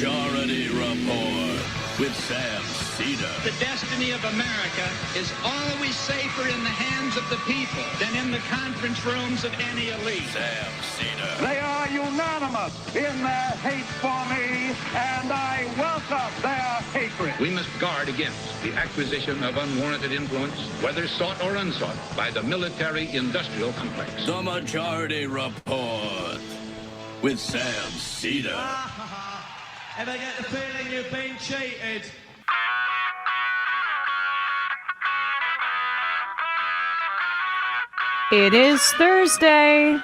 EmMajority Report with Sam Seder. The destiny of America is always safer in the hands of the people than in the conference rooms of any elite. Sam Seder. They are unanimous in their hate for me, and I welcome their hatred. We must guard against the acquisition of unwarranted influence, whether sought or unsought, by the military-industrial complex. EmMajority Report with Sam Seder. Ever get the feeling you've been cheated? It is Thursday,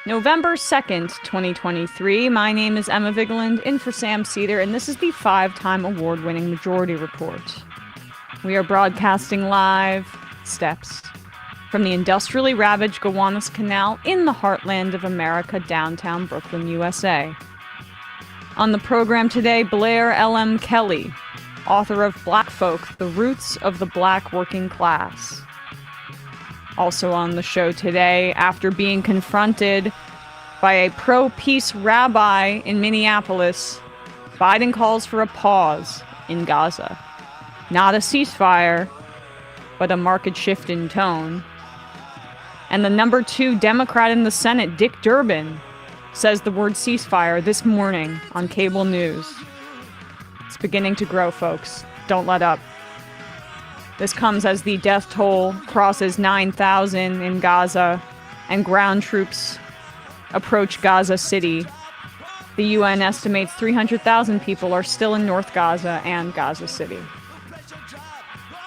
November 2nd, 2023. My name is Emma Vigeland, in for Sam Seder, and this is the 5-time award-winning Majority Report. We are broadcasting live steps from the industrially ravaged Gowanus Canal in the heartland of America, downtown Brooklyn, USA. On the program today, Blair LM Kelley, author of Black Folk, The Roots of the Black Working Class. Also on the show today, after being confronted by a pro-peace rabbi in Minneapolis, Biden calls for a pause in Gaza. Not a ceasefire, but a marked shift in tone. And the number 2 Democrat in the Senate, Dick Durbin, says the word ceasefire this morning on cable news. It's beginning to grow, folks. Don't let up. This comes as the death toll crosses 9,000 in Gaza and ground troops approach Gaza City. The UN estimates 300,000 people are still in North Gaza and Gaza City.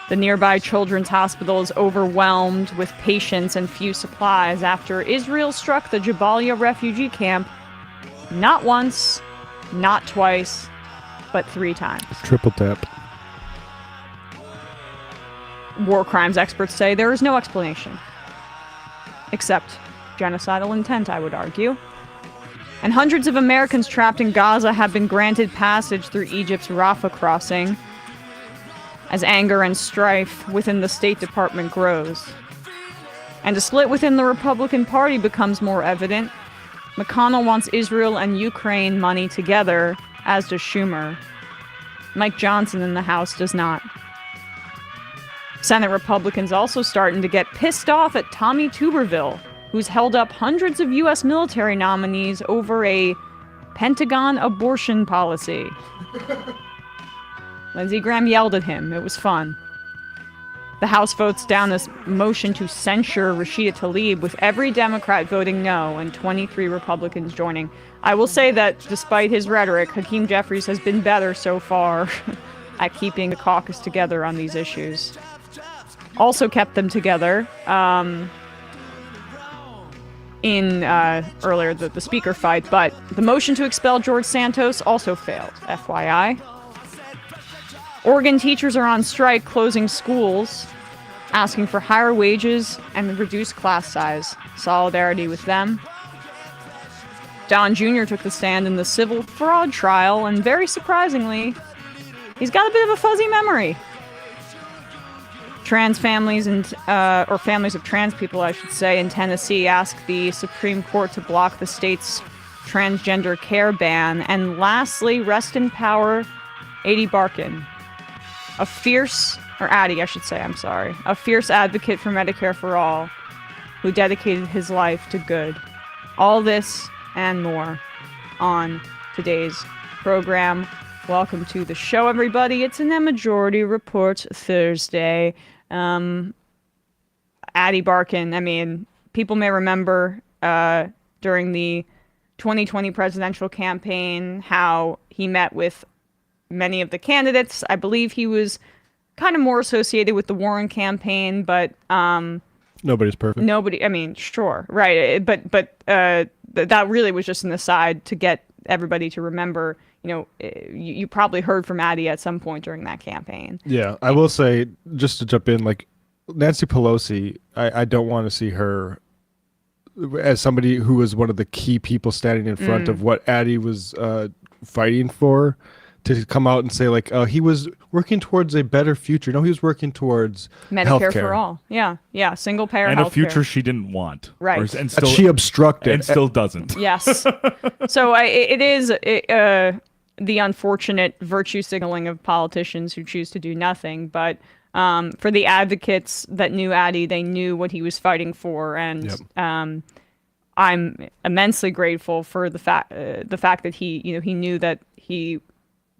The nearby children's hospital is overwhelmed with patients and few supplies after Israel struck the Jabalia refugee camp not once, not twice, but 3 times. Triple tap. War crimes experts say there is no explanation. Except genocidal intent, I would argue. And hundreds of Americans trapped in Gaza have been granted passage through Egypt's Rafah crossing as anger and strife within the State Department grows. And a split within the Republican Party becomes more evident. McConnell wants Israel and Ukraine money together, as does Schumer. Mike Johnson in the House does not. Senate Republicans also starting to get pissed off at Tommy Tuberville, who's held up hundreds of U.S. military nominees over a Pentagon abortion policy. Lindsey Graham yelled at him. It was fun. The House votes down this motion to censure Rashida Tlaib, with every Democrat voting no and 23 Republicans joining. I will say that despite his rhetoric, Hakeem Jeffries has been better so far at keeping the caucus together on these issues. Also kept them together in earlier the speaker fight, but the motion to expel George Santos also failed, FYI. Oregon teachers are on strike, closing schools, asking for higher wages and reduced class size. Solidarity with them. Don Jr. took the stand in the civil fraud trial, and very surprisingly, he's got a bit of a fuzzy memory. Trans families or families of trans people, I should say, in Tennessee asked the Supreme Court to block the state's transgender care ban. And lastly, rest in power, Ady Barkan, a fierce advocate for Medicare for all, who dedicated his life to good. All this and more on today's program. Welcome to the show, everybody. It's an EmMajority Report Thursday. Ady Barkan, I mean, people may remember during the 2020 presidential campaign how he met with many of the candidates. I believe he was kind of more associated with the Warren campaign, but Nobody's perfect. I mean, sure, right. But that really was just an aside to get everybody to remember. You know, you probably heard from Ady at some point during that campaign. Yeah, I will say, just to jump in, like Nancy Pelosi, I don't want to see her as somebody who was one of the key people standing in front of what Ady was fighting for, to come out and say like he was working towards a better future. No, he was working towards Medicare healthcare. for all. Yeah, single payer and healthcare. a future she didn't want. Right. And still, she obstructed. and still doesn't. Yes. So it is the unfortunate virtue signaling of politicians who choose to do nothing. But for the advocates that knew Addy, they knew what he was fighting for, and I'm immensely grateful for the fact that he knew that he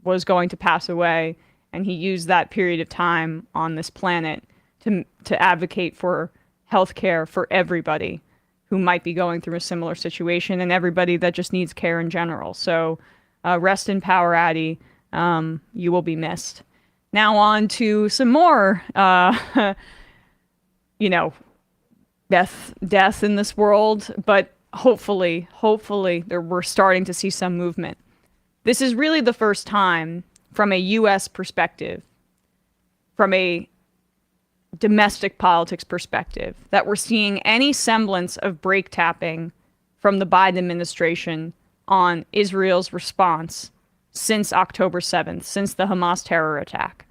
was going to pass away, and he used that period of time on this planet to advocate for healthcare for everybody who might be going through a similar situation, and everybody that just needs care in general. So rest in power, Addy. You will be missed. Now on to some more, death in this world, but hopefully we're starting to see some movement. This is really the first time from a U.S. perspective, from a domestic politics perspective, that we're seeing any semblance of brake tapping from the Biden administration on Israel's response since October 7th, since the Hamas terror attack.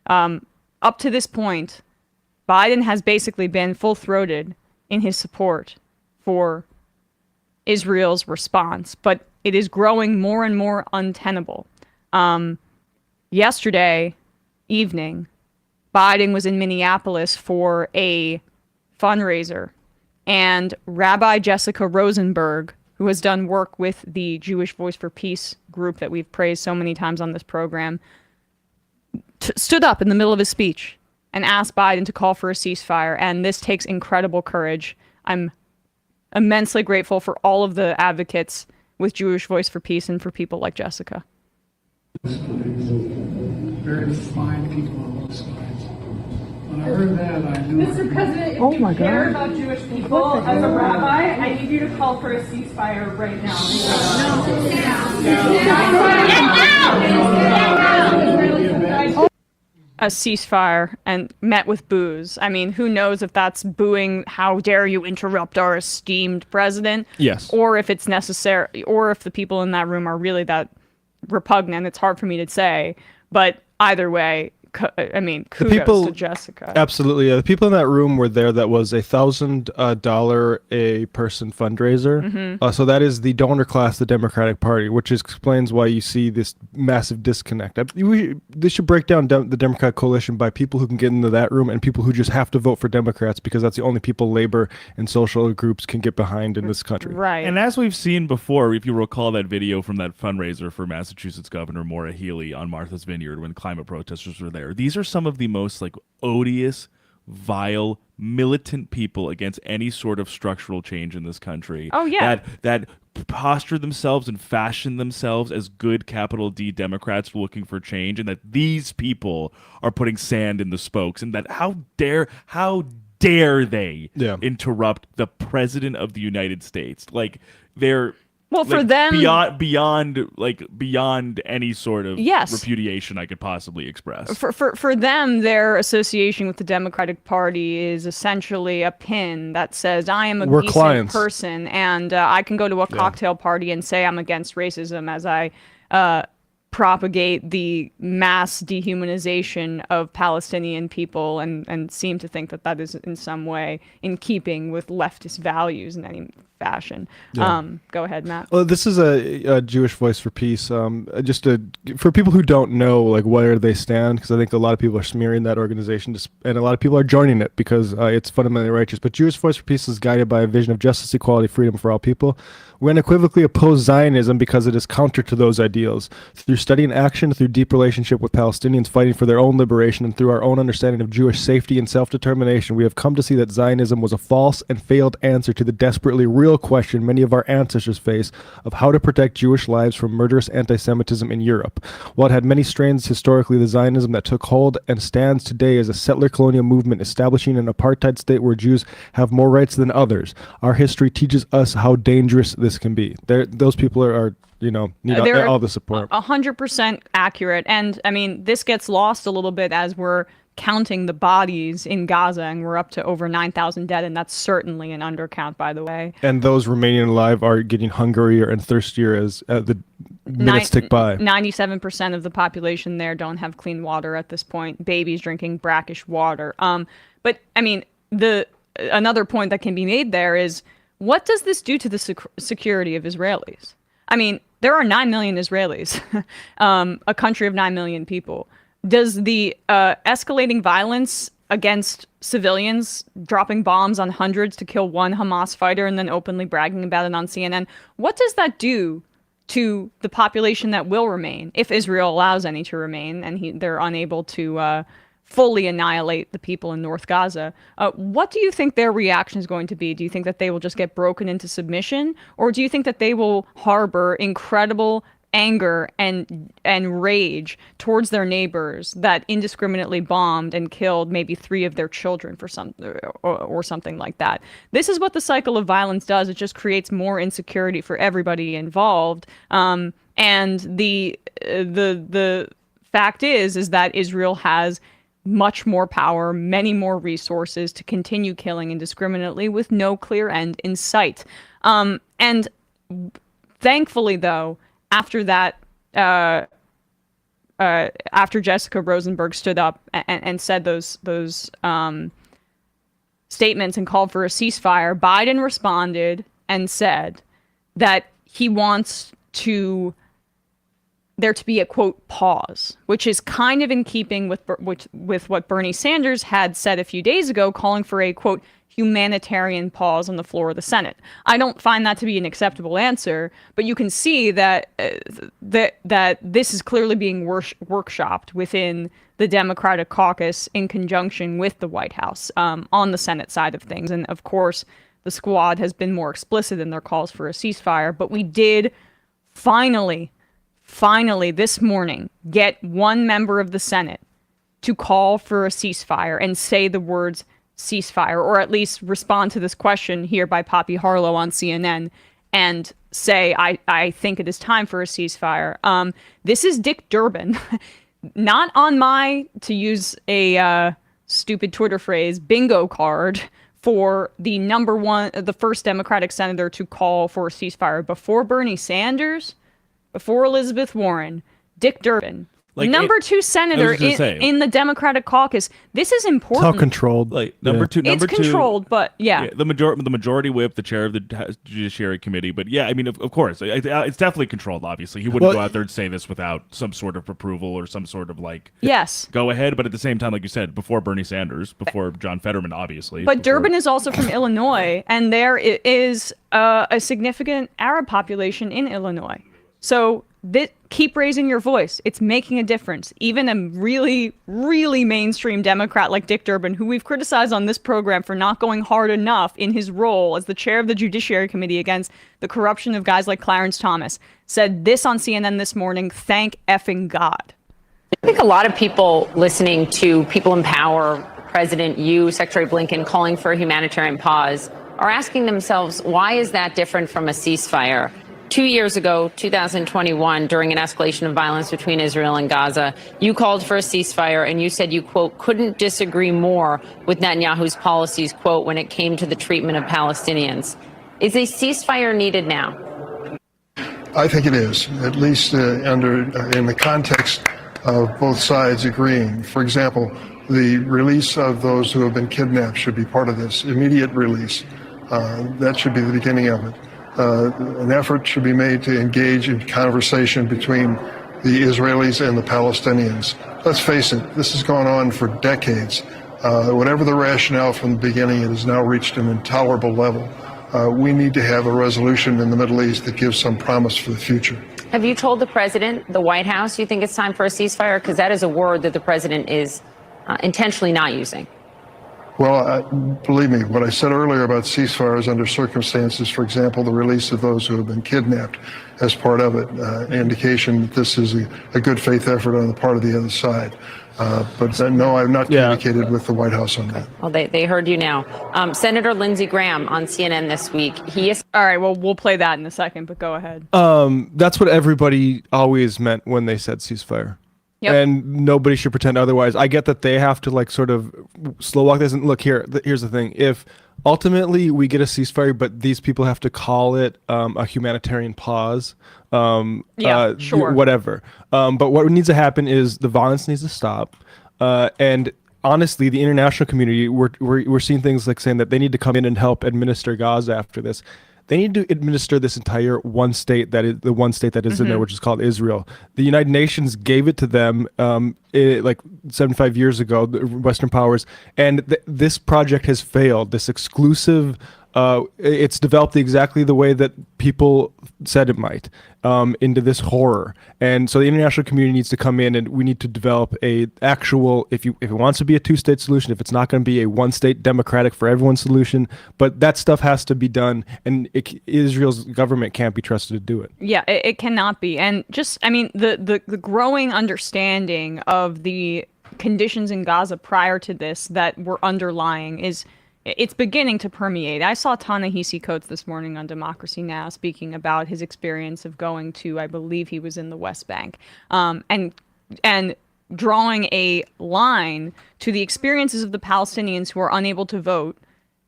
Up to this point, Biden has basically been full-throated in his support for Israel's response, but it is growing more and more untenable. Yesterday evening, Biden was in Minneapolis for a fundraiser, and Rabbi Jessica Rosenberg, who has done work with the Jewish Voice for Peace group that we've praised so many times on this program, stood up in the middle of his speech and asked Biden to call for a ceasefire, and this takes incredible courage. I'm immensely grateful for all of the advocates with Jewish Voice for Peace and for people like Jessica. Very fine people on both sides. When I heard that, I knew. Mr. President, if you care about Jewish people, as a rabbi, I need you to call for a ceasefire right now. A ceasefire and met with boos. I mean, who knows if that's booing, how dare you interrupt our esteemed president? Yes. Or if it's necessary, or if the people in that room are really that repugnant. It's hard for me to say. But either way, I mean, kudos to Jessica. Absolutely. The people in that room were there. That was $1,000 a person fundraiser. Mm-hmm. So that is the donor class of the Democratic Party, which explains why you see this massive disconnect. This should break down the Democratic coalition by people who can get into that room and people who just have to vote for Democrats because that's the only people labor and social groups can get behind in this country. Right. And as we've seen before, if you recall that video from that fundraiser for Massachusetts Governor Maura Healey on Martha's Vineyard when climate protesters were there, these are some of the most odious, vile, militant people against any sort of structural change in this country. Oh yeah, that posture themselves and fashion themselves as good capital D Democrats looking for change, and that these people are putting sand in the spokes, and that how dare they interrupt the President of the United States? They're for them beyond any sort of repudiation I could possibly express. For them, their association with the Democratic Party is essentially a pin that says I am a decent person, and I can go to a cocktail party and say I'm against racism as I propagate the mass dehumanization of Palestinian people, and seem to think that is in some way in keeping with leftist values in any fashion. Go ahead, Matt. Well, this is a Jewish Voice for Peace. For people who don't know where they stand, because I think a lot of people are smearing that organization, and a lot of people are joining it because it's fundamentally righteous. But Jewish Voice for Peace is guided by a vision of justice, equality, freedom for all people. We unequivocally oppose Zionism because it is counter to those ideals. Through study and action, through deep relationship with Palestinians fighting for their own liberation, and through our own understanding of Jewish safety and self-determination, we have come to see that Zionism was a false and failed answer to the desperately real question many of our ancestors face of how to protect Jewish lives from murderous anti-Semitism in Europe. While it had many strains historically, the Zionism that took hold and stands today as a settler colonial movement establishing an apartheid state where Jews have more rights than others. Our history teaches us how dangerous this can be. Those people are need all the support. 100% accurate. And I mean, this gets lost a little bit as we're counting the bodies in Gaza, and we're up to over 9,000 dead, and that's certainly an undercount, by the way. And those remaining alive are getting hungrier and thirstier as the minutes tick by. 97% of the population there don't have clean water at this point. Babies drinking brackish water. But I mean, another point that can be made there is, what does this do to the security of Israelis? I mean, there are 9 million Israelis, a country of 9 million people. Does the escalating violence against civilians, dropping bombs on hundreds to kill one Hamas fighter and then openly bragging about it on CNN, what does that do to the population that will remain, if Israel allows any to remain and they're unable to fully annihilate the people in North Gaza? What do you think their reaction is going to be? Do you think that they will just get broken into submission? Or do you think that they will harbor incredible anger and rage towards their neighbors that indiscriminately bombed and killed maybe 3 of their children for or something like that? This is what the cycle of violence does. It just creates more insecurity for everybody involved. And the fact is that Israel has much more power, many more resources to continue killing indiscriminately with no clear end in sight. And thankfully, though, after that, after Jessica Rosenberg stood up and said those statements and called for a ceasefire, Biden responded and said that he wants there to be a, quote, pause, which is kind of in keeping with what Bernie Sanders had said a few days ago, calling for a, quote, humanitarian pause on the floor of the Senate. I don't find that to be an acceptable answer, but you can see that that this is clearly being workshopped within the Democratic caucus in conjunction with the White House on the Senate side of things. And of course, the squad has been more explicit in their calls for a ceasefire, but we did finally this morning get one member of the Senate to call for a ceasefire and say the words ceasefire, or at least respond to this question here by Poppy Harlow on CNN and say, I think it is time for a ceasefire. This is Dick Durbin, not on my, to use a stupid Twitter phrase, bingo card for the first Democratic senator to call for a ceasefire. Before Bernie Sanders, before Elizabeth Warren, Dick Durbin, number 2 senator in the Democratic caucus. This is important. It's all controlled. It's controlled, but yeah. The majority whip, the chair of the Judiciary Committee. But yeah, I mean, of course, it's definitely controlled. Obviously, he wouldn't go out there and say this without some sort of approval or some sort of go ahead. But at the same time, like you said, before Bernie Sanders, before John Fetterman, obviously. But Durbin is also from Illinois, and there is a significant Arab population in Illinois. So keep raising your voice. It's making a difference. Even a really, really mainstream Democrat like Dick Durbin, who we've criticized on this program for not going hard enough in his role as the chair of the Judiciary Committee against the corruption of guys like Clarence Thomas, said this on CNN this morning: thank effing God. I think a lot of people listening to People in Power, President, you, Secretary Blinken, calling for a humanitarian pause, are asking themselves, why is that different from a ceasefire? 2 years ago, 2021, during an escalation of violence between Israel and Gaza, you called for a ceasefire and you said you, quote, couldn't disagree more with Netanyahu's policies, quote, when it came to the treatment of Palestinians. Is a ceasefire needed now? I think it is, at least in the context of both sides agreeing. For example, the release of those who have been kidnapped should be part of this, immediate release. That should be the beginning of it. An effort should be made to engage in conversation between the Israelis and the Palestinians. Let's face it, this has gone on for decades. Whatever the rationale from the beginning, it has now reached an intolerable level. We need to have a resolution in the Middle East that gives some promise for the future. Have you told the president, the White House, you think it's time for a ceasefire? Because that is a word that the president is intentionally not using. Well, believe me, what I said earlier about ceasefires under circumstances, for example, the release of those who have been kidnapped as part of it, indication that this is a good faith effort on the part of the other side. But no, I've not communicated with the White House on that. Well, they heard you now. Senator Lindsey Graham on CNN this week. All right, well, we'll play that in a second, but go ahead. That's what everybody always meant when they said ceasefire. Yep. And nobody should pretend otherwise. I get that they have to sort of slow walk this. And look, here's the thing. If ultimately we get a ceasefire, but these people have to call it a humanitarian pause, sure. Whatever. But what needs to happen is the violence needs to stop. And honestly, the international community, we're seeing things like saying that they need to come in and help administer Gaza after this. they need to administer this entire one state that is in there, which is called Israel. The United Nations gave it to them like 75 years ago, the Western powers, and this project has failed. This exclusive, it's developed exactly the way that people said it might, into this horror. And so the international community needs to come in, and we need to develop a actual, if it wants to be a two-state solution, if it's not going to be a one-state democratic for everyone solution, but that stuff has to be done, and Israel's government can't be trusted to do it. Yeah, it cannot be. And just, I mean, the growing understanding of the conditions in Gaza prior to this that were underlying it's beginning to permeate. I saw Ta-Nehisi Coates this morning on Democracy Now! Speaking about his experience of going to, I believe he was in the West Bank, and drawing a line to the experiences of the Palestinians who are unable to vote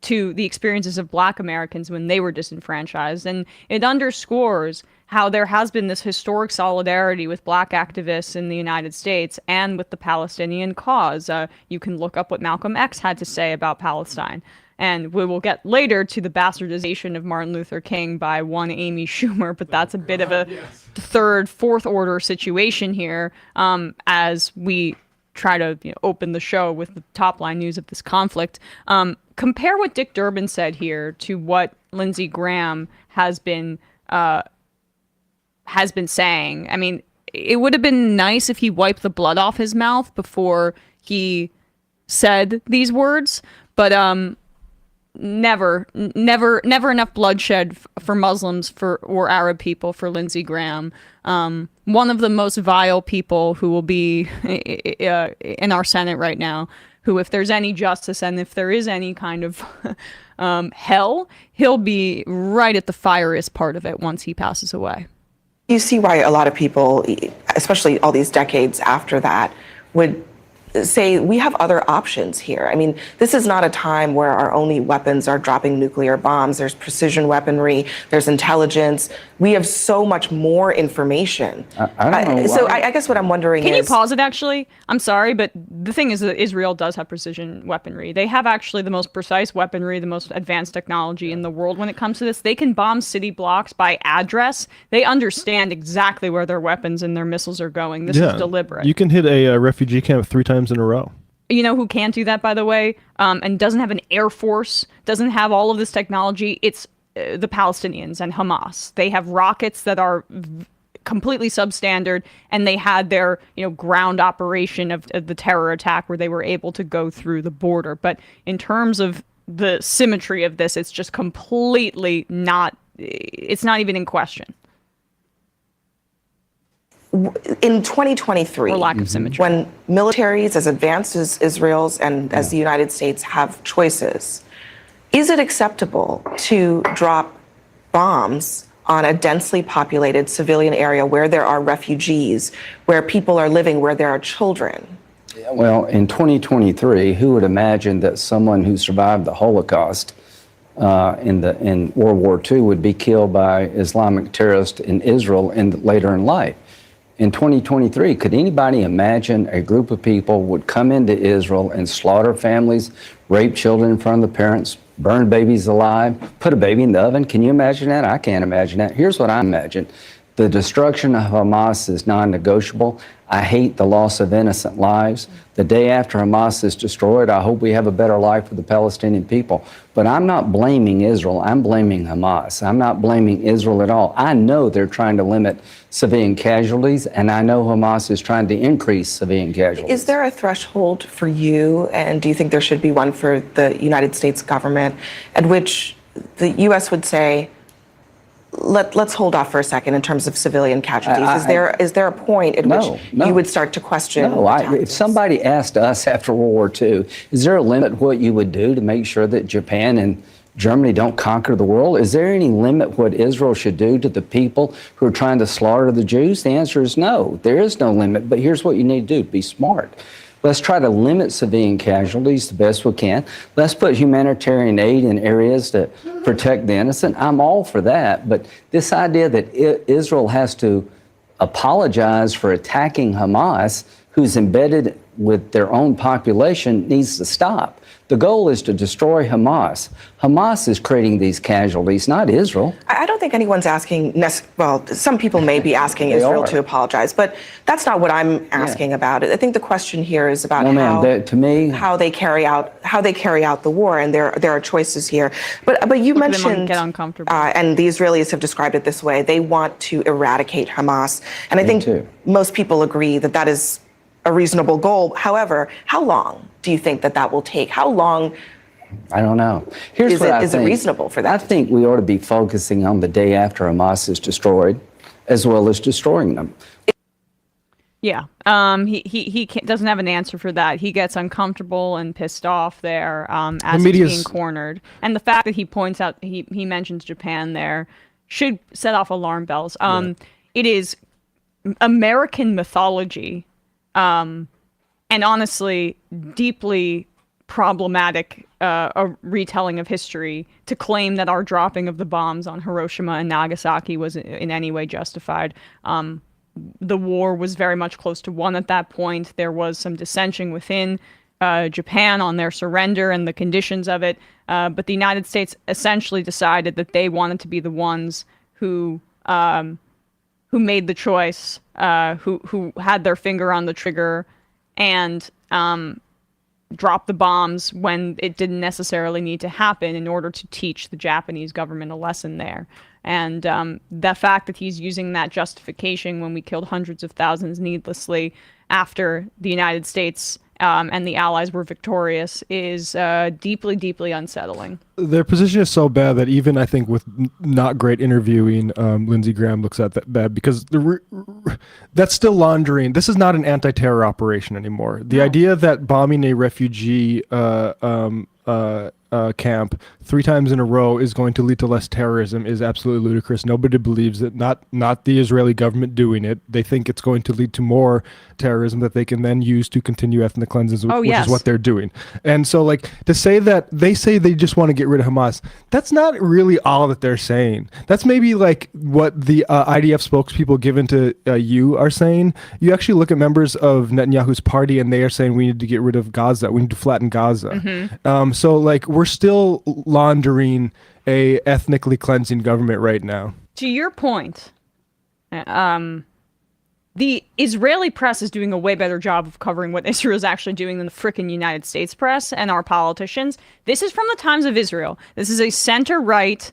to the experiences of Black Americans when they were disenfranchised. And it underscores how there has been this historic solidarity with Black activists in the United States and with the Palestinian cause. You can look up what Malcolm X had to say about Palestine. And we will get later to the bastardization of Martin Luther King by one Amy Schumer, but that's a bit of a third, fourth order situation here, as we try to open the show with the top line news of this conflict. Compare what Dick Durbin said here to what Lindsey Graham has been saying. I mean, it would have been nice if he wiped the blood off his mouth before he said these words, but never enough bloodshed for Muslims or Arab people for Lindsey Graham. One of the most vile people who will be in our Senate right now, who, if there's any justice and if there is any kind of hell, he'll be right at the fieriest part of it once he passes away. You see why a lot of people, especially all these decades after that, would say we have other options here. I mean, this is not a time where our only weapons are dropping nuclear bombs. There's precision weaponry, there's intelligence. We have so much more information. I don't know. So I guess what I'm wondering is... Can you pause it, actually? I'm sorry, but the thing is that Israel does have precision weaponry. They have actually the most precise weaponry, the most advanced technology in the world when it comes to this. They can bomb city blocks by address. They understand exactly where their weapons and their missiles are going. This is deliberate. You can hit a refugee camp 3 times in a row. You know who can't do that, by the way, and doesn't have an air force, doesn't have all of this technology? It's the Palestinians and Hamas. They have rockets that are completely substandard, and they had their ground operation of the terror attack where they were able to go through the border. But in terms of the symmetry of this, it's just completely not. It's not even in question. In 2023, or lack of symmetry, when militaries as advanced as Israel's and as the United States have choices, is it acceptable to drop bombs on a densely populated civilian area where there are refugees, where people are living, where there are children? Well, in 2023, who would imagine that someone who survived the Holocaust in World War II would be killed by Islamic terrorists in Israel later in life? In 2023, could anybody imagine a group of people would come into Israel and slaughter families, rape children in front of the parents, burn babies alive, put a baby in the oven? Can you imagine that? I can't imagine that. Here's what I imagine. The destruction of Hamas is non-negotiable. I hate the loss of innocent lives. The day after Hamas is destroyed, I hope we have a better life for the Palestinian people. But I'm not blaming Israel. I'm blaming Hamas. I'm not blaming Israel at all. I know they're trying to limit civilian casualties, and I know Hamas is trying to increase civilian casualties. Is there a threshold for you, and do you think there should be one for the United States government, at which the U.S. would say, let's hold off for a second in terms of civilian casualties? Is there a point at which you would start to question? No, if somebody asked us after World War II, is there a limit what you would do to make sure that Japan and Germany don't conquer the world? Is there any limit what Israel should do to the people who are trying to slaughter the Jews? The answer is no. There is no limit, but here's what you need to do. Be smart. Let's try to limit civilian casualties the best we can. Let's put humanitarian aid in areas to protect the innocent. I'm all for that. But this idea that Israel has to apologize for attacking Hamas who's embedded with their own population needs to stop. The goal is to destroy Hamas. Hamas is creating these casualties, not Israel. I don't think anyone's asking, well, some people may be asking Israel to apologize, but that's not what I'm asking about. I think the question here is about how they carry out the war, and there are choices here. But you mentioned, get uncomfortable. And the Israelis have described it this way: they want to eradicate Hamas, and I think most people agree that that is a reasonable goal. However, how long do you think that will take? How long? I don't know. Here's what I think. Is it reasonable for that? I think we ought to be focusing on the day after Hamas is destroyed, as well as destroying them. Yeah. He doesn't have an answer for that. He gets uncomfortable and pissed off there as he's being cornered. And the fact that he points out, he mentions Japan there, should set off alarm bells. It is American mythology, and honestly, deeply problematic a retelling of history to claim that our dropping of the bombs on Hiroshima and Nagasaki was in any way justified. The war was very much close to one at that point. There was some dissension within Japan on their surrender and the conditions of it, but the United States essentially decided that they wanted to be the ones who made the choice, who had their finger on the trigger, and dropped the bombs when it didn't necessarily need to happen in order to teach the Japanese government a lesson there. And the fact that he's using that justification when we killed hundreds of thousands needlessly after the United States and the Allies were victorious is deeply, deeply unsettling. Their position is so bad that even I think with not great interviewing, Lindsey Graham looks at that bad because that's still laundering. This is not an anti-terror operation anymore. The idea that bombing a refugee camp 3 times in a row is going to lead to less terrorism is absolutely ludicrous. Nobody believes it. Not the Israeli government doing it. They think it's going to lead to more terrorism that they can then use to continue ethnic cleanses, which is what they're doing. And so, like, to say that they say they just want to get rid of Hamas, that's not really all that they're saying. That's maybe like what the IDF spokespeople given to you are saying. You actually look at members of Netanyahu's party, and they are saying we need to get rid of Gaza. We need to flatten Gaza. Mm-hmm. So, like, we're still laundering a ethnically cleansing government right now. To your point, the Israeli press is doing a way better job of covering what Israel is actually doing than the frickin' United States press and our politicians. This is from the Times of Israel. This is a center-right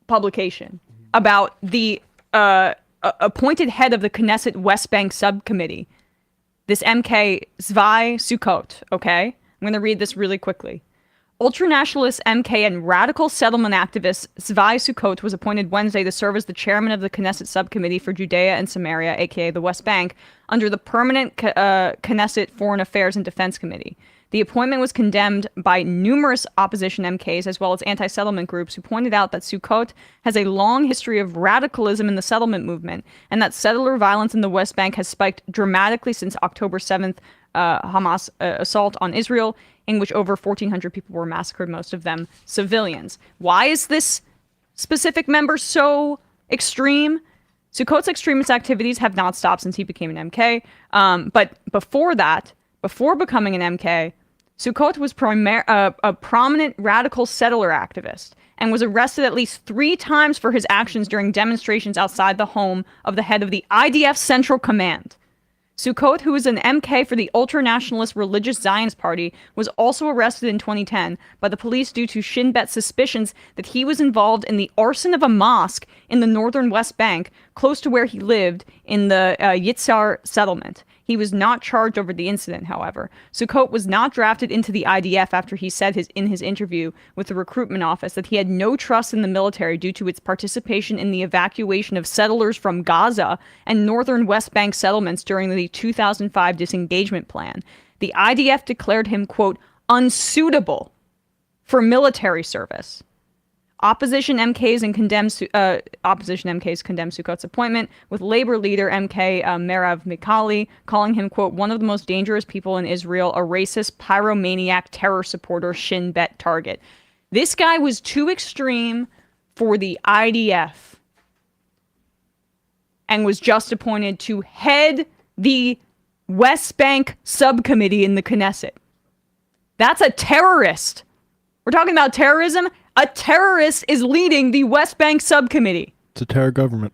publication about the appointed head of the Knesset West Bank subcommittee, this MK Zvi Sukkot, okay? I'm going to read this really quickly. Ultranationalist MK and radical settlement activist Zvi Sukkot was appointed Wednesday to serve as the chairman of the Knesset Subcommittee for Judea and Samaria, aka the West Bank, under the permanent Knesset Foreign Affairs and Defense Committee. The appointment was condemned by numerous opposition MKs as well as anti-settlement groups who pointed out that Sukkot has a long history of radicalism in the settlement movement and that settler violence in the West Bank has spiked dramatically since October 7th Hamas assault on Israel, in which over 1,400 people were massacred, most of them civilians. Why is this specific member so extreme? Sukkot's extremist activities have not stopped since he became an MK. But before that, before becoming an MK, Sukkot was a prominent radical settler activist and was arrested at least 3 times for his actions during demonstrations outside the home of the head of the IDF Central Command. Sukkot, who is an MK for the ultranationalist religious Zionist party, was also arrested in 2010 by the police due to Shin Bet suspicions that he was involved in the arson of a mosque in the northern West Bank, close to where he lived in the Yitzhar settlement. He was not charged over the incident, however. Sukkot was not drafted into the IDF after he said in his interview with the recruitment office that he had no trust in the military due to its participation in the evacuation of settlers from Gaza and northern West Bank settlements during the 2005 disengagement plan. The IDF declared him, quote, unsuitable for military service. Opposition MKs condemned Sukkot's appointment, with labor leader MK Merav Mikhali calling him, quote, one of the most dangerous people in Israel, a racist, pyromaniac, terror supporter, Shin Bet target. This guy was too extreme for the IDF and was just appointed to head the West Bank subcommittee in the Knesset. That's a terrorist. We're talking about terrorism. A terrorist is leading the West Bank subcommittee. It's a terror government.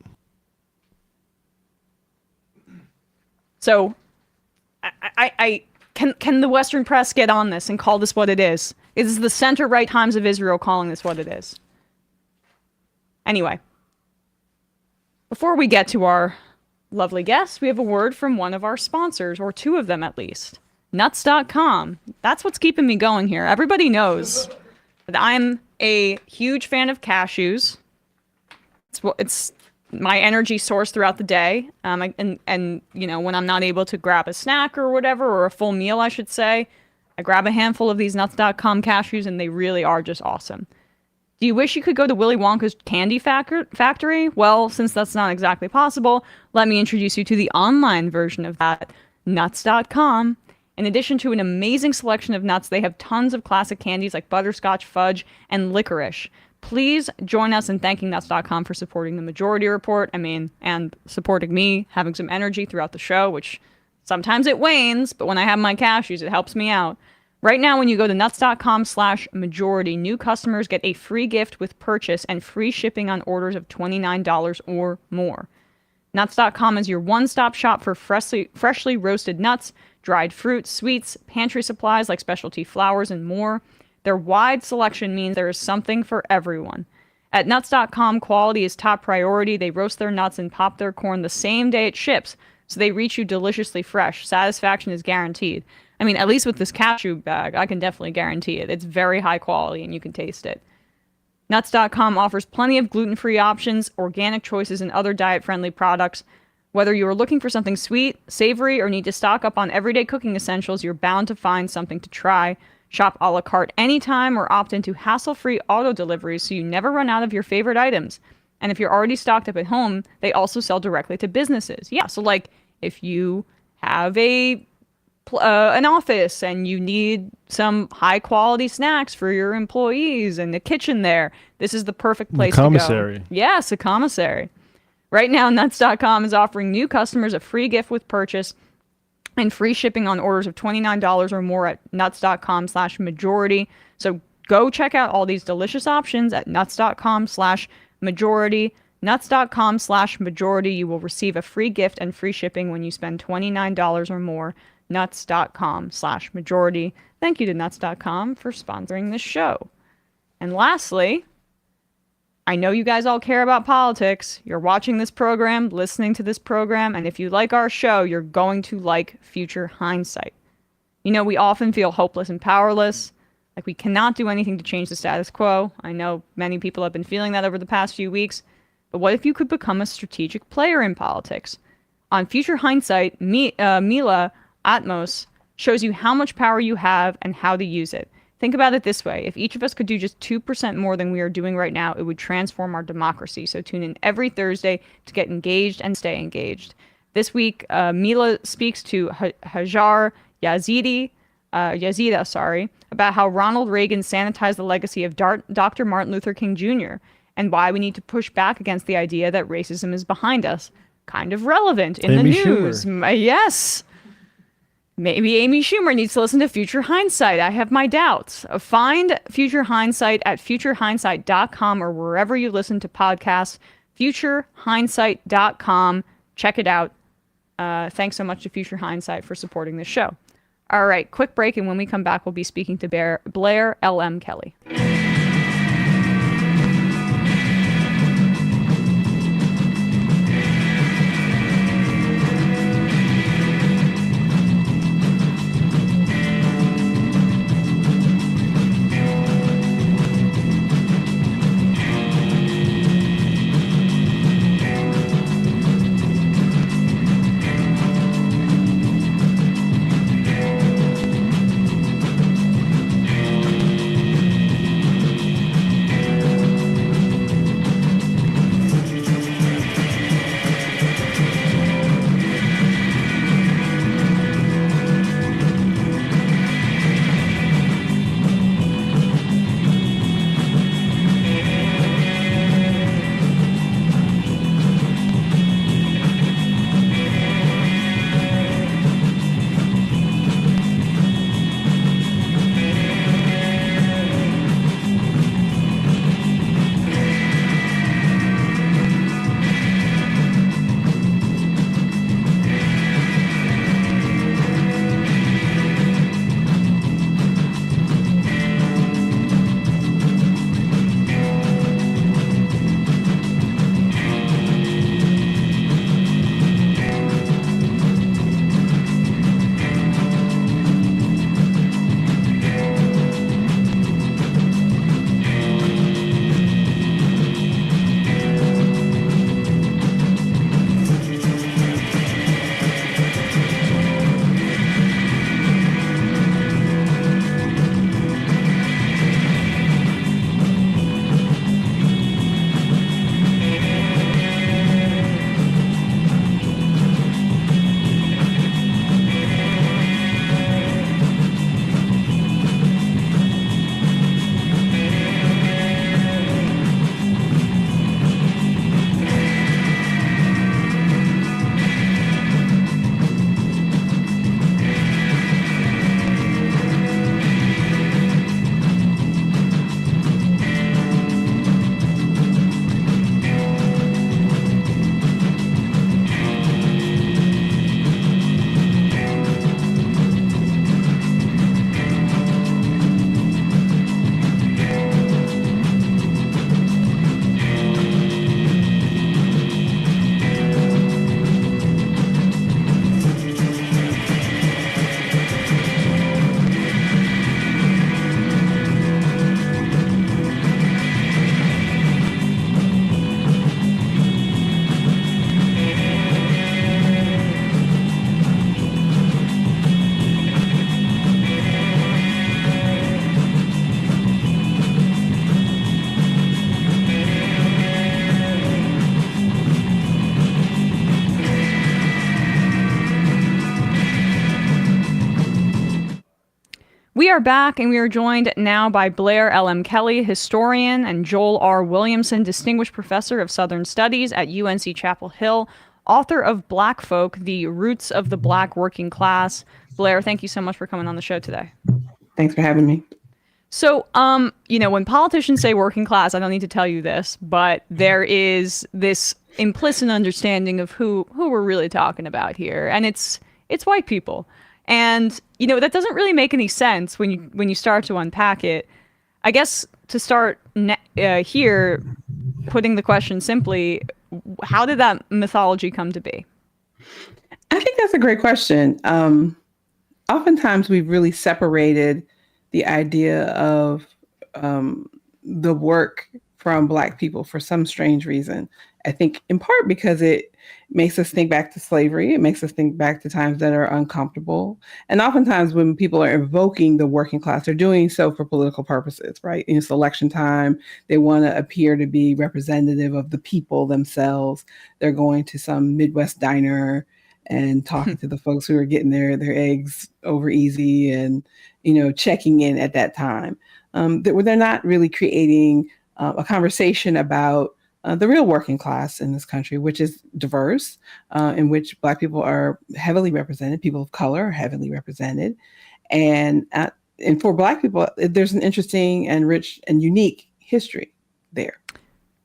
So, can the Western press get on this and call this what it is? It is the center-right Times of Israel calling this what it is. Anyway, before we get to our lovely guest, we have a word from one of our sponsors, or two of them at least. Nuts.com. That's what's keeping me going here. Everybody knows that I'm a huge fan of cashews. It's my energy source throughout the day. And you know, when I'm not able to grab a snack or whatever, or a full meal, I should say, I grab a handful of these Nuts.com cashews, and they really are just awesome. Do you wish you could go to Willy Wonka's candy factory? Well, since that's not exactly possible, let me introduce you to the online version of that, Nuts.com. In addition to an amazing selection of nuts, they have tons of classic candies like butterscotch, fudge, and licorice. Please join us in thanking Nuts.com for supporting the Majority Report. And supporting me, having some energy throughout the show, which sometimes it wanes, but when I have my cashews, it helps me out. Right now, when you go to nuts.com/majority, new customers get a free gift with purchase and free shipping on orders of $29 or more. Nuts.com is your one-stop shop for freshly roasted nuts, dried fruits, sweets, pantry supplies like specialty flours, and more. Their wide selection means there is something for everyone. At Nuts.com, quality is top priority. They roast their nuts and pop their corn the same day it ships, so they reach you deliciously fresh. Satisfaction is guaranteed. At least with this cashew bag, I can definitely guarantee it. It's very high quality, and you can taste it. Nuts.com offers plenty of gluten-free options, organic choices, and other diet-friendly products. Whether you are looking for something sweet, savory, or need to stock up on everyday cooking essentials, you're bound to find something to try. Shop a la carte anytime or opt into hassle-free auto deliveries so you never run out of your favorite items. And if you're already stocked up at home, they also sell directly to businesses. Yeah, so like if you have an office and you need some high-quality snacks for your employees and the kitchen there, this is the perfect place to go. Commissary. Yes, a commissary. Right now, Nuts.com is offering new customers a free gift with purchase and free shipping on orders of $29 or more at nuts.com/majority. So go check out all these delicious options at nuts.com/majority. Nuts.com/majority. You will receive a free gift and free shipping when you spend $29 or more. Nuts.com/majority. Thank you to Nuts.com for sponsoring this show. And lastly, I know you guys all care about politics. You're watching this program, listening to this program, and if you like our show, you're going to like Future Hindsight. You know, we often feel hopeless and powerless, like we cannot do anything to change the status quo. I know many people have been feeling that over the past few weeks, but what if you could become a strategic player in politics? On Future Hindsight, Mila Atmos shows you how much power you have and how to use it. Think about it this way. If each of us could do just 2% more than we are doing right now, it would transform our democracy. So tune in every Thursday to get engaged and stay engaged. This week, Mila speaks to Hajar Yazida, about how Ronald Reagan sanitized the legacy of Dr. Martin Luther King Jr. and why we need to push back against the idea that racism is behind us. Kind of relevant in Amy the news. Yes. Maybe Amy Schumer needs to listen to Future Hindsight. I have my doubts. Find Future Hindsight at futurehindsight.com or wherever you listen to podcasts. futurehindsight.com. Check it out. Thanks so much to Future Hindsight for supporting this show. All right, quick break, and when we come back, we'll be speaking to Blair LM Kelley. We are back, and we are joined now by Blair LM Kelley, historian, and Joel R. Williamson, distinguished professor of Southern Studies at UNC Chapel Hill, author of Black Folk, The Roots of the Black Working Class. Blair, thank you so much for coming on the show today. Thanks for having me. So, when politicians say working class, I don't need to tell you this, but there is this implicit understanding of who we're really talking about here, and it's white people. And, that doesn't really make any sense when you start to unpack it. I guess to start here, putting the question simply, how did that mythology come to be? I think that's a great question. Oftentimes we've really separated the idea of the work from Black people for some strange reason. I think in part because it makes us think back to slavery. It makes us think back to times that are uncomfortable. And oftentimes when people are invoking the working class, they're doing so for political purposes, right? It's election time. They want to appear to be representative of the people themselves. They're going to some Midwest diner and talking to the folks who are getting their eggs over easy and, checking in at that time. They're not really creating a conversation about the real working class in this country, which is diverse, in which Black people are heavily represented, people of color are heavily represented. And for Black people, there's an interesting and rich and unique history there.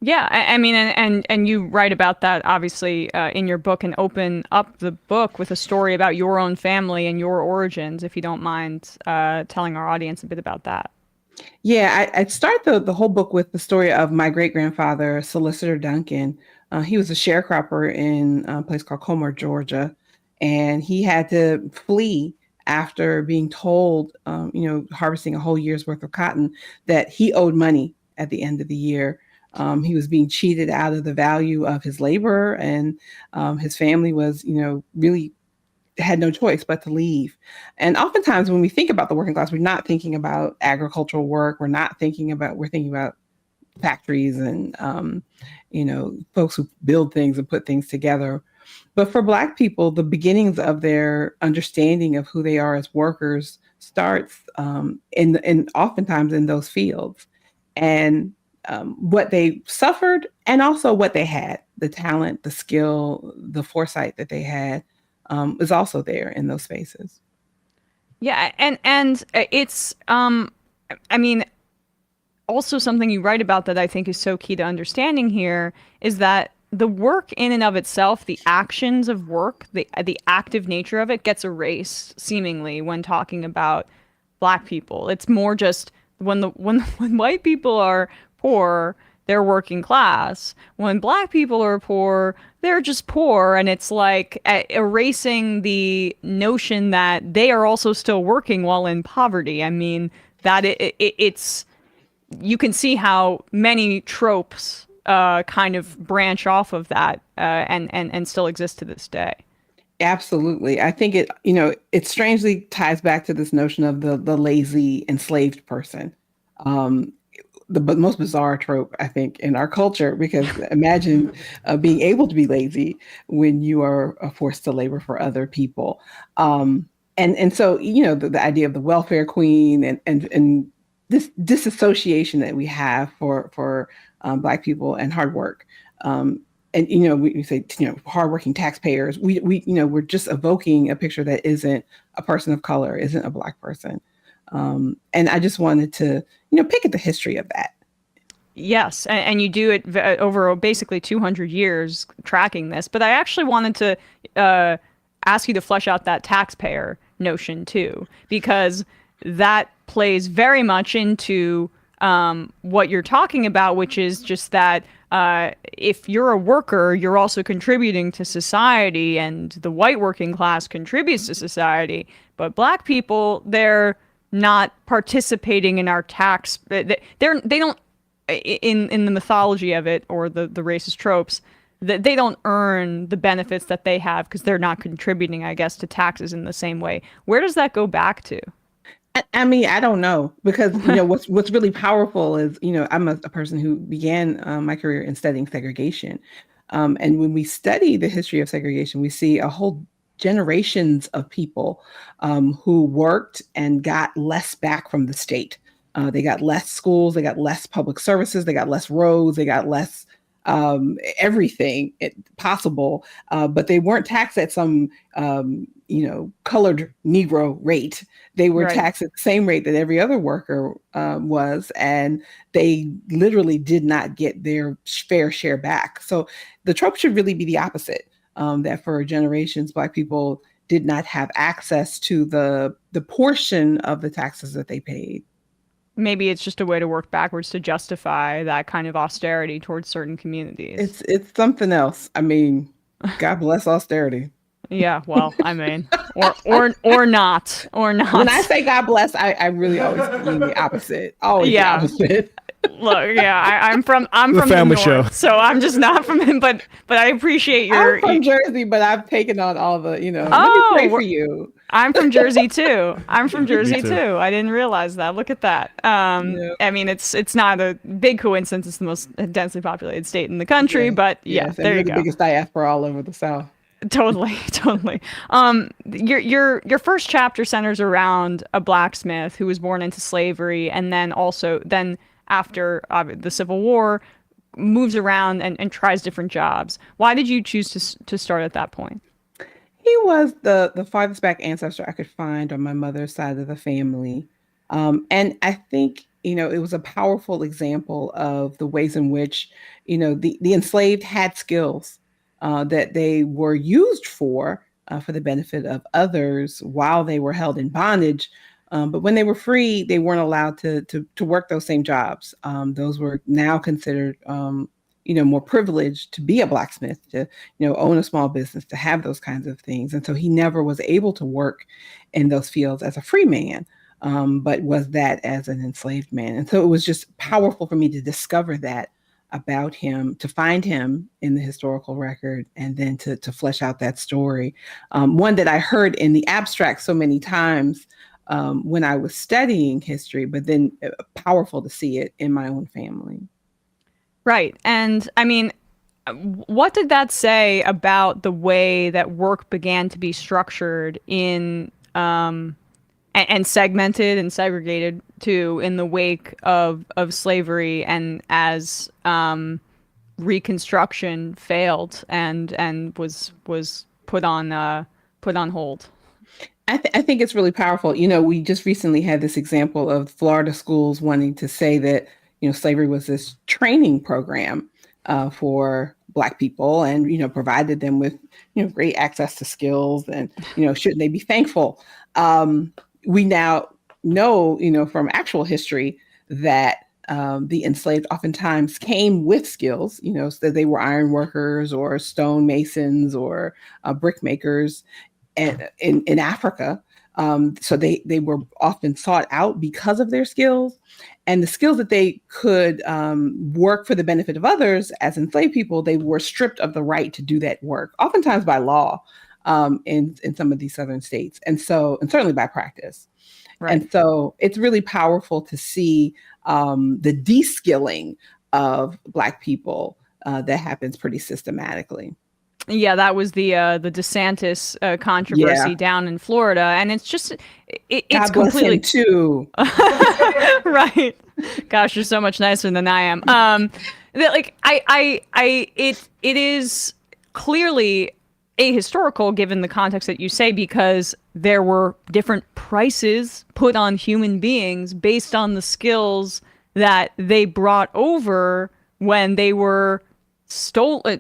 Yeah, I mean, and you write about that, obviously, in your book, and open up the book with a story about your own family and your origins, if you don't mind telling our audience a bit about that. Yeah, I'd start the whole book with the story of my great-grandfather, Solicitor Duncan. He was a sharecropper in a place called Comer, Georgia, and he had to flee after being told, harvesting a whole year's worth of cotton, that he owed money at the end of the year. He was being cheated out of the value of his labor, and his family was, really had no choice but to leave. And oftentimes when we think about the working class, we're not thinking about agricultural work. We're thinking about factories and, folks who build things and put things together. But for Black people, the beginnings of their understanding of who they are as workers starts in oftentimes in those fields. And what they suffered and also what they had, the talent, the skill, the foresight that they had, is also there in those spaces. Yeah, and it's also something you write about that I think is so key to understanding here is that the work in and of itself, the actions of work, the active nature of it gets erased seemingly when talking about Black people. It's more just when white people are poor, they're working class. When Black people are poor, they're just poor. And it's like erasing the notion that they are also still working while in poverty. I mean, that it's, you can see how many tropes kind of branch off of that and still exist to this day. Absolutely. I think it strangely ties back to this notion of the lazy enslaved person. The most bizarre trope, I think, in our culture, because imagine being able to be lazy when you are forced to labor for other people. And so, the idea of the welfare queen and this disassociation that we have for Black people and hard work. And, we say, hardworking taxpayers, we're just evoking a picture that isn't a person of color, isn't a Black person. And I just wanted to, pick at the history of that. Yes, and you do it over basically 200 years tracking this. But I actually wanted to ask you to flesh out that taxpayer notion too, because that plays very much into what you're talking about, which is just that if you're a worker, you're also contributing to society, and the white working class contributes to society. But Black people, they're not participating in our tax. They don't, in the mythology of it, or the racist tropes, that they don't earn the benefits that they have because they're not contributing, I guess, to taxes in the same way. Where does that go back to? I mean, I don't know, because what's really powerful is I'm a person who began my career in studying segregation, and when we study the history of segregation, we see a whole generations of people who worked and got less back from the state. They got less schools, they got less public services, they got less roads, they got less everything possible, but they weren't taxed at some colored Negro rate. They were taxed at the same rate that every other worker was, and they literally did not get their fair share back. So the trope should really be the opposite, that for generations, Black people did not have access to the portion of the taxes that they paid. Maybe it's just a way to work backwards to justify that kind of austerity towards certain communities. It's something else. I mean, God bless austerity. Yeah, well, I mean, or not. When I say God bless, I really always mean the opposite. Always the opposite. Look, I'm from the family north, show, so I'm just not from him. But I appreciate your. I'm from Jersey, but I've taken on all the, let me pray for you. I'm from Jersey too. I didn't realize that. Look at that. I mean, it's not a big coincidence. It's the most densely populated state in the country, but there you go. The biggest diaspora all over the South. Totally. Your first chapter centers around a blacksmith who was born into slavery, and then after the Civil War, moves around and tries different jobs. Why did you choose to start at that point? He was the farthest back ancestor I could find on my mother's side of the family. And I think, it was a powerful example of the ways in which, the enslaved had skills that they were used for the benefit of others while they were held in bondage. But when they were free, they weren't allowed to work those same jobs. Those were now considered, more privileged to be a blacksmith, to, own a small business, to have those kinds of things. And so he never was able to work in those fields as a free man, but was that as an enslaved man. And so it was just powerful for me to discover that about him, to find him in the historical record, and then to flesh out that story. One that I heard in the abstract so many times when I was studying history, but then powerful to see it in my own family. Right. And I mean, what did that say about the way that work began to be structured in and segmented and segregated too in the wake of slavery, and as Reconstruction failed and was put on hold? I think it's really powerful. We just recently had this example of Florida schools wanting to say that, slavery was this training program for Black people, and, provided them with, great access to skills, and, shouldn't they be thankful? We now know, from actual history that the enslaved oftentimes came with skills, so that they were iron workers or stone masons or brick makers in Africa. So they were often sought out because of their skills, and the skills that they could work for the benefit of others as enslaved people. They were stripped of the right to do that work, oftentimes by law, in some of these southern states, and certainly by practice. Right. And so it's really powerful to see the de-skilling of Black people that happens pretty systematically. Yeah, that was the DeSantis controversy down in Florida, and it's just it's God completely bless him too. Right. Gosh, you're so much nicer than I am. It is clearly ahistorical given the context that you say, because there were different prices put on human beings based on the skills that they brought over when they were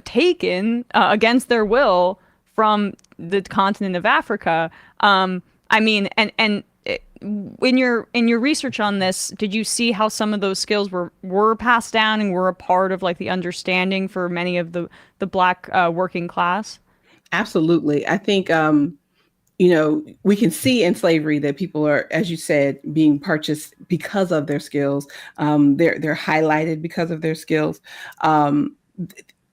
taken against their will from the continent of Africa. I mean, and in your research on this, did you see how some of those skills were passed down and were a part of like the understanding for many of the Black working class? Absolutely. I think, we can see in slavery that people are, as you said, being purchased because of their skills. They're highlighted because of their skills.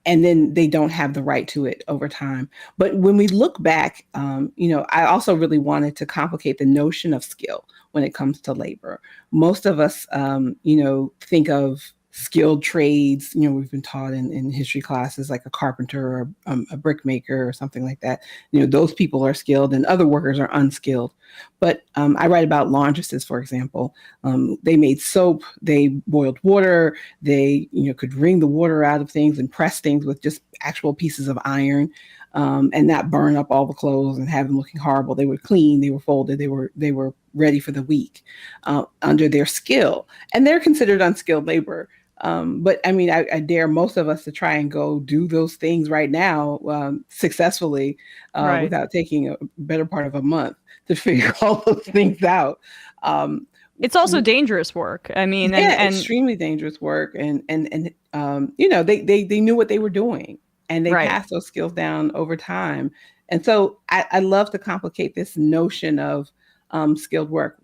And then they don't have the right to it over time. But when we look back, I also really wanted to complicate the notion of skill when it comes to labor. Most of us, think of skilled trades, we've been taught in history classes, like a carpenter or a brick maker or something like that. Those people are skilled and other workers are unskilled. But I write about laundresses, for example. They made soap, they boiled water, they could wring the water out of things and press things with just actual pieces of iron, and not burn up all the clothes and have them looking horrible. They were clean, they were folded, they were ready for the week under their skill. And they're considered unskilled labor. But I mean, I dare most of us to try and go do those things right now successfully without taking a better part of a month to figure all those things out. It's also dangerous work. I mean, and extremely dangerous work. And they knew what they were doing, and they passed those skills down over time. And so I love to complicate this notion of skilled work.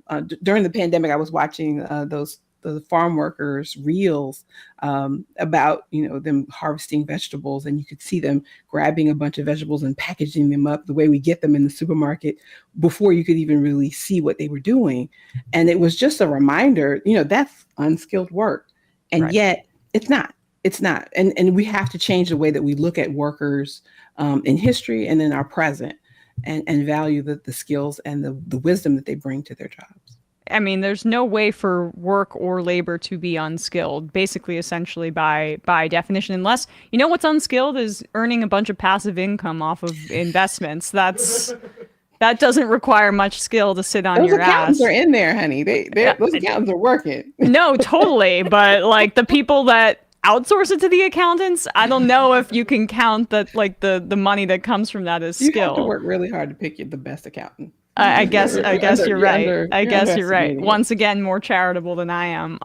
During the pandemic, I was watching the farm workers reels about them harvesting vegetables, and you could see them grabbing a bunch of vegetables and packaging them up the way we get them in the supermarket before you could even really see what they were doing. And it was just a reminder, that's unskilled work, and yet it's not. And we have to change the way that we look at workers in history and in our present, and value the skills and the wisdom that they bring to their jobs. I mean, there's no way for work or labor to be unskilled, basically, essentially by definition, unless, what's unskilled is earning a bunch of passive income off of investments. That doesn't require much skill to sit on your ass. Those accountants are in there, honey. Those accountants are working. No, totally. But like the people that outsource it to the accountants, I don't know if you can count that, like the money that comes from that as skill. You have to work really hard to pick the best accountant. I guess you're right. I guess you're right. Once again, more charitable than I am.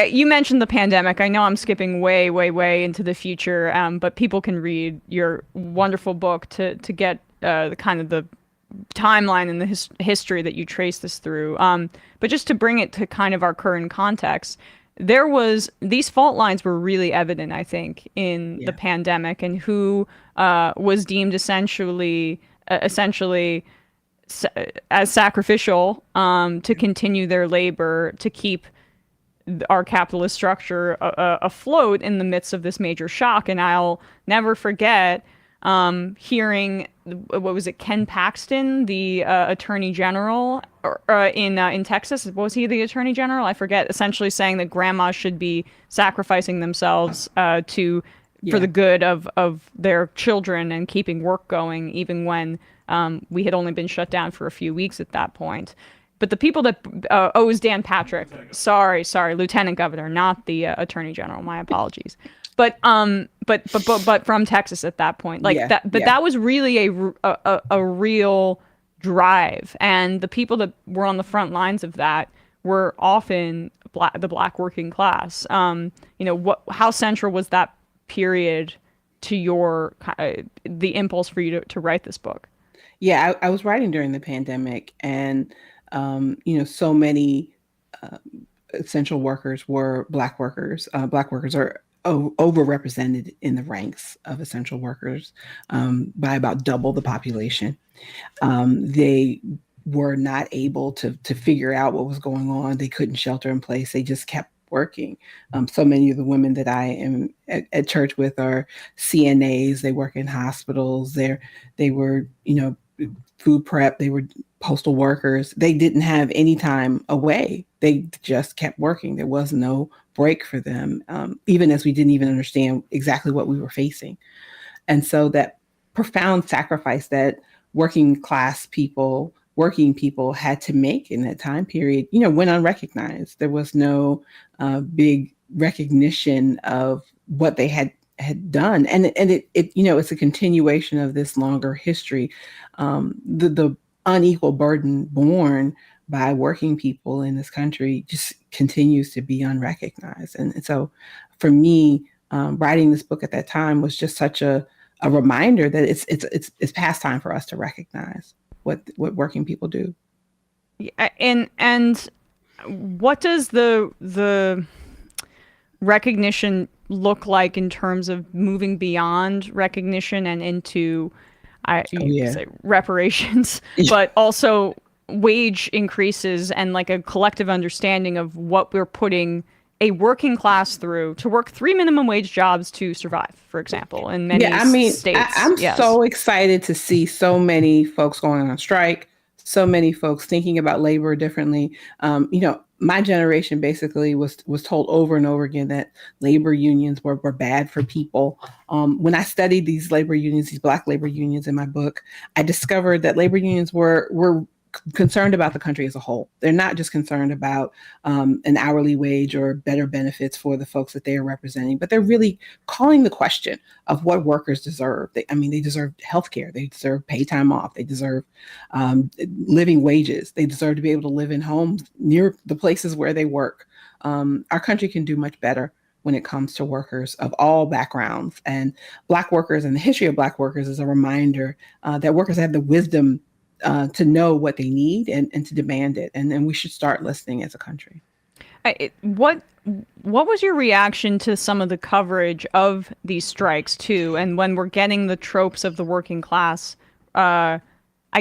You mentioned the pandemic. I know I'm skipping way, way, way into the future, but people can read your wonderful book to get the kind of the timeline and the history that you trace this through. But just to bring it to kind of our current context, these fault lines were really evident, I think, in the pandemic, and who was deemed essentially as sacrificial to continue their labor to keep our capitalist structure afloat in the midst of this major shock. And I'll never forget hearing, what was it, Ken Paxton, the attorney general in Texas. Was he the attorney general? I forget. Essentially saying that grandmas should be sacrificing themselves for the good of their children and keeping work going, even when we had only been shut down for a few weeks at that point. But the people that it was Dan Patrick. Sorry, Lieutenant Governor, not the Attorney General. My apologies. But from Texas at that point, that was really a real drive, and the people that were on the front lines of that were often the Black working class. How central was that period to your the impulse for you to write this book? Yeah, I was writing during the pandemic, and so many essential workers were Black workers. Black workers are overrepresented in the ranks of essential workers by about double the population. They were not able to figure out what was going on. They couldn't shelter in place. They just kept working. So many of the women that I am at church with are CNAs. They work in hospitals. They were, food prep. They were postal workers. They didn't have any time away. They just kept working. There was no break for them, even as we didn't even understand exactly what we were facing. And so that profound sacrifice that working people had to make in that time period, went unrecognized. There was no big recognition of what they had done. And it it's a continuation of this longer history. The unequal burden borne by working people in this country just continues to be unrecognized. And so for me, writing this book at that time was just such a reminder that it's past time for us to recognize what working people do. And what does the recognition look like in terms of moving beyond recognition and into say reparations, but also wage increases and like a collective understanding of what we're putting a working class through to work 3 minimum wage jobs to survive, for example, in many states. I'm Yes. so excited to see so many folks going on strike, so many folks thinking about labor differently. My generation basically was told over and over again that labor unions were bad for people. When I studied these labor unions, these Black labor unions in my book, I discovered that labor unions were concerned about the country as a whole. They're not just concerned about an hourly wage or better benefits for the folks that they are representing, but they're really calling the question of what workers deserve. They deserve health care. They deserve pay time off. They deserve living wages. They deserve to be able to live in homes near the places where they work. Our country can do much better when it comes to workers of all backgrounds. And Black workers and the history of Black workers is a reminder that workers have the wisdom to know what they need and to demand it. And we should start listening as a country. What was your reaction to some of the coverage of these strikes too? And when we're getting the tropes of the working class, I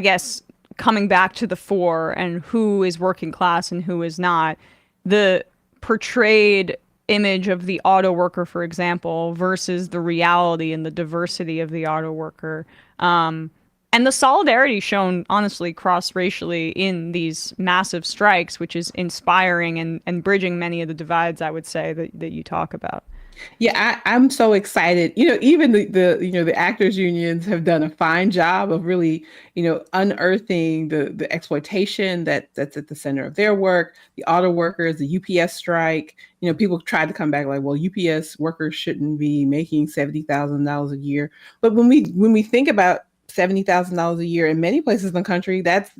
guess, coming back to the fore and who is working class and who is not, the portrayed image of the auto worker, for example, versus the reality and the diversity of the auto worker. And the solidarity shown, honestly, cross-racially in these massive strikes, which is inspiring and bridging many of the divides, I would say, that you talk about. Yeah, I'm so excited. Even the actors unions have done a fine job of really, unearthing the exploitation that's at the center of their work. The auto workers, the UPS strike. People tried to come back like, well, UPS workers shouldn't be making $70,000 a year. But when we think about $70,000 a year in many places in the country, that's,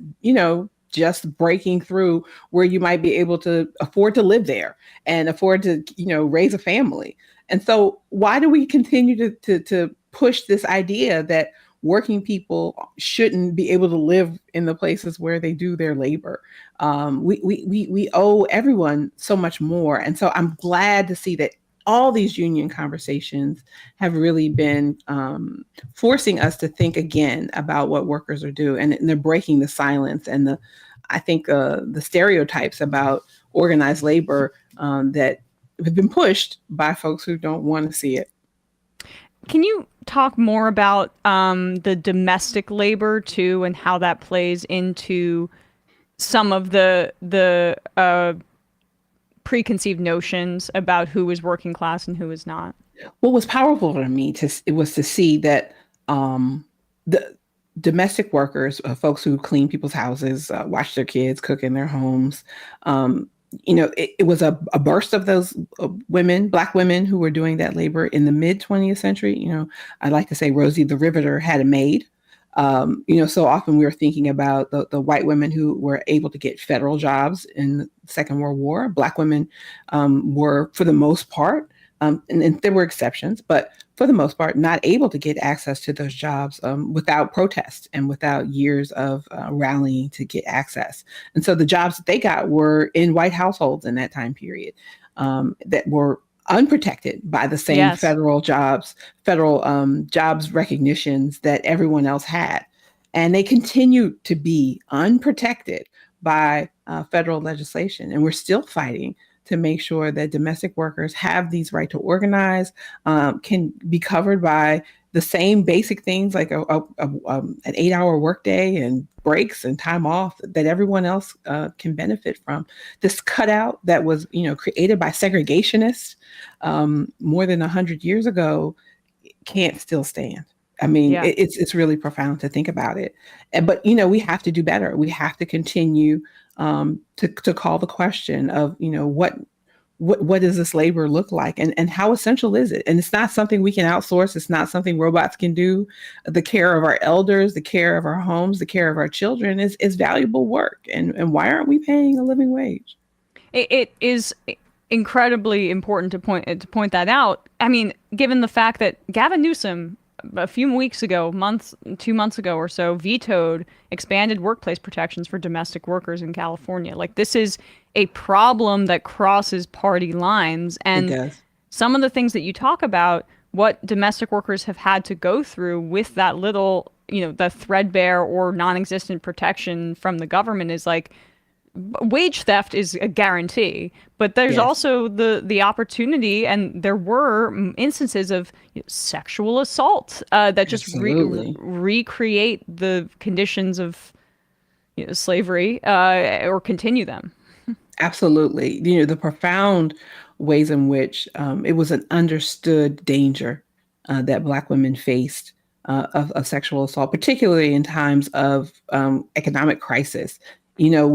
just breaking through where you might be able to afford to live there and afford to, raise a family. And so why do we continue to push this idea that working people shouldn't be able to live in the places where they do their labor? We owe everyone so much more. And so I'm glad to see that all these union conversations have really been forcing us to think again about what workers are doing, and they're breaking the silence and I think the stereotypes about organized labor that have been pushed by folks who don't want to see it. Can you talk more about the domestic labor too, and how that plays into some of the preconceived notions about who is working class and who is not? What was powerful to me was to see that the domestic workers, folks who clean people's houses, watch their kids, cook in their homes, it was a burst of those women, Black women who were doing that labor in the mid 20th century. I like to say Rosie the Riveter had a maid. So often we were thinking about the white women who were able to get federal jobs in the Second World War. Black women were, for the most part, and there were exceptions, but for the most part, not able to get access to those jobs without protest and without years of rallying to get access. And so the jobs that they got were in white households in that time period that were unprotected by the same federal jobs recognitions that everyone else had. And they continue to be unprotected by federal legislation. And we're still fighting to make sure that domestic workers have these right to organize, can be covered by the same basic things like an 8-hour workday and breaks and time off that everyone else can benefit from. This cutout that was, created by segregationists more than 100 years ago can't still stand. I mean, it's really profound to think about it. But, we have to do better. We have to continue to call the question of, what does this labor look like and how essential is it? And it's not something we can outsource. It's not something robots can do. The care of our elders, the care of our homes, the care of our children is valuable work. And why aren't we paying a living wage? It is incredibly important to point that out. I mean, given the fact that Gavin Newsom, a few weeks ago, 2 months ago or so, vetoed expanded workplace protections for domestic workers in California. Like, this is a problem that crosses party lines. And some of the things that you talk about, what domestic workers have had to go through with that little, the threadbare or non-existent protection from the government is like wage theft is a guarantee, but there's also the opportunity, and there were instances of sexual assault that just recreate the conditions of slavery or continue them. Absolutely. The profound ways in which it was an understood danger that Black women faced of sexual assault, particularly in times of economic crisis. There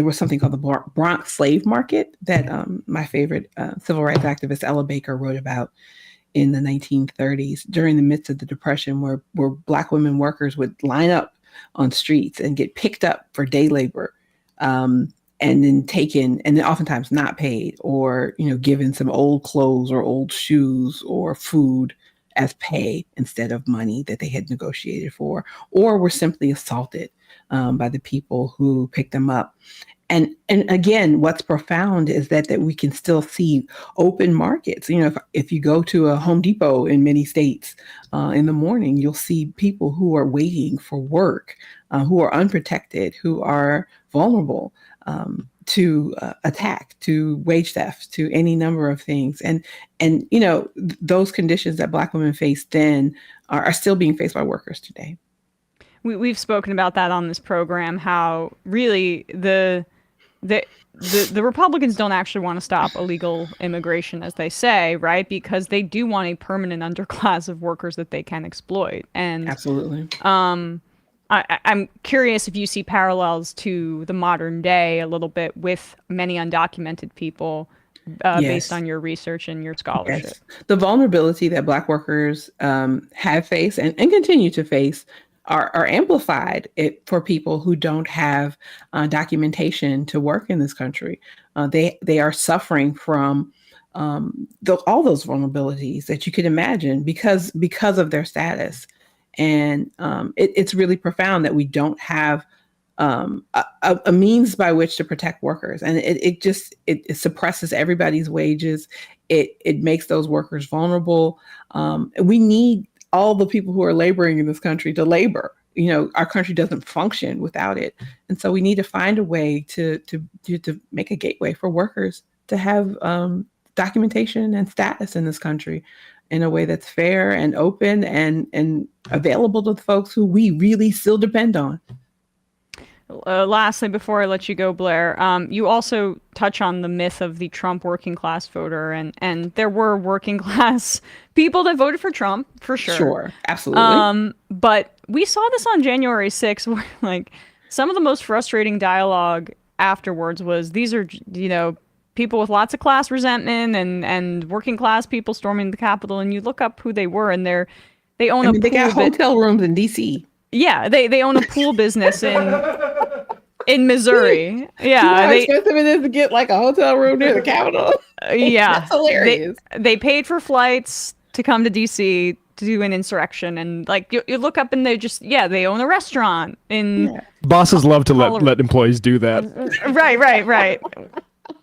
was something called the Bronx slave market that my favorite civil rights activist Ella Baker wrote about in the 1930s during the midst of the Depression, where Black women workers would line up on streets and get picked up for day labor. And then taken, and then oftentimes not paid, or given some old clothes or old shoes or food as pay instead of money that they had negotiated for, or were simply assaulted by the people who picked them up. And again, what's profound is that we can still see open markets. If you go to a Home Depot in many states in the morning, you'll see people who are waiting for work, who are unprotected, who are vulnerable to attack, to wage theft, to any number of things. And those conditions that Black women faced then are still being faced by workers today. We've spoken about that on this program, how really the Republicans don't actually want to stop illegal immigration, as they say, right? Because they do want a permanent underclass of workers that they can exploit. And absolutely. I'm curious if you see parallels to the modern day a little bit with many undocumented people based on your research and your scholarship. Yes. The vulnerability that Black workers have faced and continue to face are amplified for people who don't have documentation to work in this country. They are suffering from all those vulnerabilities that you could imagine because of their status. And it's really profound that we don't have a means by which to protect workers. And it suppresses everybody's wages. It makes those workers vulnerable. We need all the people who are laboring in this country to labor. Our country doesn't function without it. And so we need to find a way to make a gateway for workers to have documentation and status in this country in a way that's fair and open and available to the folks who we really still depend on. Lastly, before I let you go, Blair, you also touch on the myth of the Trump working class voter, and there were working class people that voted for Trump, for sure. Sure, absolutely. But we saw this on January 6th, where some of the most frustrating dialogue afterwards was these are, people with lots of class resentment and working class people storming the Capitol, and you look up who they were, and they own they got hotel rooms in D.C. Yeah, they own a pool business in Missouri. Yeah, you know how expensive it is to get a hotel room near the Capitol. Yeah, that's hilarious. They paid for flights to come to DC to do an insurrection, and you look up and they own a restaurant in. Yeah. Bosses love to let employees do that. Right.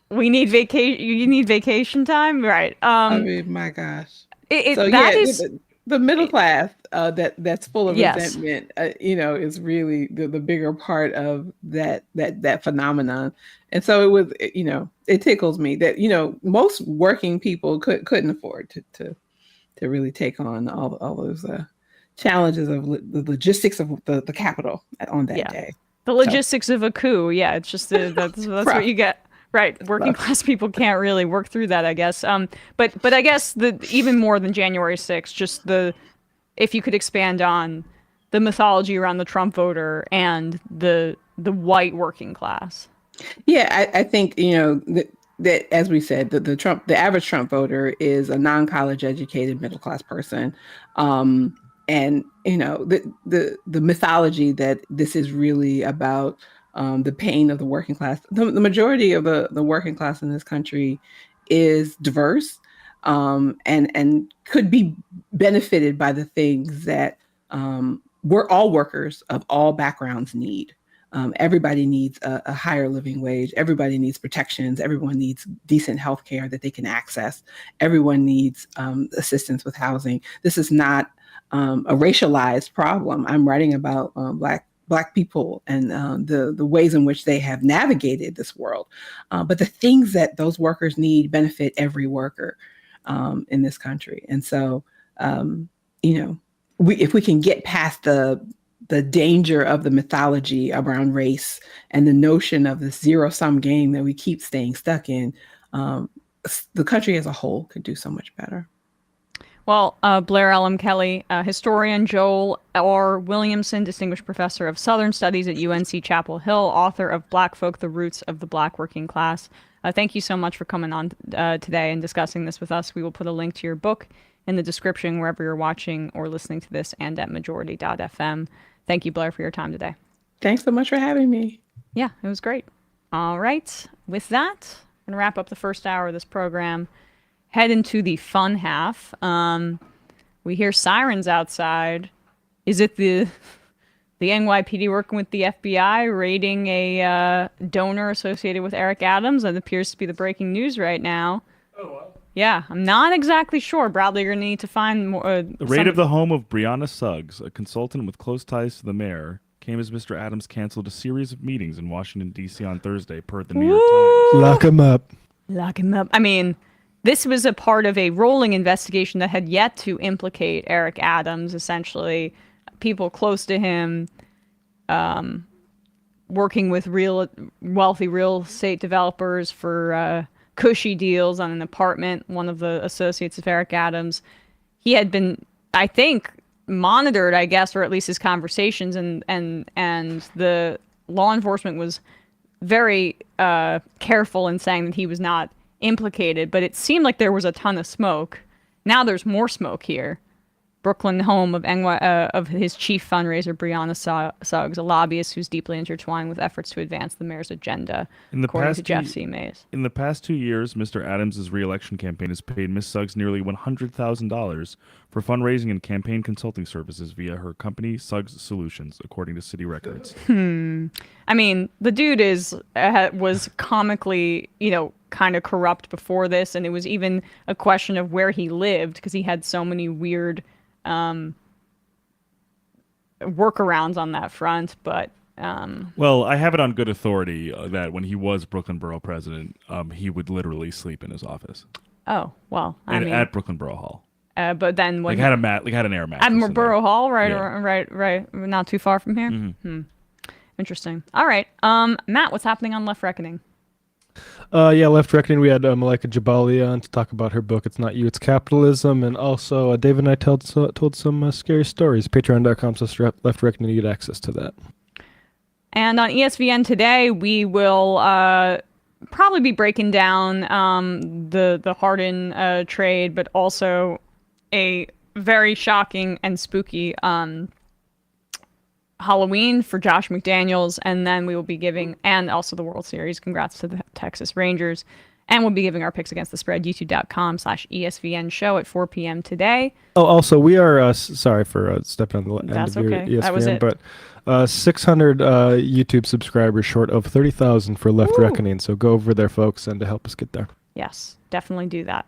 We need vacation. You need vacation time, right? My gosh. The middle class that's full of resentment, is really the bigger part of that phenomenon. And so it was, it tickles me that, most working people couldn't afford to really take on all those challenges of the logistics of the Capitol on that day. The logistics of a coup. Yeah, it's just that's what you get. Right. Working class people can't really work through that, I guess. But I guess even more than January 6th, just if you could expand on the mythology around the Trump voter and the white working class. Yeah, I think, that as we said, the average Trump voter is a non-college educated middle class person. And, the mythology that this is really about the pain of the working class. The majority of the working class in this country is diverse and could be benefited by the things that we're all workers of all backgrounds need. Everybody needs a higher living wage. Everybody needs protections. Everyone needs decent health care that they can access. Everyone needs assistance with housing. This is not a racialized problem. I'm writing about Black Black people and the ways in which they have navigated this world. But the things that those workers need benefit every worker in this country. And so, if we can get past the danger of the mythology around race and the notion of this zero-sum game that we keep staying stuck in, the country as a whole could do so much better. Well, Blair LM Kelley, historian, Joel R. Williamson, Distinguished Professor of Southern Studies at UNC Chapel Hill, author of Black Folk, The Roots of the Black Working Class. Thank you so much for coming on today and discussing this with us. We will put a link to your book in the description wherever you're watching or listening to this and at majority.fm. Thank you, Blair, for your time today. Thanks so much for having me. Yeah, it was great. All right. With that, I'm going to wrap up the first hour of this program. Head into the fun half. We hear sirens outside. Is it the NYPD working with the FBI raiding a donor associated with Eric Adams? That appears to be the breaking news right now. Oh, wow. Yeah, I'm not exactly sure. Bradley, you're going to need to find more. The raid of the home of Brianna Suggs, a consultant with close ties to the mayor, came as Mr. Adams canceled a series of meetings in Washington, D.C. on Thursday, per the New York Times. Lock him up. Lock him up. I mean, this was a part of a rolling investigation that had yet to implicate Eric Adams, essentially. People close to him working with wealthy real estate developers for cushy deals on an apartment. One of the associates of Eric Adams. He had been, I think, monitored, I guess, or at least his conversations, and the law enforcement was very careful in saying that he was not implicated, but it seemed like there was a ton of smoke. Now there's more smoke here. Brooklyn home of his chief fundraiser, Brianna Suggs, a lobbyist who's deeply intertwined with efforts to advance the mayor's agenda, according to Jeff C. Mays. In the past 2 years, Mr. Adams' re-election campaign has paid Ms. Suggs nearly $100,000 for fundraising and campaign consulting services via her company, Suggs Solutions, according to city records. I mean, the dude was comically, kind of corrupt before this, and it was even a question of where he lived because he had so many weird workarounds on that front. But well, I have it on good authority that when he was Brooklyn Borough president, he would literally sleep in his office. Oh well, at Brooklyn Borough Hall. But then when had an air mattress. At Borough Hall, right, not too far from here. Mm-hmm. Interesting. All right, Matt, what's happening on Left Reckoning? Left Reckoning, we had Malika Jabali on to talk about her book, It's Not You, It's Capitalism, and also Dave and I told some scary stories. Patreon.com/Left Reckoning, you get access to that. And on ESVN today, we will probably be breaking down the Harden trade, but also a very shocking and spooky Halloween for Josh McDaniels, and then we will be giving, and also the World Series. Congrats to the Texas Rangers. And we'll be giving our picks against the spread, youtube.com/ESVN show at 4 p.m. today. Oh, also, we are, sorry for stepping on the end of your ESPN, that was it. But 600 YouTube subscribers short of 30,000 for Left Reckoning. So go over there, folks, and to help us get there. Yes, definitely do that.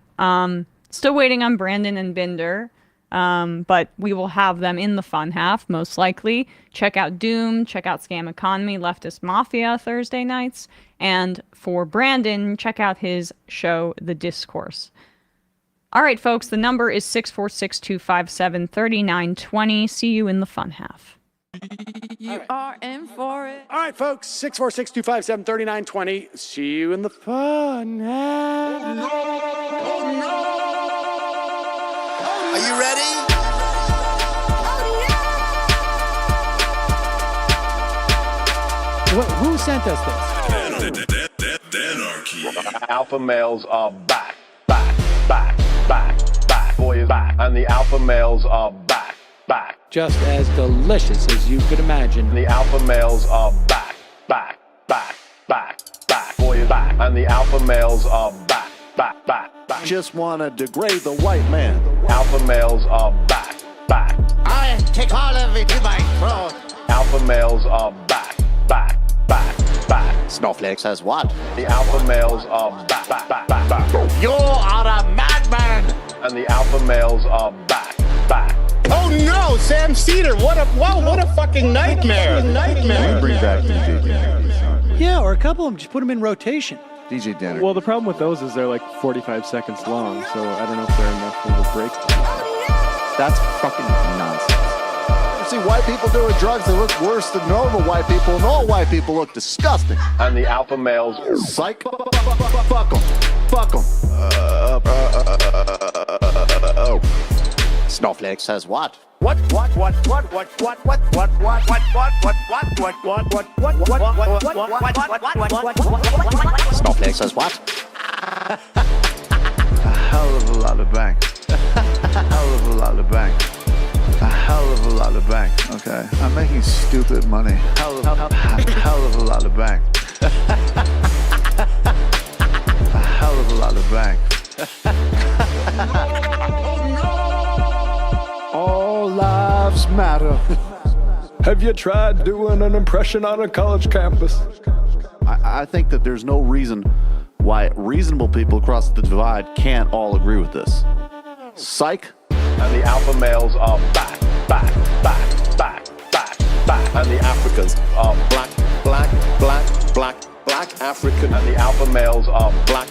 Still waiting on Brandon and Binder. But we will have them in the fun half, most likely. Check out Doom, check out Scam Economy, Leftist Mafia Thursday nights. And for Brandon, check out his show, The Discourse. All right, folks, the number is 646-257-3920. See you in the fun half. You are in for it. All right, folks, 646-257-3920. See you in the fun half. Oh, no. Are you ready? Who sent us this? Anarchy. Alpha males are back. Boy is back. And the alpha males are back. Just as delicious as you could imagine. The alpha males are back. Boy is back. And the alpha males are back. Just wanna degrade the white man. Alpha males are back. I take all of it in my throat. Alpha males are back. Snowflake says what? The alpha males are back. You are a madman. And the alpha males are back. Oh Oh no, Sam Seder! What a fucking nightmare! Bring back DJ Danner. Yeah, or a couple of them. Just put them in rotation. DJ Danner. Well, the problem with those is they're like 45 seconds long, so I don't know if they're enough of a break. That's fucking nonsense. You see white people doing drugs that look worse than normal white people, and all white people look disgusting. And the alpha males. Psych. Fuck them. Fuck them. Snowflake says what? Snowflake says what? A hell of a lot of bank. A hell of a lot of bank. A hell of a lot of bank. Okay, I'm making stupid money. Hell of a lot of bank. A hell of a lot of bank. All lives matter. Have you tried doing an impression on a college campus? I think that there's no reason why reasonable people across the divide can't all agree with this. Psych. And the alpha males are back. And the Africans are black African. And the alpha males are black.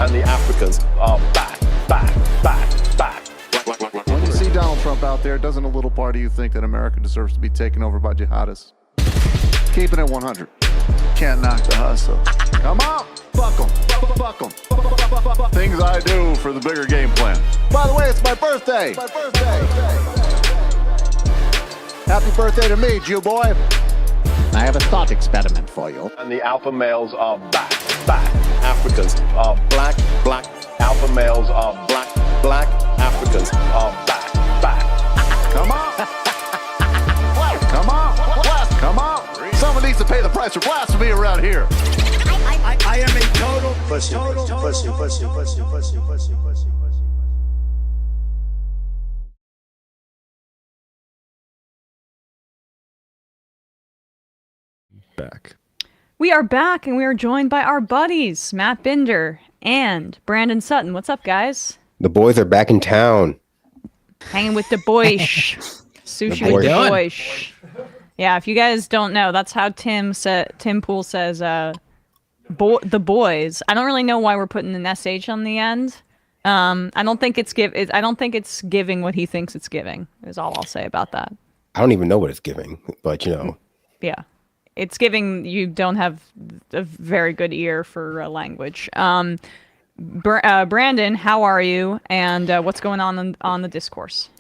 And the Africans are back. When you see Donald Trump out there, doesn't a little part of you think that America deserves to be taken over by jihadists? Keep it at 100. Can't knock the hustle. Come on, fuck them. Things I do for the bigger game plan. By the way, it's my birthday. Happy birthday to me, Jew boy. I have a thought experiment for you. And the alpha males are back. Africans are black. Alpha males are black. Africans are back. Come on. Come on. Someone needs to pay the price for blasphemy around here. I am a total pussy. Back. We are back, and we are joined by our buddies, Matt Binder and Brandon Sutton. What's up, guys? The boys are back in town. Hanging with the boys. Sushi with the boys. Yeah, if you guys don't know, that's how Tim Pool says the boys. I don't really know why we're putting an SH on the end. I don't think it's giving what he thinks it's giving. Is all I'll say about that. I don't even know what it's giving, but you know. Yeah. It's giving you don't have a very good ear for language. Brandon, how are you? And what's going on the discourse?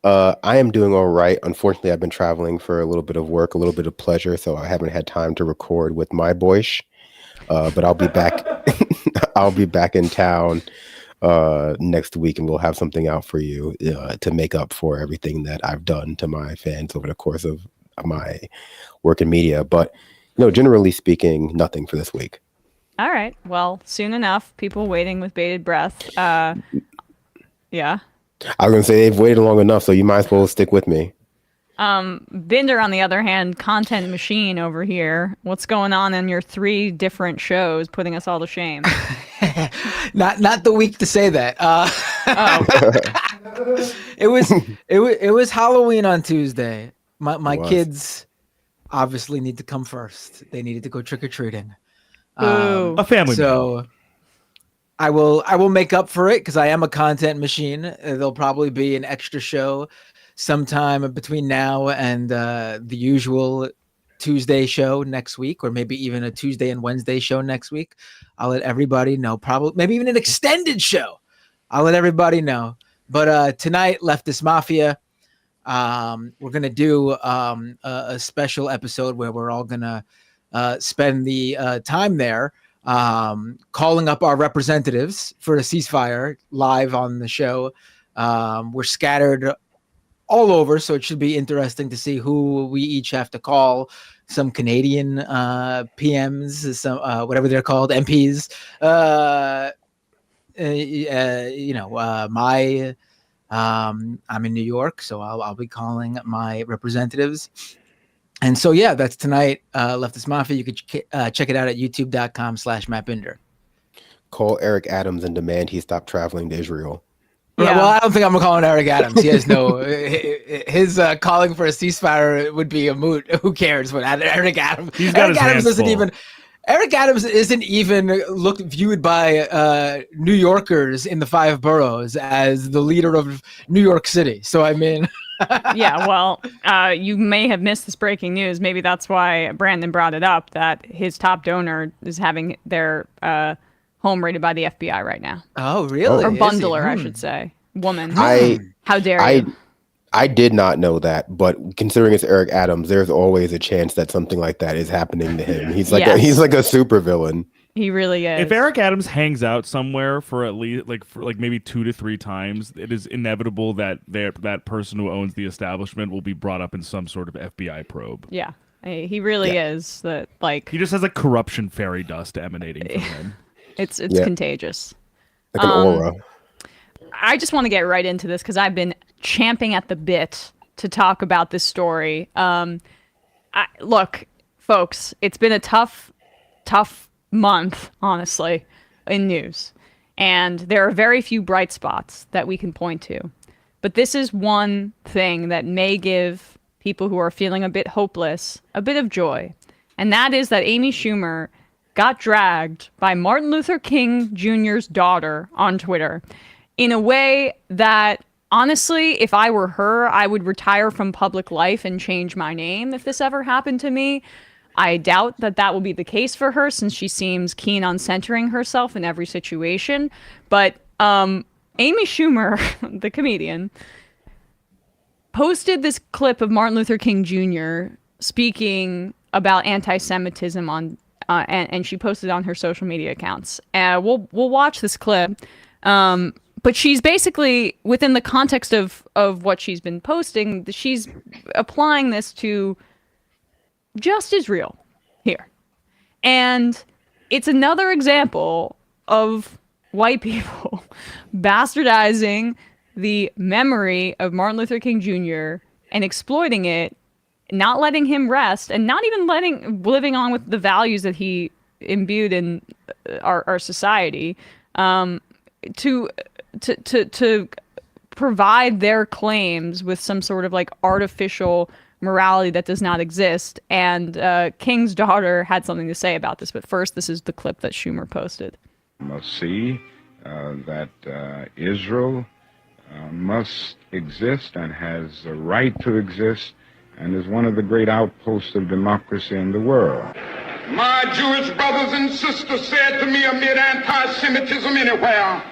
I am doing all right. Unfortunately, I've been traveling for a little bit of work, a little bit of pleasure, so I haven't had time to record with my boys. But I'll be back. I'll be back in town next week, and we'll have something out for you to make up for everything that I've done to my fans over the course of my work in media. But generally speaking, nothing for this week. All right. Well, soon enough. People waiting with bated breath. Yeah. I was gonna say they've waited long enough, so you might as well stick with me. Binder, on the other hand, content machine over here. What's going on in your 3 different shows, putting us all to shame? Not the week to say that. It was Halloween on Tuesday. My kids obviously need to come first. They needed to go trick or treating. A family. So I will make up for it because I am a content machine. There'll probably be an extra show sometime between now and the usual Tuesday show next week, or maybe even a Tuesday and Wednesday show next week. I'll let everybody know. Probably maybe even an extended show. I'll let everybody know. But tonight, Leftist Mafia. We're gonna do a special episode where we're all gonna spend the time there calling up our representatives for a ceasefire live on the show. We're scattered all over, so it should be interesting to see who we each have to call. Some Canadian PMs, some whatever they're called, MPs. I'm in New York, so I'll be calling my representatives. And so, yeah, that's tonight. Leftist Mafia. You could check it out at youtube.com/MattBinder. Call Eric Adams and demand he stop traveling to Israel. Yeah. Well, I don't think I'm calling Eric Adams. He has no. His calling for a ceasefire would be a moot. Who cares what Eric Adams? He's got Eric his Adams hands doesn't full. even. Eric Adams isn't even viewed by New Yorkers in the 5 boroughs as the leader of New York City. So I mean, Yeah, well, you may have missed this breaking news. Maybe that's why Brandon brought it up, that his top donor is having their home raided by the FBI right now. Oh, really? Or Is he? bundler, I should say. Woman. I- How dare you? I did not know that, but considering it's Eric Adams, there's always a chance that something like that is happening to him. He's like Yes. he's like a supervillain. He really is. If Eric Adams hangs out somewhere for at least maybe 2 to 3 times, it is inevitable that that person who owns the establishment will be brought up in some sort of FBI probe. Yeah, he really is. That like He just has like corruption fairy dust emanating from him. it's Yeah. contagious. Like an aura. I just want to get right into this because I've been champing at the bit to talk about this story. Look, folks, it's been a tough month, honestly, in news. And there are very few bright spots that we can point to. But this is one thing that may give people who are feeling a bit hopeless a bit of joy. And that is that Amy Schumer got dragged by Martin Luther King Jr.'s daughter on Twitter in a way that, honestly, if I were her, I would retire from public life and change my name if this ever happened to me. I doubt that that will be the case for her since she seems keen on centering herself in every situation. But Amy Schumer, the comedian, posted this clip of Martin Luther King Jr. speaking about anti-Semitism on, and she posted it on her social media accounts. We'll watch this clip. But she's basically, within the context of what she's been posting, she's applying this to just Israel here. And it's another example of white people bastardizing the memory of Martin Luther King Jr. and exploiting it, not letting him rest, and not even living on with the values that he imbued in our society, to provide their claims with some sort of like artificial morality that does not exist. And King's daughter had something to say about this. But first, this is the clip that Schumer posted. Must see that Israel must exist and has a right to exist and is one of the great outposts of democracy in the world. My Jewish brothers and sisters said to me amid anti-Semitism anywhere,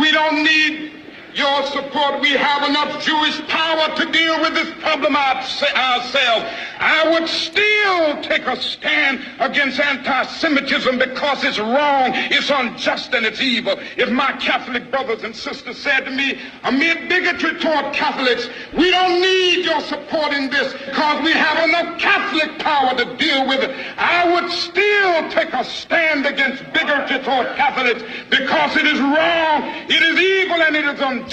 we don't need your support. We have enough Jewish power to deal with this problem ourselves. I would still take a stand against anti-Semitism because it's wrong, it's unjust, and it's evil. If my Catholic brothers and sisters said to me, amid bigotry toward Catholics, we don't need your support in this because we have enough Catholic power to deal with it, I would still take a stand against bigotry toward Catholics because it is wrong, it is evil, and it is unjust.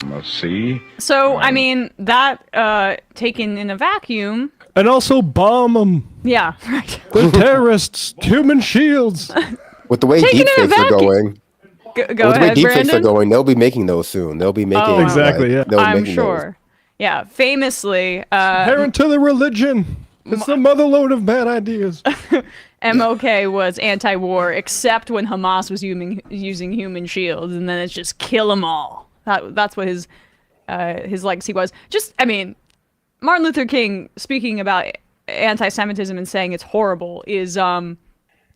Must see. So, I mean, that taken in a vacuum. And also bomb them. Yeah, right. The terrorists, human shields. With the way Taking it deepfakes are back. going, Go with the way ahead, deepfakes are Brandon. going, they'll be making those soon. They'll be making Oh, exactly, yeah. they'll be I'm making sure. Yeah, famously, Parent to the religion. It's the motherload of bad ideas. MLK was anti-war, except when Hamas was using human shields, and then it's just kill them all. That's what his legacy was. Just, I mean, Martin Luther King speaking about anti-Semitism and saying it's horrible is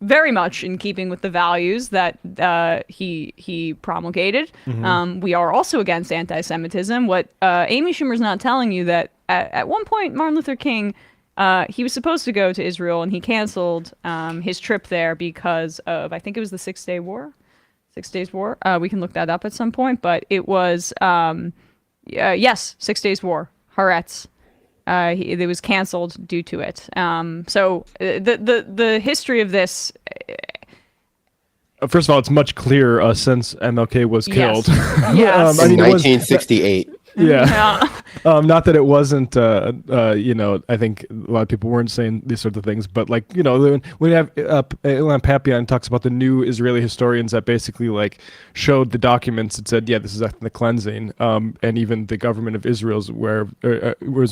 very much in keeping with the values that he promulgated. Mm-hmm. We are also against anti-Semitism. What Amy Schumer's not telling you that at one point Martin Luther King, he was supposed to go to Israel and he canceled his trip there because of, I think it was the 6 Days War. We can look that up at some point, but it was, yes, 6 Days War, Haaretz. It was canceled due to it. So the history of this. First of all, it's much clearer since MLK was Yes. killed. Yes. In 1968. Yeah. Not that it wasn't, I think a lot of people weren't saying these sorts of things, but like, when you have Ilan Papian talks about the new Israeli historians that basically like showed the documents and said, yeah, this is ethnic cleansing. And even the government of Israel was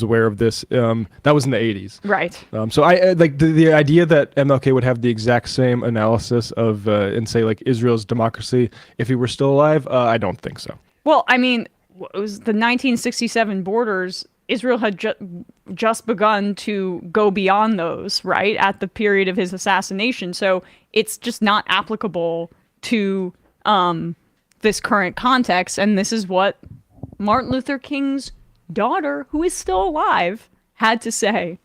aware of this. That was in the 80s. Right. So I like the idea that MLK would have the exact same analysis of and say like Israel's democracy if he were still alive. I don't think so. Well, I mean, it was the 1967 borders. Israel had just begun to go beyond those, right, at the period of his assassination. So it's just not applicable to this current context. And this is what Martin Luther King's daughter, who is still alive, had to say.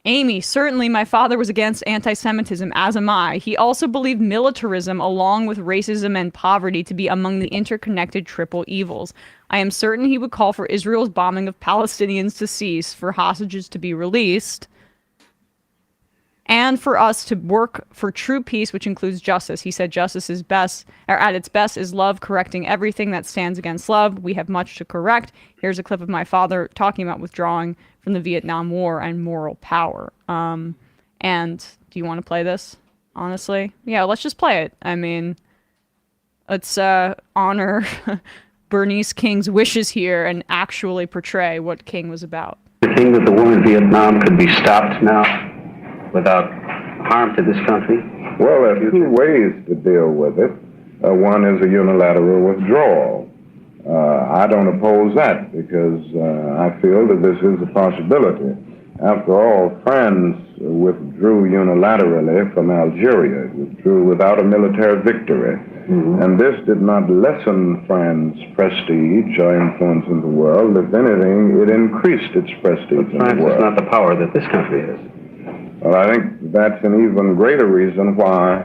Amy, certainly my father was against anti-Semitism, as am I. He also believed militarism along with racism and poverty to be among the interconnected triple evils. I am certain he would call for Israel's bombing of Palestinians to cease, for hostages to be released, and for us to work for true peace, which includes justice. He said justice is best, or at its best, is love, correcting everything that stands against love. We have much to correct. Here's a clip of my father talking about withdrawing from the Vietnam War and moral power. And do you want to play this? Honestly? Yeah, let's just play it. I mean, let's honor Bernice King's wishes here and actually portray what King was about. The thing that the war in Vietnam could be stopped now without harm to this country? Well, there are two ways to deal with it. One is a unilateral withdrawal. I don't oppose that because I feel that this is a possibility. After all, France withdrew unilaterally from Algeria, withdrew without a military victory. And this did not lessen France's prestige or influence in the world. If anything, it increased its prestige in the world. France is not the power that this country is. Well, I think that's an even greater reason why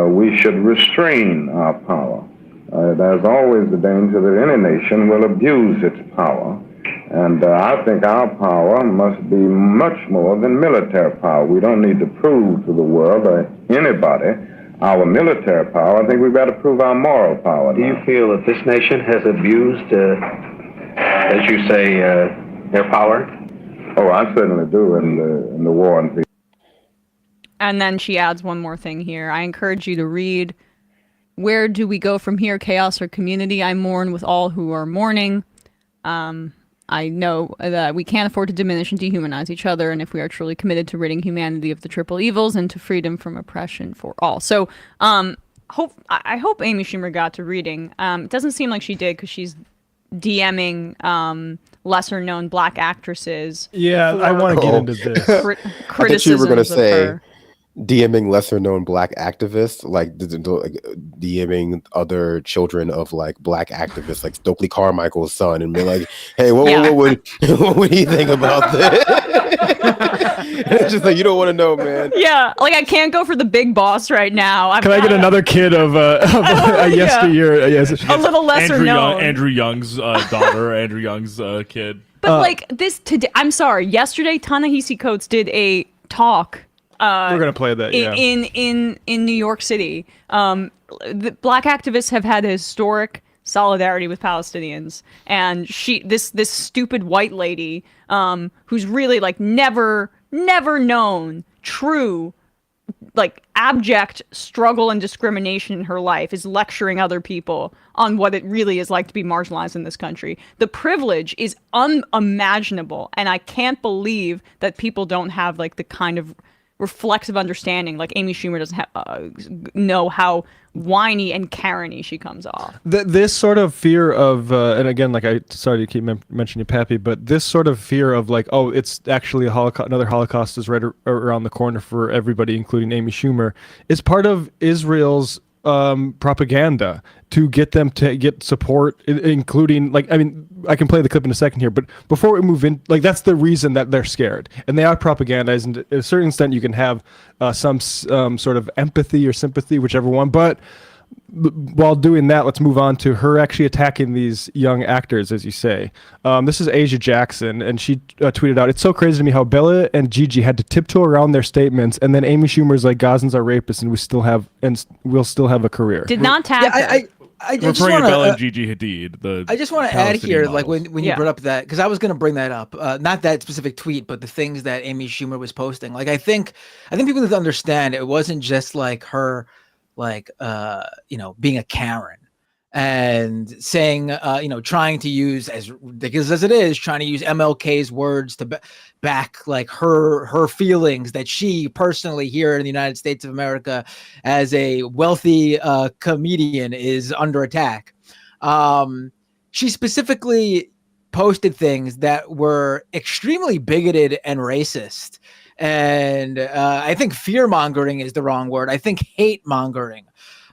we should restrain our power. There's always the danger that any nation will abuse its power. And I think our power must be much more than military power. We don't need to prove to the world or anybody our military power. I think we've got to prove our moral power. Do you feel that this nation has abused, as you say, their power? Oh, I certainly do in the war and peace. And then she adds one more thing here. I encourage you to read, "Where do we go from here? Chaos or community? I mourn with all who are mourning." I know that we can't afford to diminish and dehumanize each other, and if we are truly committed to ridding humanity of the triple evils and to freedom from oppression for all. So I hope Amy Schumer got to reading. It doesn't seem like she did because she's DMing lesser-known black actresses. Yeah, I want to get into this. I thought you were going to say DMing lesser-known black activists, like DMing other children of like black activists, like Stokely Carmichael's son, and be like, "Hey, what would he think about this?" It's just like you don't want to know, man. Yeah, like I can't go for the big boss right now. Can I get another kid of yesteryear? Yes, a little lesser known. Andrew Young's daughter, Andrew Young's kid. But like this today, I'm sorry. Yesterday, Ta-Nehisi Coates did a talk. We're gonna play that. In New York City, the black activists have had a historic solidarity with Palestinians, and this stupid white lady, who's really like never known true, like abject struggle and discrimination in her life, is lecturing other people on what it really is like to be marginalized in this country. The privilege is unimaginable, and I can't believe that people don't have like the kind of reflexive understanding, like Amy Schumer doesn't know how whiny and Karen-y she comes off. This sort of fear of, and again, like sorry to keep mentioning Pappy, but this sort of fear of like, oh, it's actually a Holocaust, another Holocaust is right around the corner for everybody, including Amy Schumer, is part of Israel's propaganda to get them to get support, including like, I mean, I can play the clip in a second here, but before we move in, like that's the reason that they're scared, and they are propagandized. And to a certain extent, you can have some sort of empathy or sympathy, whichever one. But while doing that, let's move on to her actually attacking these young actors, as you say. This is Asia Jackson, and she tweeted out, "It's so crazy to me how Bella and Gigi had to tiptoe around their statements, and then Amy Schumer's like, Gazans are rapists, and we'll still have a career." Did not tag her. I just referring to wanna, Bella and Gigi Hadid. I just want to add here, Palestinian like models. when you brought up that, because I was going to bring that up, not that specific tweet, but the things that Amy Schumer was posting. Like, I think people need to understand it wasn't just like her, like, being a Karen and saying, trying to use, as ridiculous as it is, trying to use MLK's words to back like her feelings that she personally here in the United States of America as a wealthy comedian is under attack. She specifically posted things that were extremely bigoted and racist. And I think fear mongering is the wrong word. I think hate mongering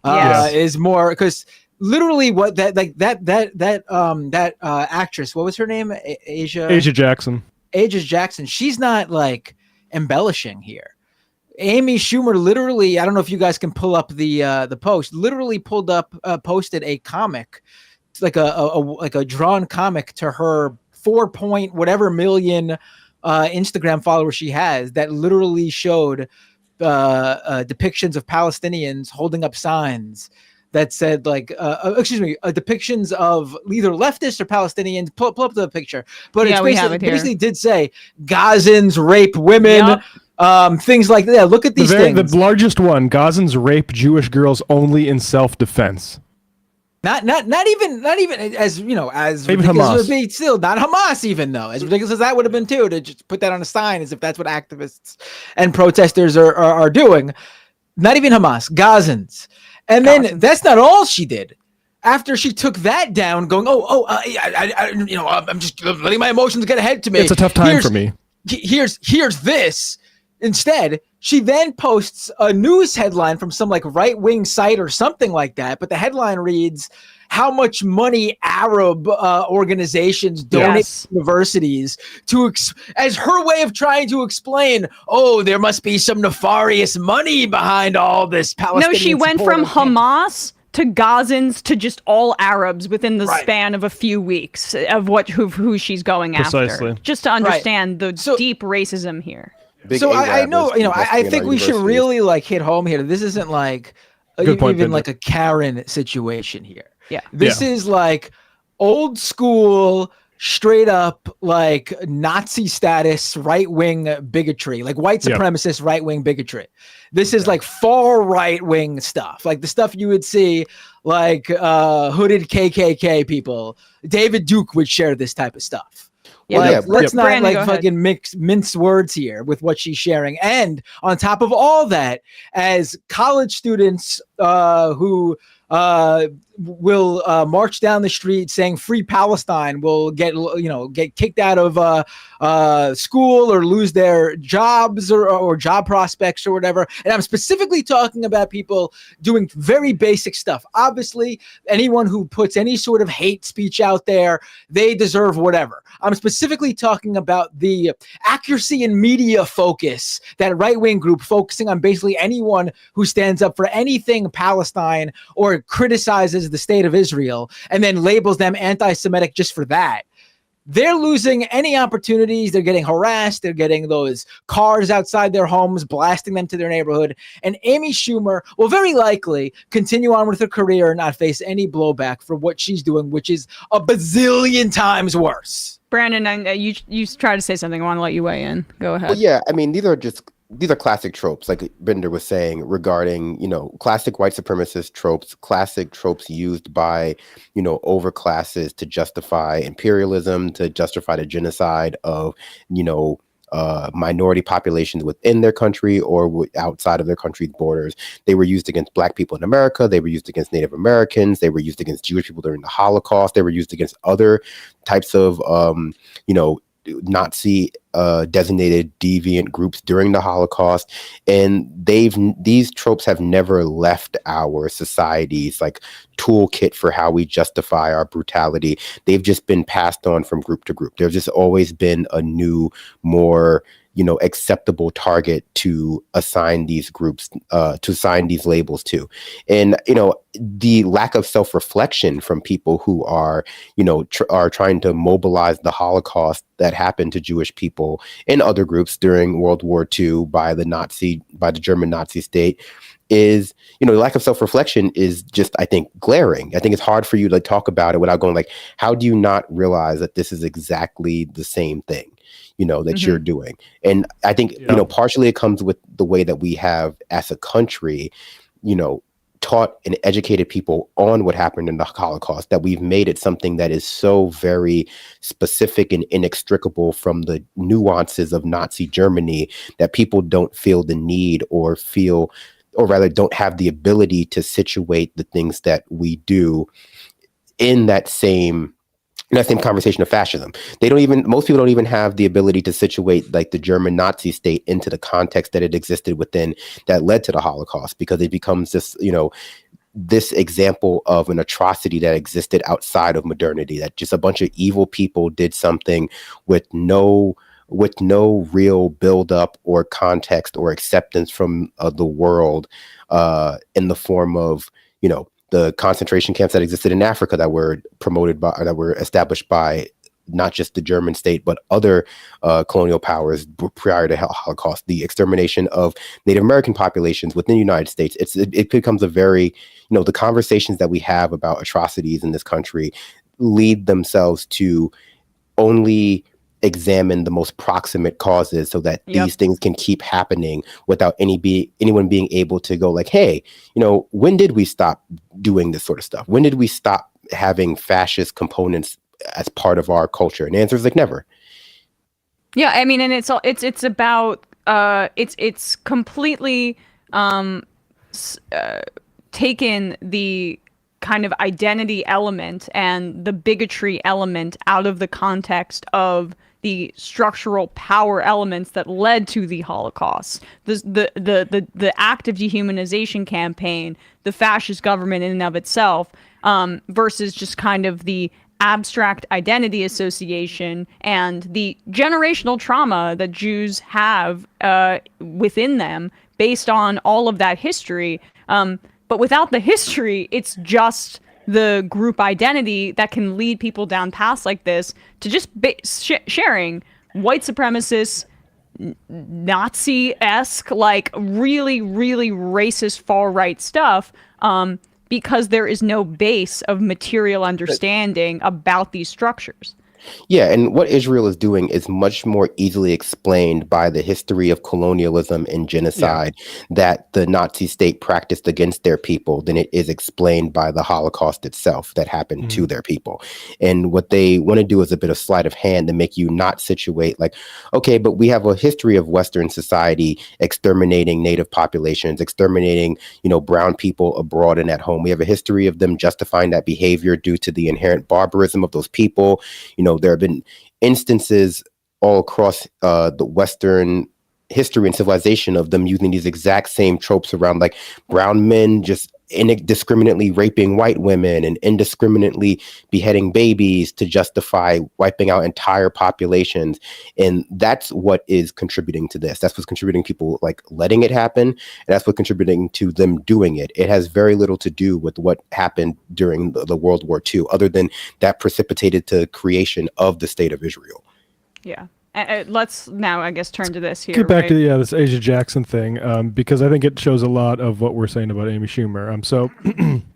is more, because literally what that actress, what was her name? Asia Jackson. She's not like embellishing here. Amy Schumer literally, I don't know if you guys can pull up the post, literally posted a comic. It's like a drawn comic to her 4 point whatever million Instagram followers she has, that literally showed depictions of Palestinians holding up signs that said like, depictions of either leftists or Palestinians. Pull up the picture, but Yeah, it basically did say Gazans rape women, things like that. Look at these things. The largest one: Gazans rape Jewish girls only in self-defense. Not even as as Even ridiculous Hamas. as it would be, still not Hamas even though, as ridiculous as that would have been too, to just put that on a sign as if that's what activists and protesters are doing. Not even Hamas, Gazans. And then that's not all she did. After she took that down, going, I'm just letting my emotions get ahead to me. It's a tough time for me. Here's this. Instead, she then posts a news headline from some like right-wing site or something like that. But the headline reads, how much money Arab organizations donate to universities as her way of trying to explain, there must be some nefarious money behind all this Palestinian No, she went support from of campus. Hamas to Gazans to just all Arabs within the span of a few weeks of who she's going Precisely. after. Just to understand the deep racism here. I know, I think we should really like hit home here. This isn't like Good point, even Bender. like a Karen situation here. Yeah. This is like old school, straight up like Nazi status, right wing bigotry, like white supremacist right wing bigotry. This is like far right wing stuff, like the stuff you would see like hooded KKK people. David Duke would share this type of stuff. Let's not Brandon, like fucking mince words here with what she's sharing. And on top of all that, as college students who will march down the street saying "Free Palestine" will get kicked out of school or lose their jobs or job prospects or whatever. And I'm specifically talking about people doing very basic stuff. Obviously, anyone who puts any sort of hate speech out there, they deserve whatever. I'm specifically talking about the accuracy and media focus, that right-wing group focusing on basically anyone who stands up for anything Palestine or criticizes the state of Israel and then labels them anti-Semitic just for that. They're losing any opportunities. They're getting harassed. They're getting those cars outside their homes, blasting them to their neighborhood. And Amy Schumer will very likely continue on with her career and not face any blowback for what she's doing, which is a bazillion times worse. Brandon, you try to say something. I want to let you weigh in. Go ahead. Well, yeah, I mean, these are classic tropes, like Bender was saying, regarding, classic white supremacist tropes, classic tropes used by, overclasses to justify imperialism, to justify the genocide of, minority populations within their country or outside of their country's borders. They were used against Black people in America. They were used against Native Americans. They were used against Jewish people during the Holocaust. They were used against other types of, Nazi designated deviant groups during the Holocaust, and these tropes have never left our society's like toolkit for how we justify our brutality. They've just been passed on from group to group. There's just always been a new, more acceptable target to assign these groups, to assign these labels to. And, the lack of self-reflection from people who are, are trying to mobilize the Holocaust that happened to Jewish people and other groups during World War II by the German Nazi state, is, you know, lack of self-reflection is just, I think, glaring. I think it's hard for you to talk about it without going like, how do you not realize that this is exactly the same thing, you know, that you're doing? And I think, you know, partially it comes with the way that we have as a country, you know, taught and educated people on what happened in the Holocaust, that we've made it something that is so very specific and inextricable from the nuances of Nazi Germany that people don't feel the need or feel, or rather don't have the ability to situate the things that we do in that same conversation of fascism. Most people don't even have the ability to situate like the German Nazi state into the context that it existed within that led to the Holocaust, because it becomes this, you know, this example of an atrocity that existed outside of modernity, that just a bunch of evil people did something with no real buildup or context or acceptance from the world, in the form of, you know, the concentration camps that existed in Africa that were established by not just the German state, but other colonial powers prior to Holocaust, the extermination of Native American populations within the United States. It becomes a very, you know, the conversations that we have about atrocities in this country lead themselves to only examine the most proximate causes so that these things can keep happening without anyone being able to go like, hey, you know, when did we stop doing this sort of stuff? When did we stop having fascist components as part of our culture? And the answer is like never. Yeah, I mean, and it's about it's completely taken the kind of identity element and the bigotry element out of the context of the structural power elements that led to the Holocaust. The act of dehumanization campaign, the fascist government in and of itself, versus just kind of the abstract identity association and the generational trauma that Jews have within them based on all of that history. But without the history, it's just the group identity that can lead people down paths like this to just sharing white supremacist, Nazi-esque, like really, really racist far-right stuff, because there is no base of material understanding about these structures. Yeah, and what Israel is doing is much more easily explained by the history of colonialism and genocide that the Nazi state practiced against their people than it is explained by the Holocaust itself that happened to their people. And what they want to do is a bit of sleight of hand to make you not situate like, okay, but we have a history of Western society exterminating native populations, exterminating, you know, brown people abroad and at home. We have a history of them justifying that behavior due to the inherent barbarism of those people. You know, there have been instances all across the Western history and civilization of them using these exact same tropes around like brown men just indiscriminately raping white women and indiscriminately beheading babies to justify wiping out entire populations. And that's what is contributing to this. That's what's contributing people like letting it happen. And that's what's contributing to them doing it. It has very little to do with what happened during the World War II, other than that precipitated the creation of the state of Israel. Yeah. Let's now, I guess, turn to this here. Get back to this Asia Jackson thing, because I think it shows a lot of what we're saying about Amy Schumer.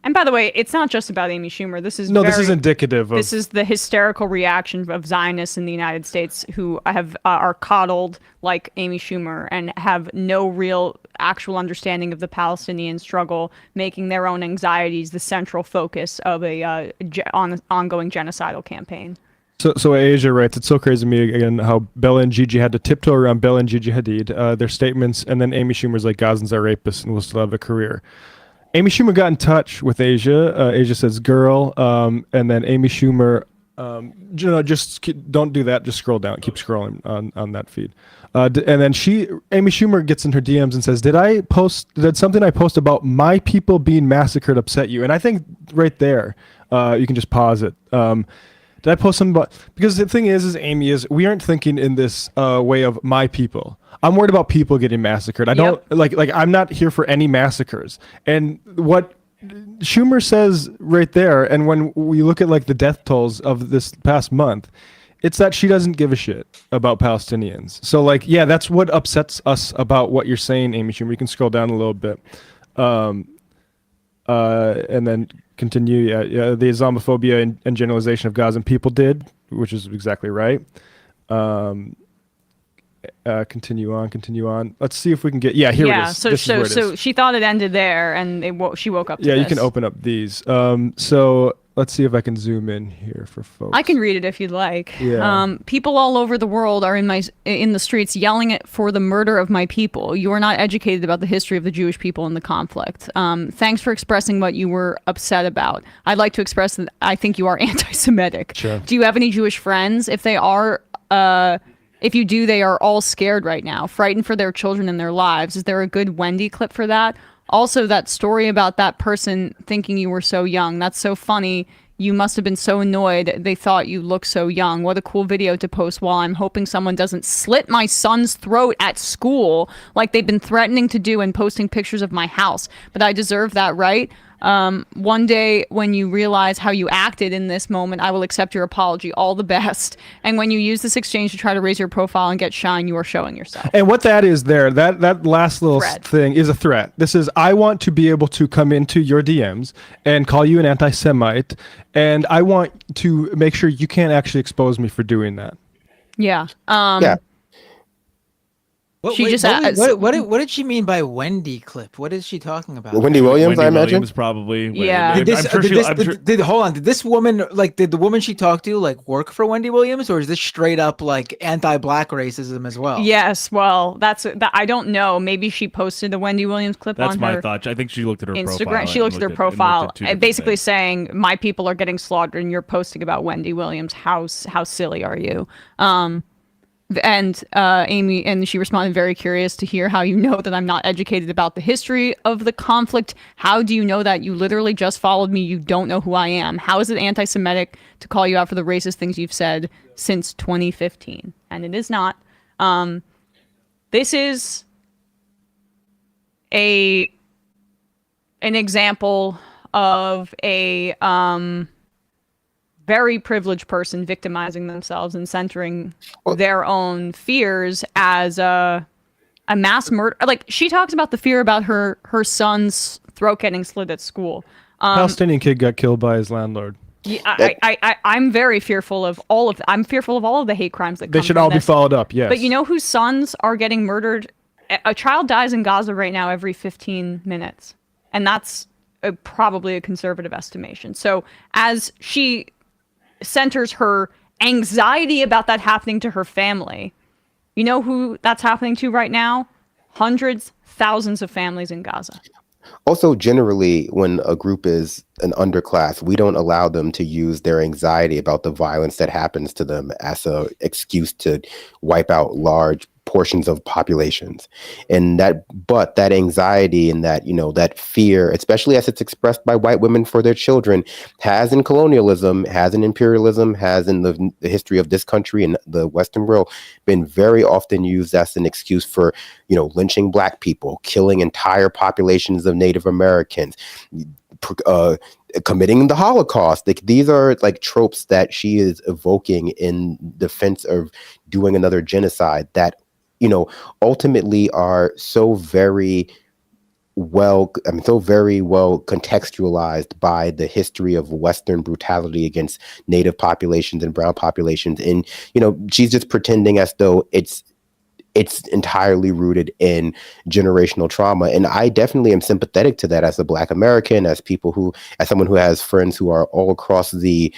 And by the way, it's not just about Amy Schumer. This is this is indicative of. This is the hysterical reaction of Zionists in the United States who are coddled like Amy Schumer and have no real actual understanding of the Palestinian struggle, making their own anxieties the central focus of a ongoing genocidal campaign. So Asia writes, it's so crazy to me again how Bella and Gigi had to tiptoe around Bella and Gigi Hadid, their statements, and then Amy Schumer's like, Gazans are rapists and will still have a career. Amy Schumer got in touch with Asia. Asia says, girl, and then Amy Schumer, just don't do that. Just scroll down. Keep scrolling on that feed. And then Amy Schumer gets in her DMs and says, did something I post about my people being massacred upset you? And I think right there, you can just pause it. Did I post something about, because the thing is Amy, we aren't thinking in this way of my people. I'm worried about people getting massacred. I don't like I'm not here for any massacres. And what Schumer says right there, and when we look at like the death tolls of this past month, it's that she doesn't give a shit about Palestinians. So like, yeah, that's what upsets us about what you're saying, Amy Schumer. You can scroll down a little bit. And then continue. The Islamophobia and generalization of Gazan people did, which is exactly right. Continue on. Let's see if we can get. Yeah, here it is. So she thought it ended there, and she woke up to this. You can open up these. So let's see if I can zoom in here for folks. I can read it if you'd like. Yeah. People all over the world are in the streets yelling for the murder of my people. You are not educated about the history of the Jewish people and the conflict. Thanks for expressing what you were upset about. I'd like to express that I think you are anti-Semitic. Sure. Do you have any Jewish friends? If they are, if you do, they are all scared right now, frightened for their children and their lives. Is there a good Wendy clip for that? Also, that story about that person thinking you were so young. That's so funny. You must have been so annoyed they thought you looked so young. What a cool video to post while I'm hoping someone doesn't slit my son's throat at school like they've been threatening to do and posting pictures of my house. But I deserve that, right? One day when you realize how you acted in this moment, I will accept your apology. All the best. And when you use this exchange to try to raise your profile and get shine, you are showing yourself. And what that is there, that last little thing is a threat. This is, I want to be able to come into your DMs and call you an anti-Semite, and I want to make sure you can't actually expose me for doing that. Yeah. What did she mean by Wendy clip? What is she talking about? Wendy Williams, I imagine. Williams, probably. Yeah. Hold on. Did this woman, did the woman she talked to, work for Wendy Williams, or is this straight up, anti-black racism as well? Yes. Well, I don't know. Maybe she posted the Wendy Williams clip on her That's my thought. I think she looked at her Instagram. profile. She looked at her profile, basically saying, my people are getting slaughtered and you're posting about Wendy Williams. How silly are you? And Amy, and she responded, very curious to hear how you know that I'm not educated about the history of the conflict. How do you know that? You literally just followed me. You don't know who I am. How is it anti-Semitic to call you out for the racist things you've said since 2015? And it is not. This is an example of a very privileged person victimizing themselves and centering their own fears as a mass murder. She talks about the fear about her son's throat getting slit at school. Palestinian kid got killed by his landlord. Yeah, I'm very fearful of all of. I'm fearful of all of the hate crimes that they come should from all this. be followed up. Yes, but you know whose sons are getting murdered? A child dies in Gaza right now every 15 minutes, and that's probably a conservative estimation. So as she centers her anxiety about that happening to her family, you know who that's happening to right now? Hundreds, thousands of families in Gaza. Also, generally, when a group is an underclass, we don't allow them to use their anxiety about the violence that happens to them as an excuse to wipe out large portions of populations. And that anxiety and that fear, especially as it's expressed by white women for their children, has in colonialism, has in imperialism, has in the history of this country and the Western world been very often used as an excuse for, lynching Black people, killing entire populations of Native Americans, committing the Holocaust. These are tropes that she is evoking in defense of doing another genocide that ultimately are so very well contextualized by the history of Western brutality against Native populations and brown populations. And, she's just pretending as though it's entirely rooted in generational trauma. And I definitely am sympathetic to that as a Black American, as someone who has friends who are all across the,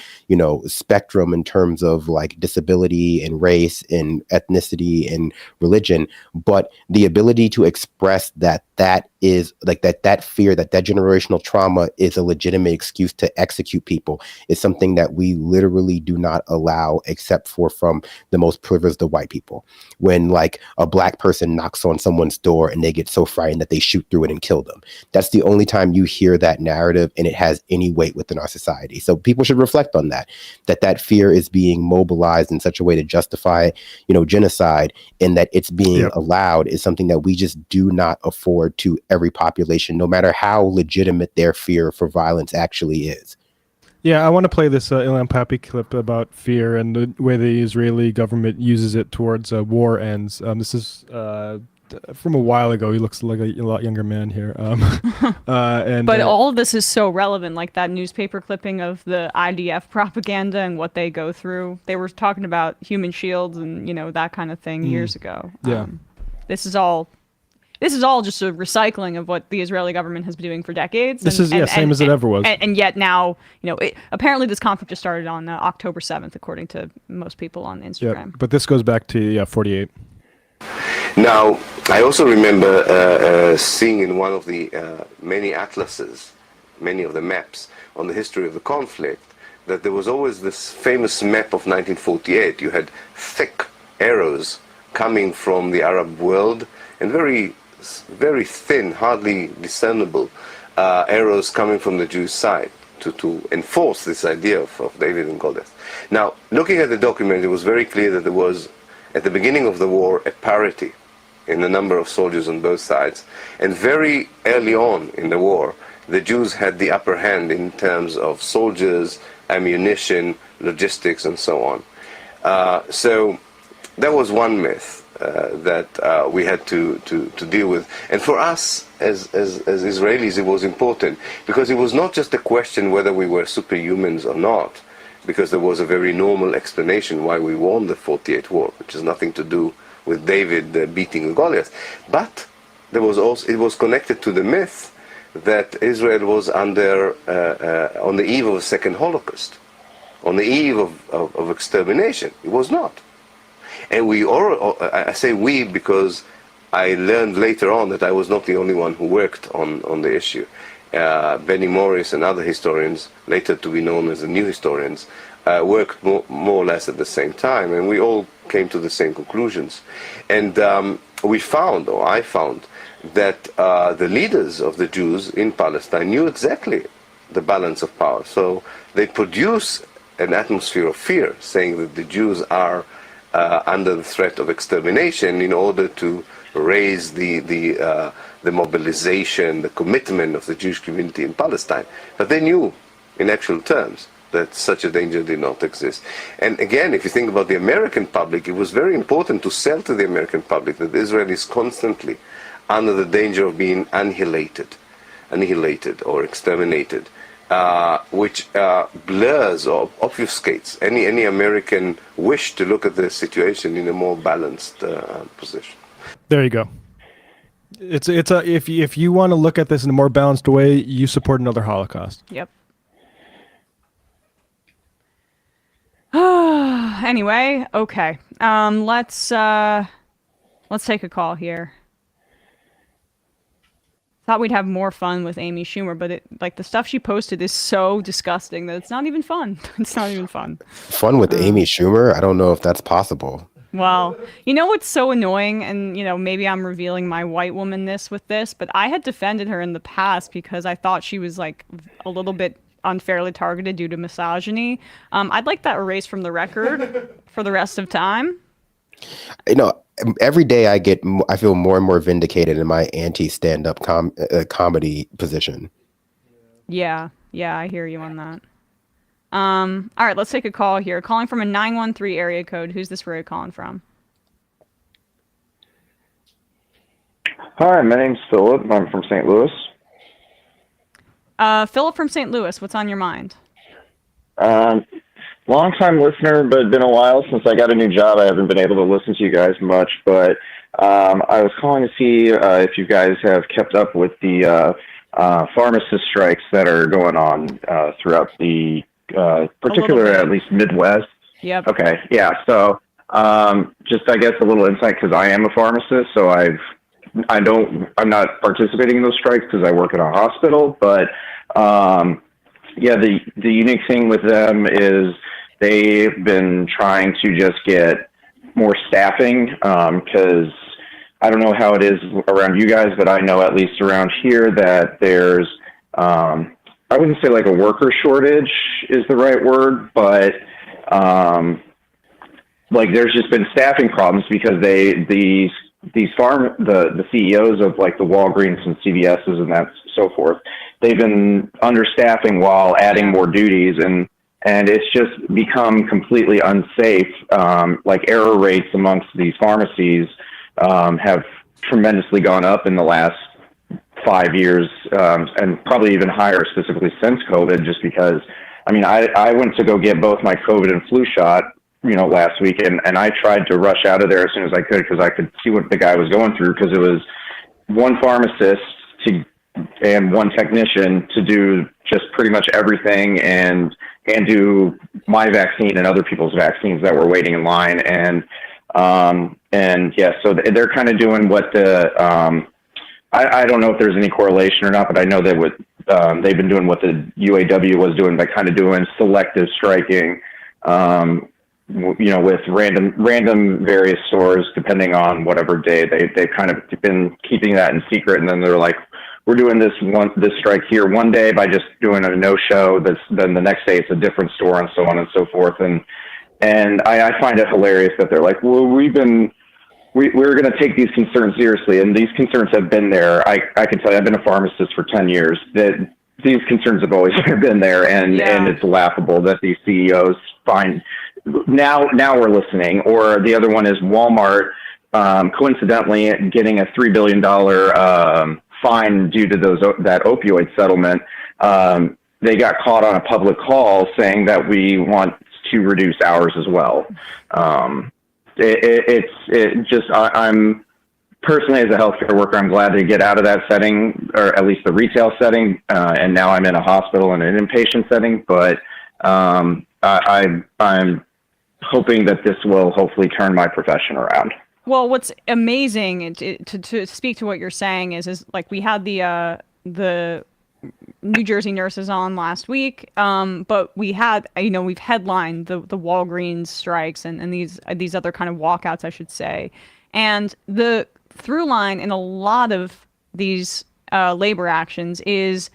spectrum in terms of disability and race and ethnicity and religion. But the ability to express that is that fear, that generational trauma is a legitimate excuse to execute people is something that we literally do not allow except for from the most privileged of white people. When a Black person knocks on someone's door and they get so frightened that they shoot through it and kill them. That's the only time you hear that narrative and it has any weight within our society. So people should reflect on that fear is being mobilized in such a way to justify, genocide, and that it's being allowed is something that we just do not afford to every population, no matter how legitimate their fear for violence actually is. Yeah, I want to play this Ilham Papi clip about fear and the way the Israeli government uses it towards war ends. This is from a while ago. He looks like a lot younger man here. But all of this is so relevant, like that newspaper clipping of the IDF propaganda and what they go through. They were talking about human shields and that kind of thing years ago. Yeah. This is all just a recycling of what the Israeli government has been doing for decades. Same as it ever was. And yet now, apparently this conflict just started on October 7th, according to most people on Instagram. Yeah, but this goes back to 48. Now, I also remember seeing in one of the many atlases, many of the maps on the history of the conflict, that there was always this famous map of 1948. You had thick arrows coming from the Arab world and very thin, hardly discernible arrows coming from the Jewish side to enforce this idea of David and Goliath. Now, looking at the document, it was very clear that there was, at the beginning of the war, a parity in the number of soldiers on both sides. And very early on in the war, the Jews had the upper hand in terms of soldiers, ammunition, logistics, and so on. So that was one myth that we had to deal with. And for us, as Israelis, it was important, because it was not just a question whether we were superhumans or not, because there was a very normal explanation why we won the 48 war, which has nothing to do with David beating Goliath. But there was also, it was connected to the myth that Israel was on the eve of a second Holocaust, on the eve of extermination. It was not. And I say we because I learned later on that I was not the only one who worked on the issue. Benny Morris and other historians, later to be known as the new historians, worked more or less at the same time, and we all came to the same conclusions. And I found that the leaders of the Jews in Palestine knew exactly the balance of power. So they produce an atmosphere of fear, saying that the Jews are under the threat of extermination, in order to raise the mobilization, the commitment of the Jewish community in Palestine. But they knew, in actual terms, that such a danger did not exist. And again, if you think about the American public, it was very important to sell to the American public that Israel is constantly under the danger of being annihilated or exterminated, which blurs or obfuscates any American wish to look at the situation in a more balanced position. There you go. If you want to look at this in a more balanced way, you support another Holocaust. Yep. Anyway, okay. Let's take a call here. Thought we'd have more fun with Amy Schumer, but the stuff she posted is so disgusting that it's not even fun. It's not even fun. Fun with Amy Schumer? I don't know if that's possible. Well, you know what's so annoying, and maybe I'm revealing my white womanness with this, but I had defended her in the past because I thought she was like a little bit unfairly targeted due to misogyny. I'd like that erased from the record for the rest of time. Every day I feel more and more vindicated in my anti-stand-up comedy position. Yeah, I hear you on that. All right, let's take a call here. Calling from a 913 area code. Who's this area calling from? Hi, my name's Philip. I'm from St. Louis. Philip from St. Louis, what's on your mind? Long-time listener, but been a while since I got a new job. I haven't been able to listen to you guys much, but I was calling to see if you guys have kept up with the pharmacist strikes that are going on throughout the particular, at least Midwest. Yep. Okay, yeah. So just I guess a little insight, because I am a pharmacist, so I'm not participating in those strikes because I work at a hospital, but yeah, the unique thing with them is they've been trying to just get more staffing, because I don't know how it is around you guys, but I know at least around here that there's, I wouldn't say like a worker shortage is the right word, but like there's just been staffing problems because the CEOs of like the Walgreens and CVS's and that so forth, they've been understaffing while adding more duties, and it's just become completely unsafe. Like error rates amongst these pharmacies have tremendously gone up in the last 5 years, and probably even higher specifically since COVID, just because, I mean, I went to go get both my COVID and flu shot, last week, and I tried to rush out of there as soon as I could because I could see what the guy was going through, because it was one pharmacist and one technician to do just pretty much everything and do my vaccine and other people's vaccines that were waiting in line. And yeah, so they're kind of doing what I don't know if there's any correlation or not, but I know that they've been doing what the UAW was doing by kind of doing selective striking, with random various stores, depending on whatever day they've kind of been keeping that in secret. And then they're like, we're doing this strike here one day by just doing a no-show. Then the next day it's a different store, and so on and so forth. And I find it hilarious that they're like, well, we're going to take these concerns seriously, and these concerns have been there. I can tell you, I've been a pharmacist for 10 years, that these concerns have always been there, and it's laughable that these CEOs find now we're listening. Or the other one is Walmart, coincidentally getting a $3 billion fine due to that opioid settlement. They got caught on a public call saying that we want to reduce hours as well. I'm personally, as a healthcare worker, I'm glad to get out of that setting, or at least the retail setting. And now I'm in a hospital and an inpatient setting, but I'm hoping that this will hopefully turn my profession around. Well, what's amazing, to speak to what you're saying, is like we had the New Jersey nurses on last week, but we had, we've headlined the Walgreens strikes and these other kind of walkouts, I should say. And the through line in a lot of these labor actions is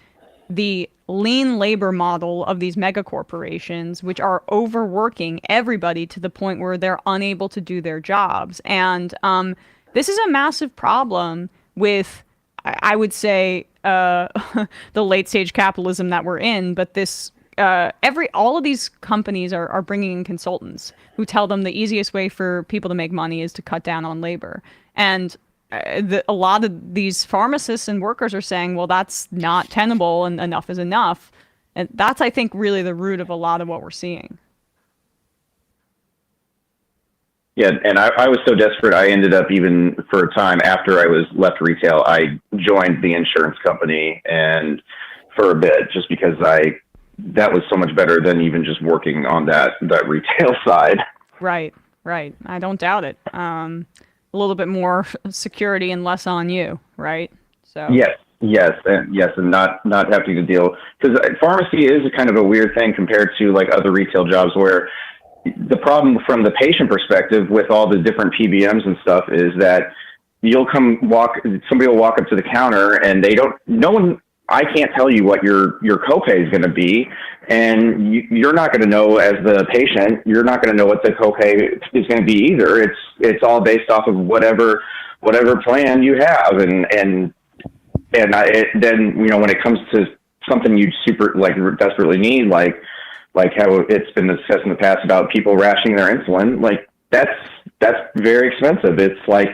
the lean labor model of these mega corporations, which are overworking everybody to the point where they're unable to do their jobs. And this is a massive problem with, I would say, the late stage capitalism that we're in. But this all of these companies are bringing in consultants who tell them the easiest way for people to make money is to cut down on labor. And a lot of these pharmacists and workers are saying, well, that's not tenable and enough is enough. And that's, I think, really the root of a lot of what we're seeing. Yeah, and I was so desperate, I ended up, even for a time after I was left retail, I joined the insurance company, and for a bit, just because that was so much better than even just working on that retail side. Right. I don't doubt it. A little bit more security and less on you, right? So yes, and not having to deal, because pharmacy is kind of a weird thing compared to like other retail jobs, where the problem from the patient perspective with all the different PBMs and stuff is that somebody will walk up to the counter and I can't tell you what your copay is going to be, and you're not going to know, as the patient, you're not going to know what the copay is going to be either. It's all based off of whatever plan you have, then when it comes to something you super desperately need, like how it's been discussed in the past about people rationing their insulin, like that's very expensive. It's like,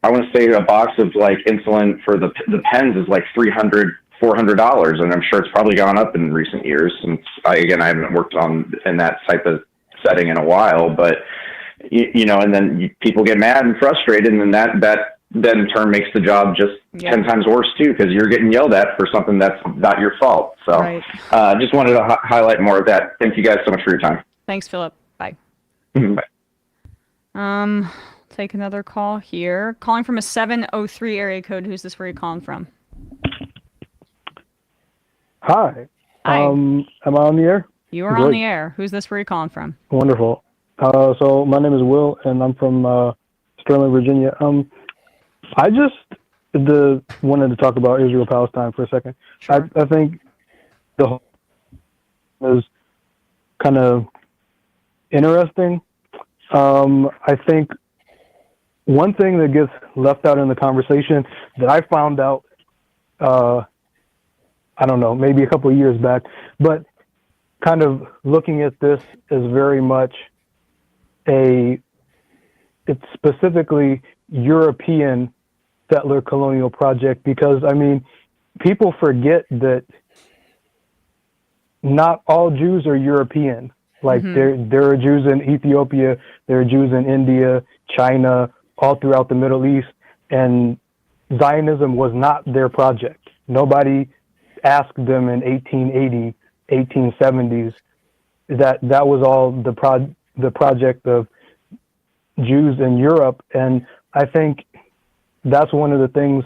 I want to say a box of like insulin for the pens is like $400, and I'm sure it's probably gone up in recent years since I haven't worked in that type of setting in a while, but and then people get mad and frustrated, and then that then in turn makes the job just 10 times worse too, because you're getting yelled at for something that's not your fault. So just wanted to highlight more of that. Thank you guys so much for your time. Thanks, Philip. Bye. Bye. Take another call here. Calling from a 703 area code. Who's this? Where are you calling from? Hi. Hi. Am I on the air? You are on the air. Who's this? Where are you calling from? Wonderful. So my name is Will, and I'm from Sterling, Virginia. I just wanted to talk about Israel-Palestine for a second. Sure. I think the whole is kind of interesting. I think one thing that gets left out in the conversation that I found out, I don't know, maybe a couple of years back, but kind of looking at this as very much it's specifically European settler colonial project, because I mean, people forget that not all Jews are European. Like there are Jews in Ethiopia, there are Jews in India, China, all throughout the Middle East, and Zionism was not their project. Nobody asked them in 1880, 1870s that was all the project of Jews in Europe. And I think that's one of the things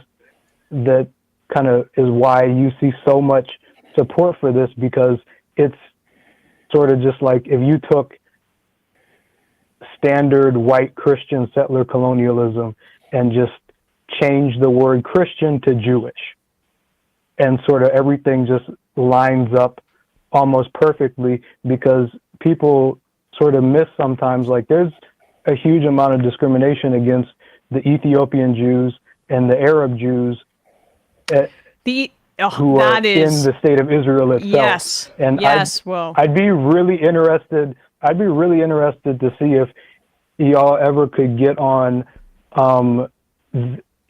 that kind of is why you see so much support for this, because it's sort of just like if you took standard white Christian settler colonialism and just changed the word Christian to Jewish, and sort of everything just lines up almost perfectly, because people sort of miss sometimes, like there's a huge amount of discrimination against the Ethiopian Jews and the Arab Jews who are in the state of Israel itself. Yes. And yes. I'd be really interested to see if y'all ever could get on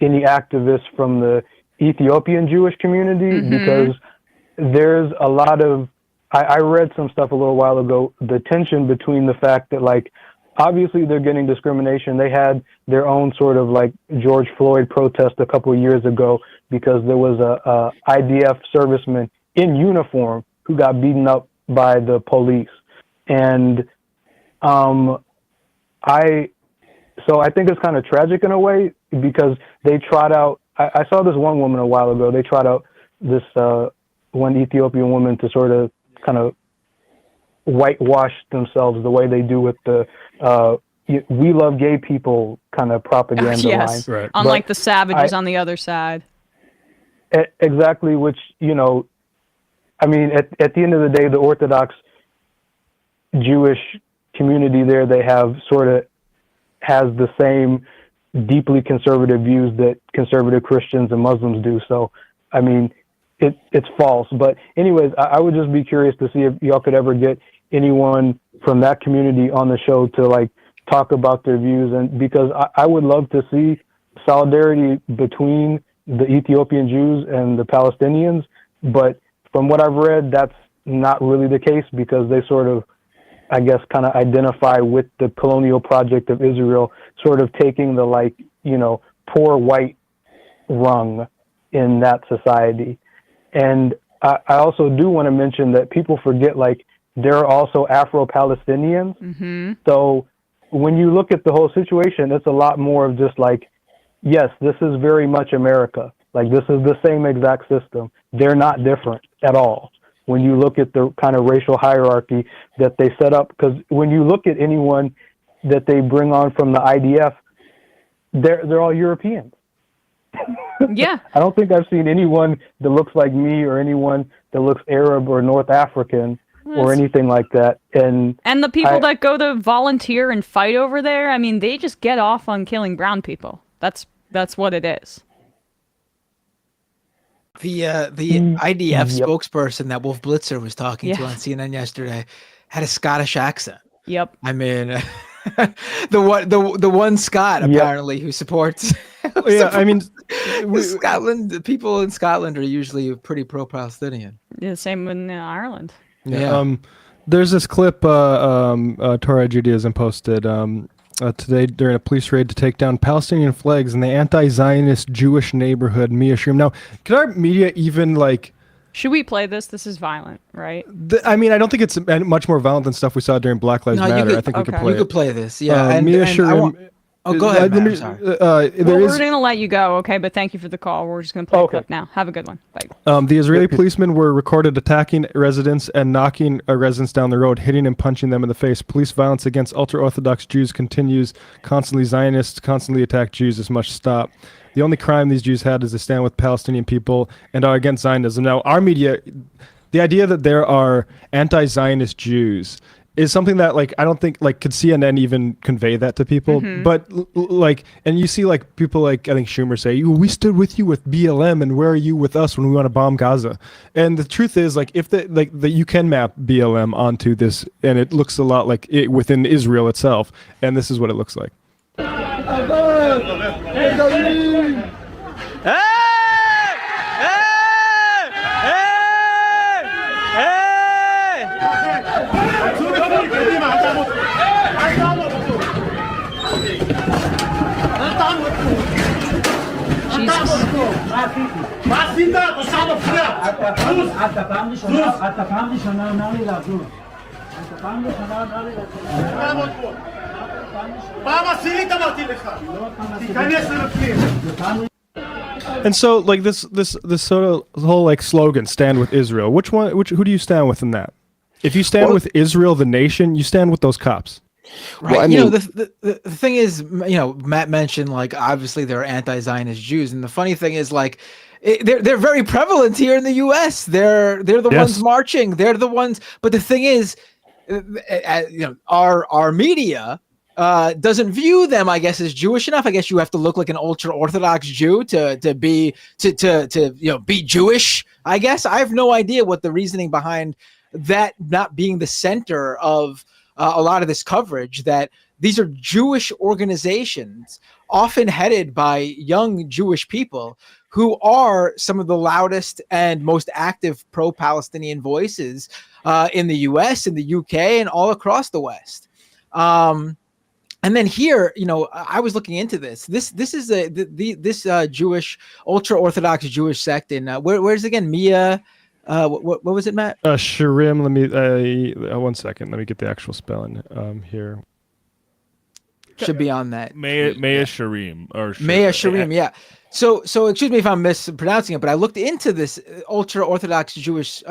any activists from the Ethiopian Jewish community, because there's a lot of, I read some stuff a little while ago, the tension between the fact that, like, obviously they're getting discrimination. They had their own sort of like George Floyd protest a couple of years ago because there was a IDF serviceman in uniform who got beaten up by the police. And I think it's kind of tragic in a way, because they trot out, I saw this one woman a while ago, they trot out this one Ethiopian woman to sort of kind of whitewash themselves the way they do with the we love gay people kind of propaganda line. Right. Unlike the savages on the other side. Exactly, which, you know, I mean, at the end of the day, the Orthodox Jewish community there, they have sort of has the same deeply conservative views that conservative Christians and Muslims do. So, I mean, it's false. But anyways, I would just be curious to see if y'all could ever get anyone from that community on the show to like talk about their views, and because I would love to see solidarity between the Ethiopian Jews and the Palestinians, but from what I've read, that's not really the case, because they sort of, I guess, kind of identify with the colonial project of Israel, sort of taking the, like, you know, poor white rung in that society. And I also do want to mention that people forget, like, there are also Afro-Palestinians. So when you look at the whole situation, it's a lot more of just like, yes, this is very much America. Like, this is the same exact system. They're not different at all. When you look at the kind of racial hierarchy that they set up, because when you look at anyone that they bring on from the IDF, they're all Europeans. Yeah. I don't think I've seen anyone that looks like me or anyone that looks Arab or North African or anything like that. And the people that go to volunteer and fight over there, I mean, they just get off on killing brown people. That's what it is. The IDF spokesperson that Wolf Blitzer was talking to on CNN yesterday had a Scottish accent. Yep. I mean, the one Scot apparently who supports. I mean, Scotland. The people in Scotland are usually pretty pro-Palestinian. Yeah, same in Ireland. Yeah. There's this clip Torah Judaism posted today during a police raid to take down Palestinian flags in the anti-Zionist Jewish neighborhood Mia Shrim. Now, could our media even like? Should we play this? This is violent, right? I mean, I don't think it's much more violent than stuff we saw during Black Lives Matter. I think we could play. You could play this, yeah. Mia Shrim. Go ahead. I'm sorry. We're going to let you go, okay? But thank you for the call. We're just going to play a clip now. Have a good one. Bye. The Israeli policemen were recorded attacking residents and knocking residents down the road, hitting and punching them in the face. Police violence against ultra-Orthodox Jews continues. Constantly Zionists constantly attack Jews. This must stop. The only crime these Jews had is to stand with Palestinian people and are against Zionism. Now, our media, the idea that there are anti-Zionist Jews is something that, like, I don't think, like, could CNN even convey that to people. But like, and you see like people like, I think Schumer say, we stood with you with BLM, and where are you with us when we want to bomb Gaza? And the truth is, like, if you can map BLM onto this, and it looks a lot like it within Israel itself, and this is what it looks like. And so, like this sort of whole like slogan, "Stand with Israel." Who do you stand with in that? If you stand with Israel, the nation, you stand with those cops. Right. Well, I you know, mean- the thing is, you know, Matt mentioned like obviously there are anti-Zionist Jews, and the funny thing is like they're very prevalent here in the U.S. They're the ones marching. They're the ones. But the thing is, you know, our media doesn't view them, I guess, as Jewish enough. I guess you have to look like an ultra Orthodox Jew to be Jewish. I guess I have no idea what the reasoning behind that not being the center of a lot of this coverage, that these are Jewish organizations often headed by young Jewish people who are some of the loudest and most active pro-Palestinian voices in the US, in the UK, and all across the West. And then here, you know, I was looking into this. This is this Jewish, ultra-Orthodox Jewish sect in where's again, Mia? What was it, Matt? Shirim. Let me 1 second. Let me get the actual spelling here. Should be on that. Maya Sharim or Maya Sharim, yeah. So excuse me if I'm mispronouncing it, but I looked into this ultra Orthodox Jewish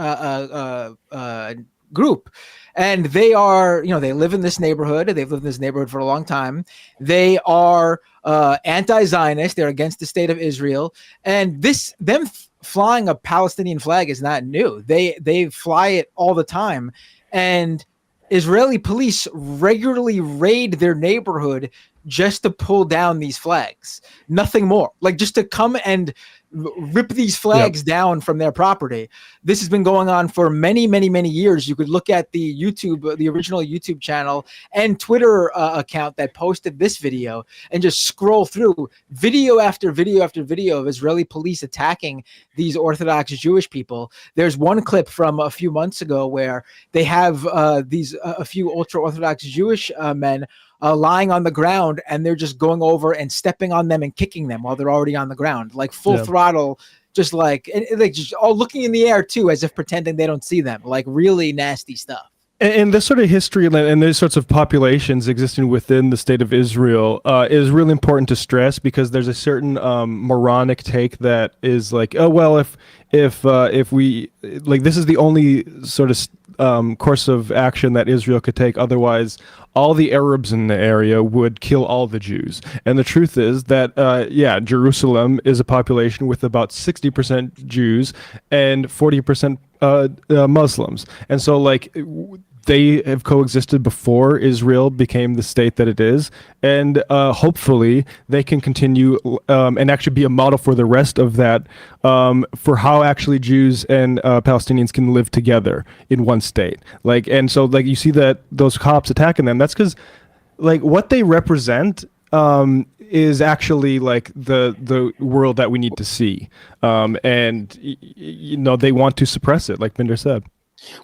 group, and they are, you know, they live in this neighborhood. They've lived in this neighborhood for a long time. They are anti-Zionist. They're against the state of Israel, and them flying a Palestinian flag is not new. They fly it all the time, and Israeli police regularly raid their neighborhood just to pull down these flags. Nothing more. Like just to come and rip these flags down from their property. This has been going on for many, many, many years. You could look at the original YouTube channel and Twitter account that posted this video and just scroll through video after video after video of Israeli police attacking these Orthodox Jewish people. There's one clip from a few months ago where they have a few ultra-Orthodox Jewish men lying on the ground, and they're just going over and stepping on them and kicking them while they're already on the ground, like full throttle, just like just all looking in the air too, as if pretending they don't see them. Like really nasty stuff. And this sort of history and these sorts of populations existing within the state of Israel is really important to stress, because there's a certain moronic take that is like, oh well, if we like, this is the only sort of course of action that Israel could take. Otherwise, all the Arabs in the area would kill all the Jews. And the truth is that, Jerusalem is a population with about 60% Jews and 40% Muslims. And so, like, they have coexisted before Israel became the state that it is. And hopefully they can continue and actually be a model for the rest of that, for how actually Jews and Palestinians can live together in one state. Like, and so, like, you see that those cops attacking them, that's because, like, what they represent is actually like the world that we need to see. And you know, they want to suppress it, like Binder said.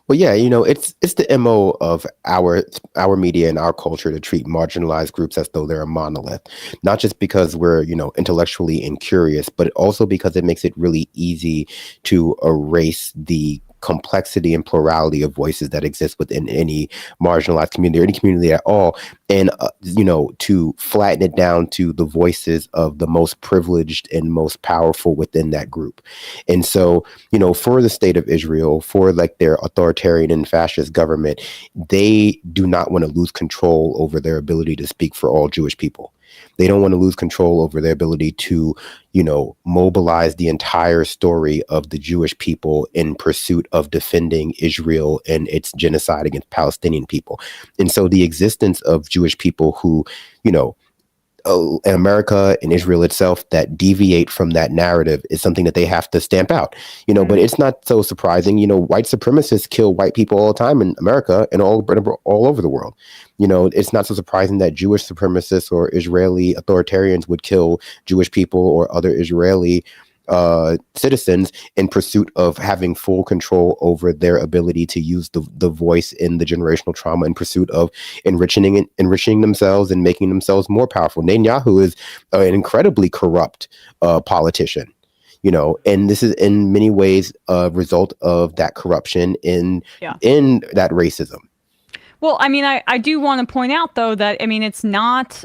Well, yeah, you know, it's the MO of our media and our culture to treat marginalized groups as though they're a monolith, not just because we're, you know, intellectually incurious, but also because it makes it really easy to erase the complexity and plurality of voices that exist within any marginalized community or any community at all, and you know, to flatten it down to the voices of the most privileged and most powerful within that group. And so, you know, for the state of Israel, for like their authoritarian and fascist government, they do not want to lose control over their ability to speak for all Jewish people. They don't want to lose control over their ability to, you know, mobilize the entire story of the Jewish people in pursuit of defending Israel and its genocide against Palestinian people. And so the existence of Jewish people who, you know, in America and Israel itself that deviate from that narrative is something that they have to stamp out, but it's not so surprising. White supremacists kill white people all the time in America and all over the world. It's not so surprising that Jewish supremacists or Israeli authoritarians would kill Jewish people or other Israeli citizens in pursuit of having full control over their ability to use the voice in the generational trauma in pursuit of enriching themselves and making themselves more powerful. Netanyahu is an incredibly corrupt politician, and this is in many ways a result of that corruption in that racism. Well, I mean, I do want to point out, though, that, I mean, it's not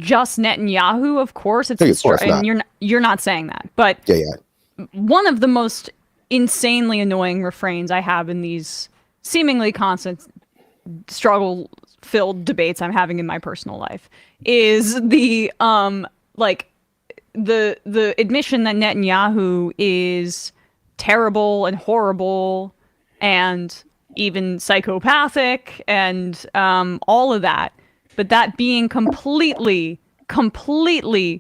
just Netanyahu, of course. It's and you're not saying that. But one of the most insanely annoying refrains I have in these seemingly constant struggle-filled debates I'm having in my personal life is the the admission that Netanyahu is terrible and horrible and even psychopathic and all of that, but that being completely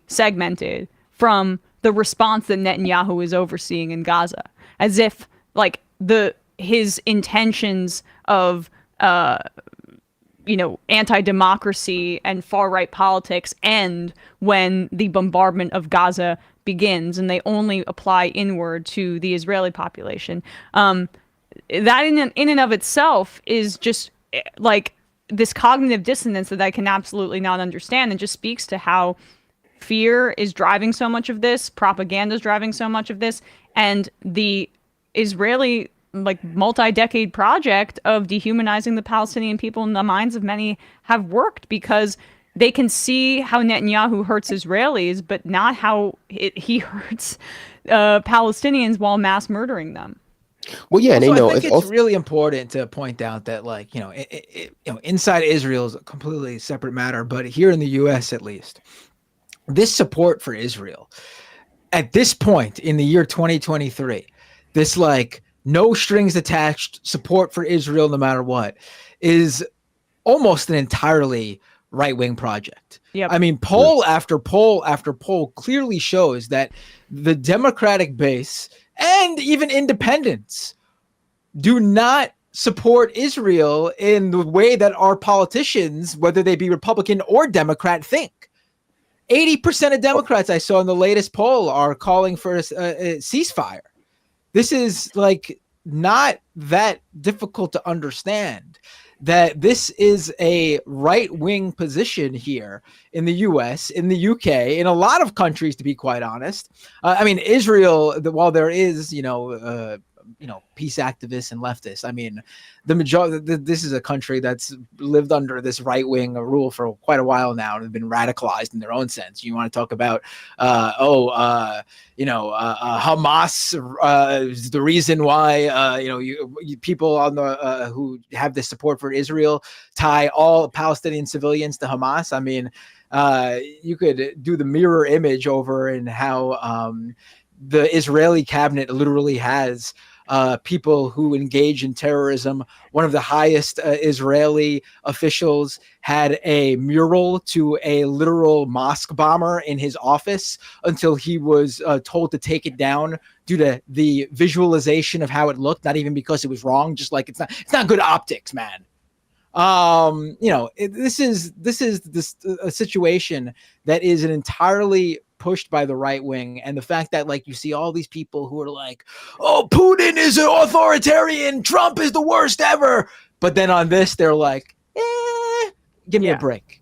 segmented from the response that Netanyahu is overseeing in Gaza, as if his intentions of anti-democracy and far-right politics end when the bombardment of Gaza begins, and they only apply inward to the Israeli population. That in and of itself is just this cognitive dissonance that I can absolutely not understand, and just speaks to how fear is driving so much of this, propaganda is driving so much of this, and the Israeli multi-decade project of dehumanizing the Palestinian people in the minds of many have worked, because they can see how Netanyahu hurts Israelis, but not how he hurts Palestinians while mass murdering them. Well, yeah, and I think it's really important to point out that, inside Israel is a completely separate matter, but here in the U.S. at least, this support for Israel at this point in the year 2023, this no strings attached support for Israel no matter what, is almost an entirely right-wing project. Yep. I mean, poll after poll after poll clearly shows that the Democratic base and even independents do not support Israel in the way that our politicians, whether they be Republican or Democrat, think. 80% of Democrats I saw in the latest poll are calling for a ceasefire. This is not that difficult to understand, that this is a right-wing position here in the US, in the UK, in a lot of countries, to be quite honest. I mean, Israel, while there is, peace activists and leftists, I mean, the majority, this is a country that's lived under this right-wing rule for quite a while now and have been radicalized in their own sense. You want to talk about, Hamas is the reason why, people on the who have this support for Israel tie all Palestinian civilians to Hamas. I mean, you could do the mirror image over in how the Israeli cabinet literally has people who engage in terrorism. One of the highest Israeli officials had a mural to a literal mosque bomber in his office until he was told to take it down due to the visualization of how it looked, not even because it was wrong, just it's not good optics, man. This is a situation that is an entirely pushed by the right wing, and the fact that you see all these people who are oh, Putin is an authoritarian, Trump is the worst ever, but then on this they're give me a break.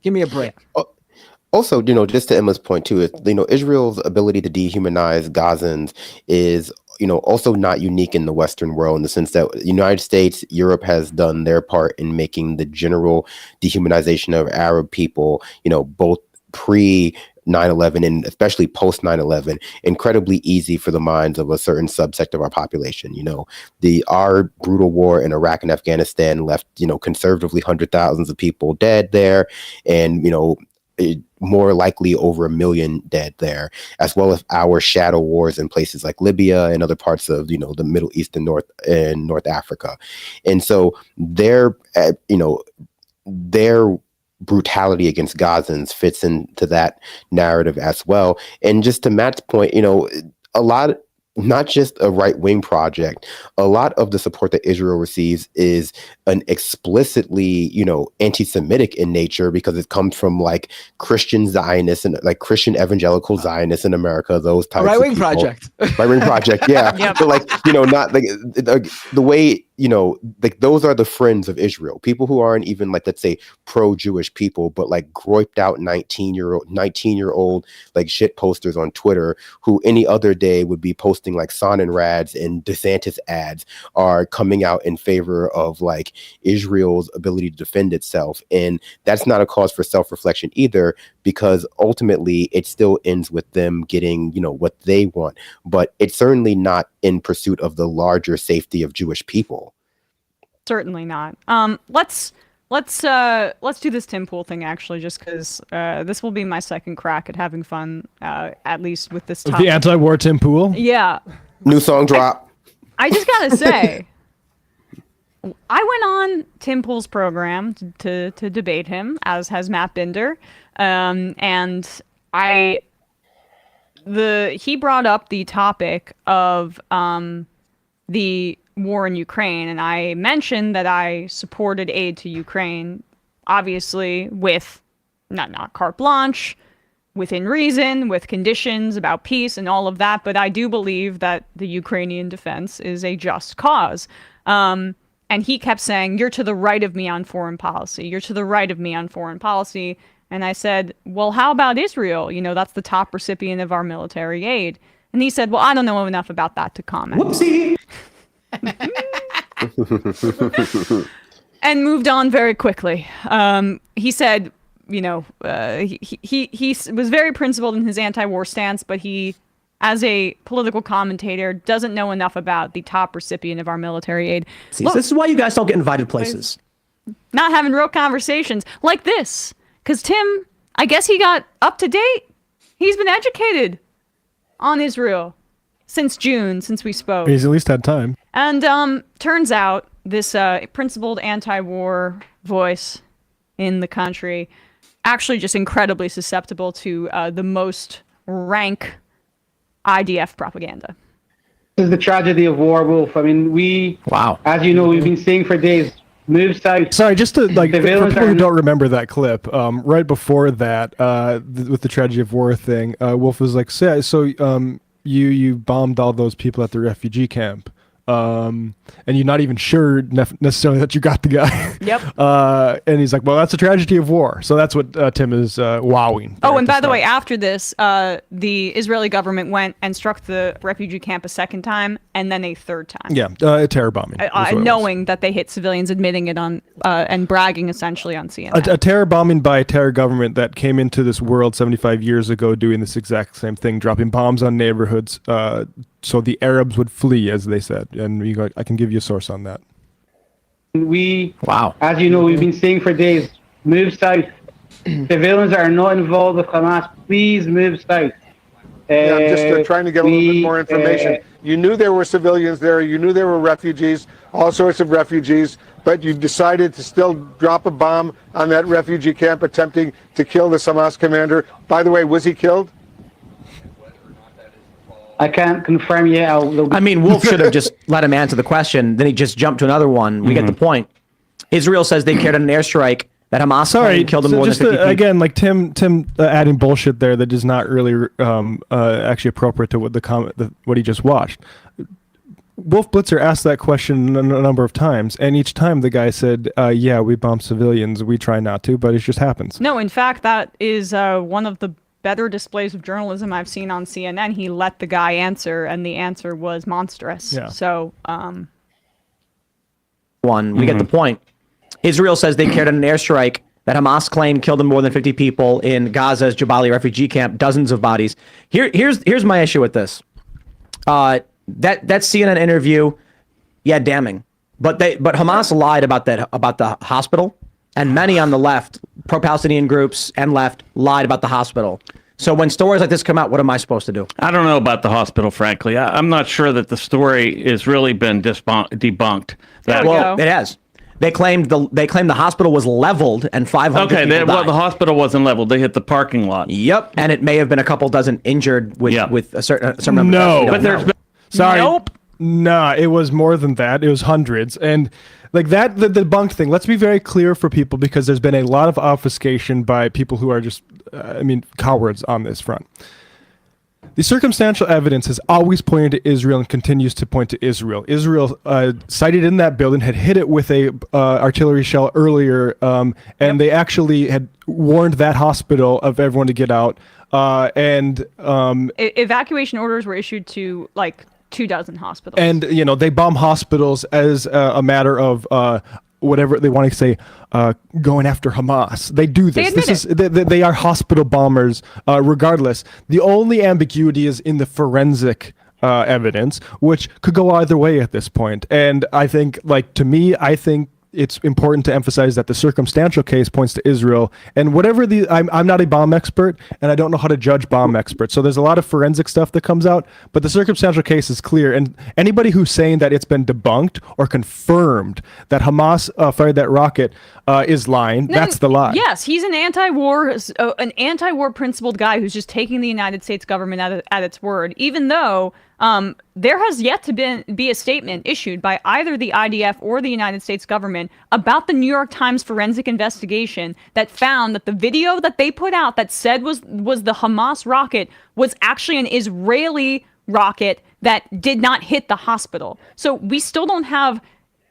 Also, just to Emma's point too, is Israel's ability to dehumanize Gazans is also not unique in the Western world, in the sense that the United States, Europe has done their part in making the general dehumanization of Arab people, both pre 9/11 and especially post 9/11, incredibly easy for the minds of a certain subsect of our population. Our brutal war in Iraq and Afghanistan left, conservatively hundred thousands of people dead there, and more likely over 1 million dead there, as well as our shadow wars in places like Libya and other parts of the Middle East and North Africa. And so their brutality against Gazans fits into that narrative as well. And just to Matt's point, a lot, not just a right-wing project, a lot of the support that Israel receives is an explicitly, anti-Semitic in nature, because it comes from like Christian Zionists and like Christian evangelical Zionists in America, those types right-wing of people. project. Right-wing project, yeah. Yep. But like, not like the way, like those are the friends of Israel, people who aren't even like, let's say, pro-Jewish people, but like groped out 19-year-old like shit posters on Twitter who any other day would be posting like Sonnenrads and DeSantis ads, are coming out in favor of like Israel's ability to defend itself. And that's not a cause for self-reflection either, because ultimately it still ends with them getting, what they want. But it's certainly not in pursuit of the larger safety of Jewish people. Certainly not. Let's do this Tim Pool thing actually, just because this will be my second crack at having fun, at least with this topic. The anti-war Tim Pool? Yeah. New song drop. I just gotta say, I went on Tim Pool's program to debate him, as has Matt Binder, and he brought up the topic of the war in Ukraine, and I mentioned that I supported aid to Ukraine, obviously with not carte blanche, within reason, with conditions about peace and all of that, but I do believe that the Ukrainian defense is a just cause. And he kept saying, "You're to the right of me on foreign policy. You're to the right of me on foreign policy." And I said, "Well, how about Israel? That's the top recipient of our military aid." And he said, "Well, I don't know enough about that to comment." Whoopsie. And moved on very quickly. He said, he was very principled in his anti-war stance, but he, as a political commentator, doesn't know enough about the top recipient of our military aid. See, this is why you guys don't get invited places. Not having real conversations like this. Because Tim, I guess he got up to date. He's been educated on Israel since June, since we spoke. He's at least had time. And turns out this principled anti-war voice in the country actually just incredibly susceptible to the most rank IDF propaganda. This is the tragedy of war, Wolf. I mean, as you know, we've been saying for days, move south. Sorry, just to for people who are don't remember that clip, right before that, with the tragedy of war thing, Wolf was like, so you bombed all those people at the refugee camp. And you're not even sure necessarily that you got the guy. Yep. And he's like, well, that's a tragedy of war. So that's what Tim is wowing. Oh, and by the way, after this, the Israeli government went and struck the refugee camp a second time and then a third time. Yeah, a terror bombing. Knowing that they hit civilians, admitting it on and bragging essentially on CNN. A terror bombing by a terror government that came into this world 75 years ago doing this exact same thing, dropping bombs on neighborhoods so the Arabs would flee, as they said. And I can give you a source on that. As you know, we've been saying for days, move south. Civilians that are not involved with Hamas, please move south. Yeah, I'm just trying to get a little bit more information. You knew there were civilians there. You knew there were refugees, all sorts of refugees, but you decided to still drop a bomb on that refugee camp, attempting to kill the Hamas commander. By the way, was he killed? I can't confirm yet. I mean, Wolf should have just let him answer the question. Then he just jumped to another one. We get the point. Israel says they carried out an airstrike that Hamas killed more than 50 people. Again, like Tim adding bullshit there that is not really actually appropriate to what he just watched. Wolf Blitzer asked that question a number of times, and each time the guy said, yeah, we bomb civilians. We try not to, but it just happens. No, in fact, that is one of the better displays of journalism I've seen on CNN. He let the guy answer, and the answer was monstrous. Yeah. So, we get the point. Israel says they carried out an airstrike that Hamas claimed killed more than 50 people in Gaza's Jabalia refugee camp, dozens of bodies. Here's my issue with this. That CNN interview, damning. But Hamas lied about the hospital, and many on the left, pro-Palestinian groups and left, lied about the hospital. So when stories like this come out, what am I supposed to do? I don't know about the hospital, frankly. I'm not sure that the story has really been debunked. It has. They claimed the hospital was leveled and 500 Okay, people died. the hospital wasn't leveled. They hit the parking lot. Yep, and it may have been a couple dozen injured with a certain number. No, but there's sorry. Nope. Nah, it was more than that. It was hundreds. And like that, the debunked thing, let's be very clear for people because there's been a lot of obfuscation by people who are just, cowards on this front. The circumstantial evidence has always pointed to Israel and continues to point to Israel. Israel, sighted in that building, had hit it with a artillery shell earlier, and they actually had warned that hospital of everyone to get out. Evacuation orders were issued to like 24 hospitals. And they bomb hospitals as a matter of whatever they want to say, going after Hamas. They do this. They are hospital bombers, regardless. The only ambiguity is in the forensic evidence, which could go either way at this point. And I think, I think it's important to emphasize that the circumstantial case points to Israel, and whatever I'm not a bomb expert, and I don't know how to judge bomb experts. So there's a lot of forensic stuff that comes out, but the circumstantial case is clear. And anybody who's saying that it's been debunked or confirmed that Hamas fired that rocket is lying. That's the lie. Yes, he's an anti-war principled guy who's just taking the United States government at its word, even though there has yet to be a statement issued by either the IDF or the United States government about the New York Times forensic investigation that found that the video that they put out that said was the Hamas rocket was actually an Israeli rocket that did not hit the hospital. So we still don't have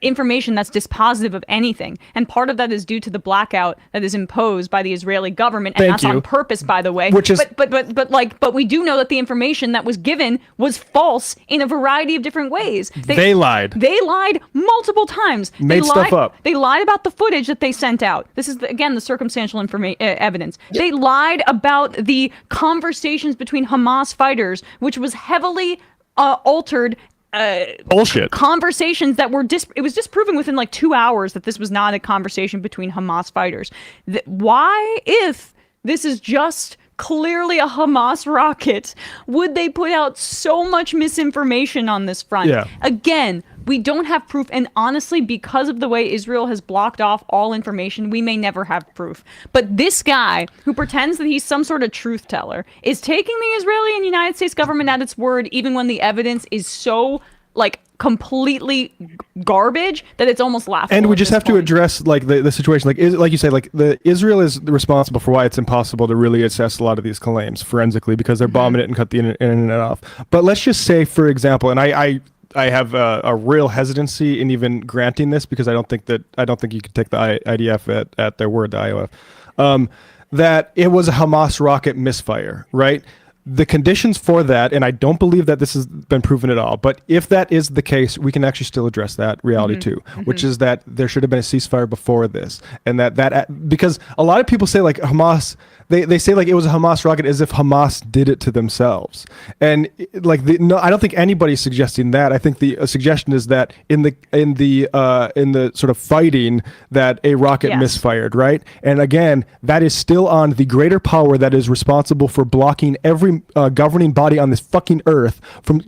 information that's dispositive of anything, and part of that is due to the blackout that is imposed by the Israeli government, and that's on purpose, by the way. But we do know that the information that was given was false in a variety of different ways. They lied. They lied multiple times. Made stuff up. They lied about the footage that they sent out. This is again the circumstantial evidence. They lied about the conversations between Hamas fighters, which was heavily altered. Bullshit Conversations that were it was disproven within like 2 hours that this was not a conversation between Hamas fighters. Why, if this is just clearly a Hamas rocket, would they put out so much misinformation on this front? Yeah. Again, we don't have proof, and honestly, because of the way Israel has blocked off all information, we may never have proof. But this guy, who pretends that he's some sort of truth teller, is taking the Israeli and United States government at its word, even when the evidence is so, completely garbage that it's almost laughable. And we just have to address the situation, like you say, the Israel is responsible for why it's impossible to really assess a lot of these claims forensically because they're bombing it and cut the internet off. But let's just say, for example, and I have a real hesitancy in even granting this because I don't think you could take the IDF at their word, the IOF, that it was a Hamas rocket misfire, right? The conditions for that, and I don't believe that this has been proven at all, but if that is the case, we can actually still address that reality too, which is that there should have been a ceasefire before this, and that because a lot of people say Hamas, they say it was a Hamas rocket as if Hamas did it to themselves, and no, I don't think anybody's suggesting that. I think the suggestion is that in the sort of fighting that a rocket misfired, right? And again, that is still on the greater power that is responsible for blocking every governing body on this fucking earth from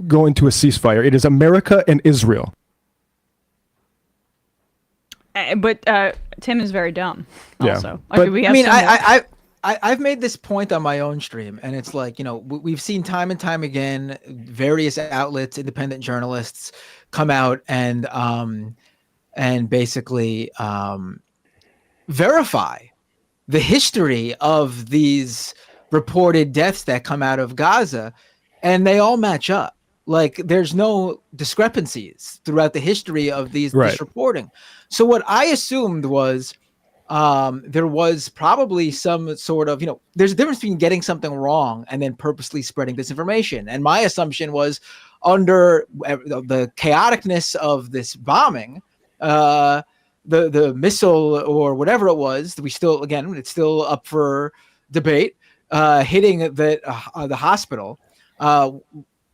going to a ceasefire. It is America and Israel. But Tim is very dumb. Also, Yeah. I've made this point on my own stream, and it's we've seen time and time again various outlets, independent journalists, come out and basically verify the history of these reported deaths that come out of Gaza, and they all match up. There's no discrepancies throughout the history of this reporting. So what I assumed was there was probably some sort of, there's a difference between getting something wrong and then purposely spreading disinformation. And my assumption was, under the chaoticness of this bombing, the missile or whatever it was, it's still up for debate, hitting the hospital.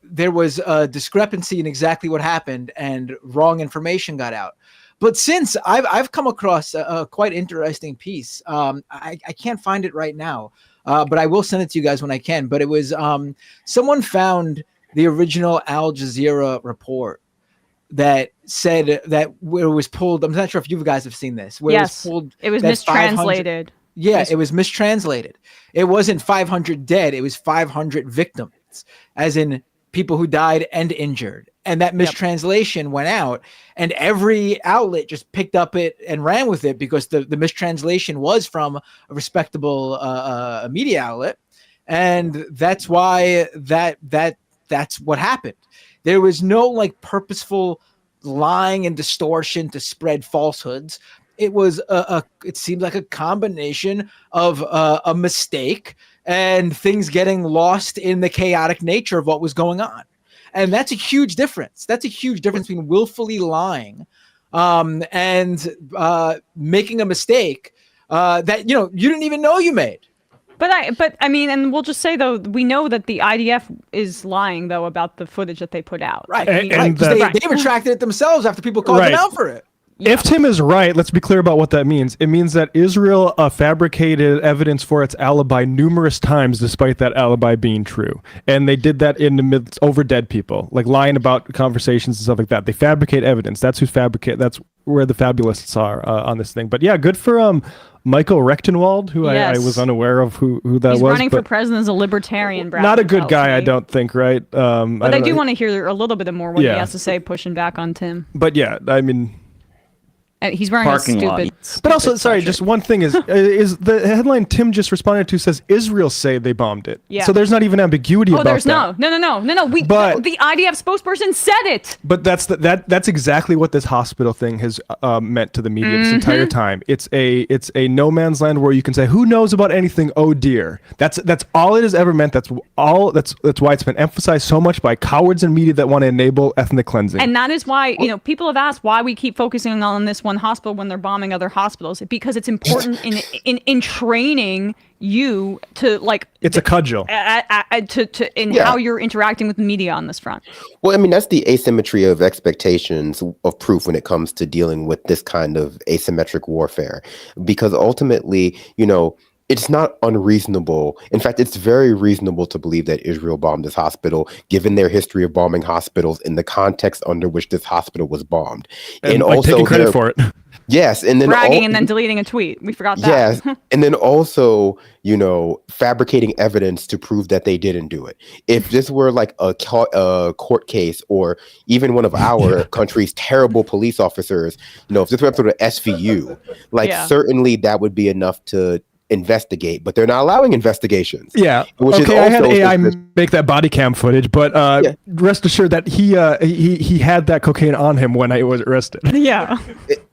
There was a discrepancy in exactly what happened, and wrong information got out. But since I've come across a quite interesting piece, I can't find it right now, but I will send it to you guys when I can. But it was someone found the original Al Jazeera report that said that where it was pulled. I'm not sure if you guys have seen this. Where Yes, it was mistranslated. Yeah, it was mistranslated. It wasn't 500 dead. It was 500 victims, as in people who died and injured. And that mistranslation went out, and every outlet just picked up it and ran with it because the mistranslation was from a respectable media outlet. And that's why that's what happened. There was no like purposeful lying and distortion to spread falsehoods. It was it seemed like a combination of a mistake and things getting lost in the chaotic nature of what was going on. And that's a huge difference. That's a huge difference between willfully lying and making a mistake that you didn't even know you made. But I mean, and we'll just say though, we know that the IDF is lying though about the footage that they put out. Right. They retracted it themselves after people called them out for it. If Tim is right, let's be clear about what that means. It means that Israel fabricated evidence for its alibi numerous times, despite that alibi being true. And they did that in the midst over dead people, like lying about conversations and stuff like that. They fabricate evidence. That's That's where the fabulists are on this thing. But yeah, good for Michael Rechtenwald, who I was unaware of who that was. He's running for president as a libertarian. Not a good guy, I don't think, right? But I do want to hear a little bit more what he has to say, pushing back on Tim. But yeah, I mean... He's wearing a stupid But also, sorry, just one thing is the headline Tim just responded to says Israel say they bombed it. Yeah. So there's not even ambiguity about that. No. The IDF spokesperson said it. But that's exactly what this hospital thing has meant to the media this entire time. It's a no man's land where you can say who knows about anything. Oh dear, that's all it has ever meant. That's why it's been emphasized so much by cowards in media that want to enable ethnic cleansing. And that is why people have asked why we keep focusing on this one hospital when they're bombing other hospitals, because it's important in training you to like it's a cudgel how you're interacting with the media on this front. Well, I mean, that's the asymmetry of expectations of proof when it comes to dealing with this kind of asymmetric warfare, because ultimately, it's not unreasonable. In fact, it's very reasonable to believe that Israel bombed this hospital, given their history of bombing hospitals in the context under which this hospital was bombed. And also taking credit for it. Yes, and then bragging and then deleting a tweet. We forgot that. Yes, and then also, fabricating evidence to prove that they didn't do it. If this were like a court case, or even one of our country's terrible police officers, if this were sort of SVU, certainly that would be enough to investigate, but they're not allowing investigations. Yeah. Which okay, I had AI make that body cam footage, but rest assured that he had that cocaine on him when I was arrested. Yeah.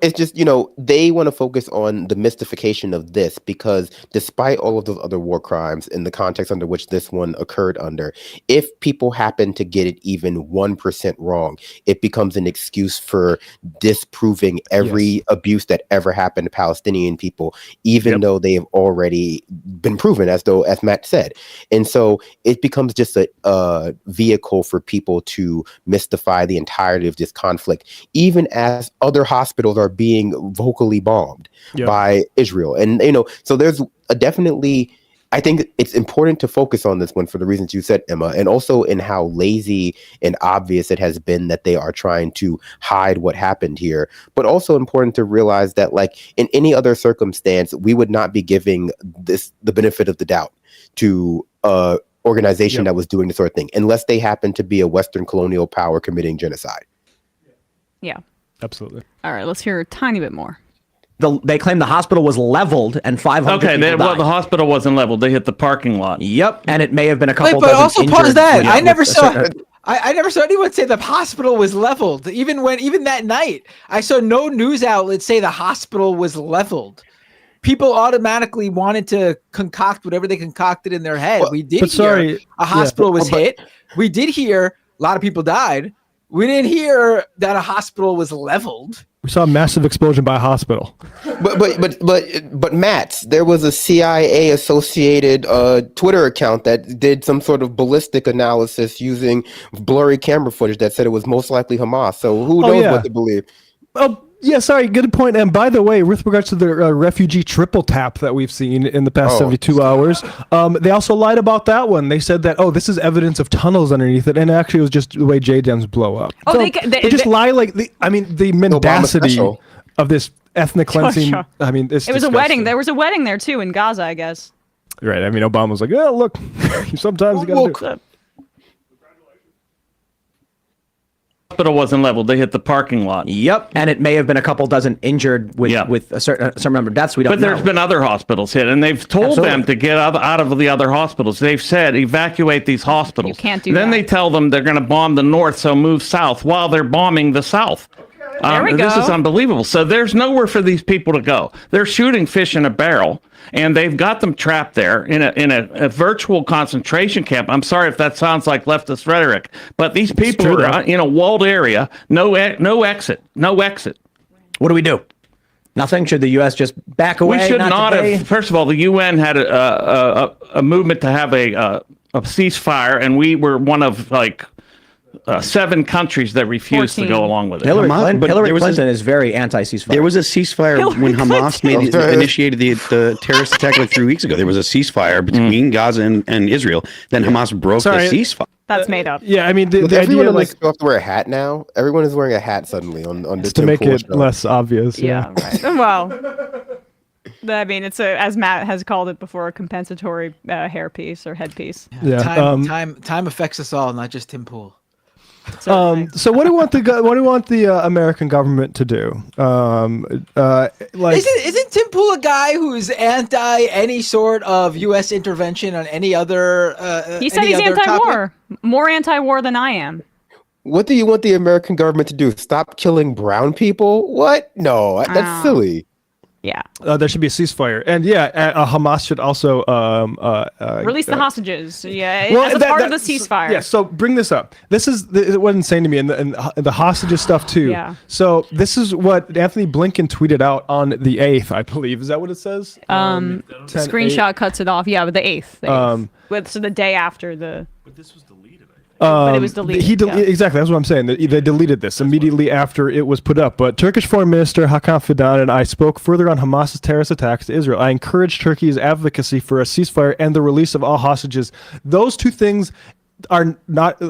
It's just, they want to focus on the mystification of this, because despite all of those other war crimes in the context under which this one occurred under, if people happen to get it even 1% wrong, it becomes an excuse for disproving every abuse that ever happened to Palestinian people, even though they have already been proven, as Matt said. And so it becomes just a vehicle for people to mystify the entirety of this conflict, even as other hospitals are being vocally bombed by Israel. And, so there's definitely, I think it's important to focus on this one for the reasons you said, Emma, and also in how lazy and obvious it has been that they are trying to hide what happened here. But also important to realize that, like in any other circumstance, we would not be giving the benefit of the doubt to organization that was doing this sort of thing, unless they happen to be a Western colonial power committing genocide. Yeah. Absolutely. All right, let's hear a tiny bit more. They claim the hospital was leveled and 500 people died. The hospital wasn't leveled. They hit the parking lot. Yep, and it may have been a couple. Wait, but also pause that. Yeah, I never saw anyone say the hospital was leveled. Even that night, I saw no news outlet say the hospital was leveled. People automatically wanted to concoct whatever they concocted in their head. We did hear a hospital was hit. We did hear a lot of people died. We didn't hear that a hospital was leveled. We saw a massive explosion by a hospital. But Matt, there was a CIA associated Twitter account that did some sort of ballistic analysis using blurry camera footage that said it was most likely Hamas. So who knows what to believe? Well, Yeah, sorry, good point. And by the way, with regards to the refugee triple tap that we've seen in the past 72 hours, they also lied about that one. They said that, this is evidence of tunnels underneath it, and actually it was just the way JDAMs blow up. Oh, So they just lie like the mendacity of this ethnic cleansing. Sure. I mean, it's It was a disgusting. wedding. There was a wedding there too in Gaza, I guess. Right. I mean, Obama was like, "Oh, look, sometimes you got to do it." Hospital wasn't leveled. They hit the parking lot. Yep, and it may have been a couple dozen injured with a certain number of deaths. We don't But know. there's been other hospitals hit, and they've told them to get out of the other hospitals. They've said evacuate these hospitals. You can't do then that. they tell them they're going to bomb the north, so move south while they're bombing the south. There we This go. is unbelievable. So there's nowhere for these people to go. They're shooting fish in a barrel, and they've got them trapped there in a virtual concentration camp. I'm sorry if that sounds like leftist rhetoric, but these people true, are in a walled area, no exit. What do we do? Nothing. Should the U.S. just back away? We should not today? have. First of all, the UN had a movement to have a ceasefire, and we were one of 7 countries that refused to go along with it. Hillary But there was Clinton is very anti-ceasefire. There was a ceasefire when Hamas initiated the terrorist attack 3 weeks ago. There was a ceasefire between Gaza and Israel. Then Hamas broke the ceasefire. That's made up. Yeah, I mean, Does the everyone idea in this like still have to wear a hat now? Everyone is wearing a hat suddenly on the to Tim make Pool it show. less obvious. Yeah, right. Well, I mean, it's as Matt has called it before, a compensatory hairpiece or headpiece. Yeah. Time affects us all, not just Tim Pool. So what do you want the American government to do? Isn't Tim Pool a guy who's anti any sort of U.S. intervention on any other? He said he's anti-war, more anti-war than I am. What do you want the American government to do? Stop killing brown people? What? No, that's silly. Yeah. There should be a ceasefire, and Hamas should also Release the hostages. Yeah, well, as a part of the ceasefire. Yeah. So bring this up. This is it was insane to me, and the hostages stuff too. Yeah. So this is what Anthony Blinken tweeted out on the 8th, I believe. Is that what it says? Screenshot cuts it off. Yeah, but the 8th. So the day after the. But this was deleted. But it was deleted. Exactly, that's what I'm saying. They deleted this immediately after it was put up. But Turkish Foreign Minister Hakan Fidan and I spoke further on Hamas's terrorist attacks to Israel. I encouraged Turkey's advocacy for a ceasefire and the release of all hostages. Those two things are not.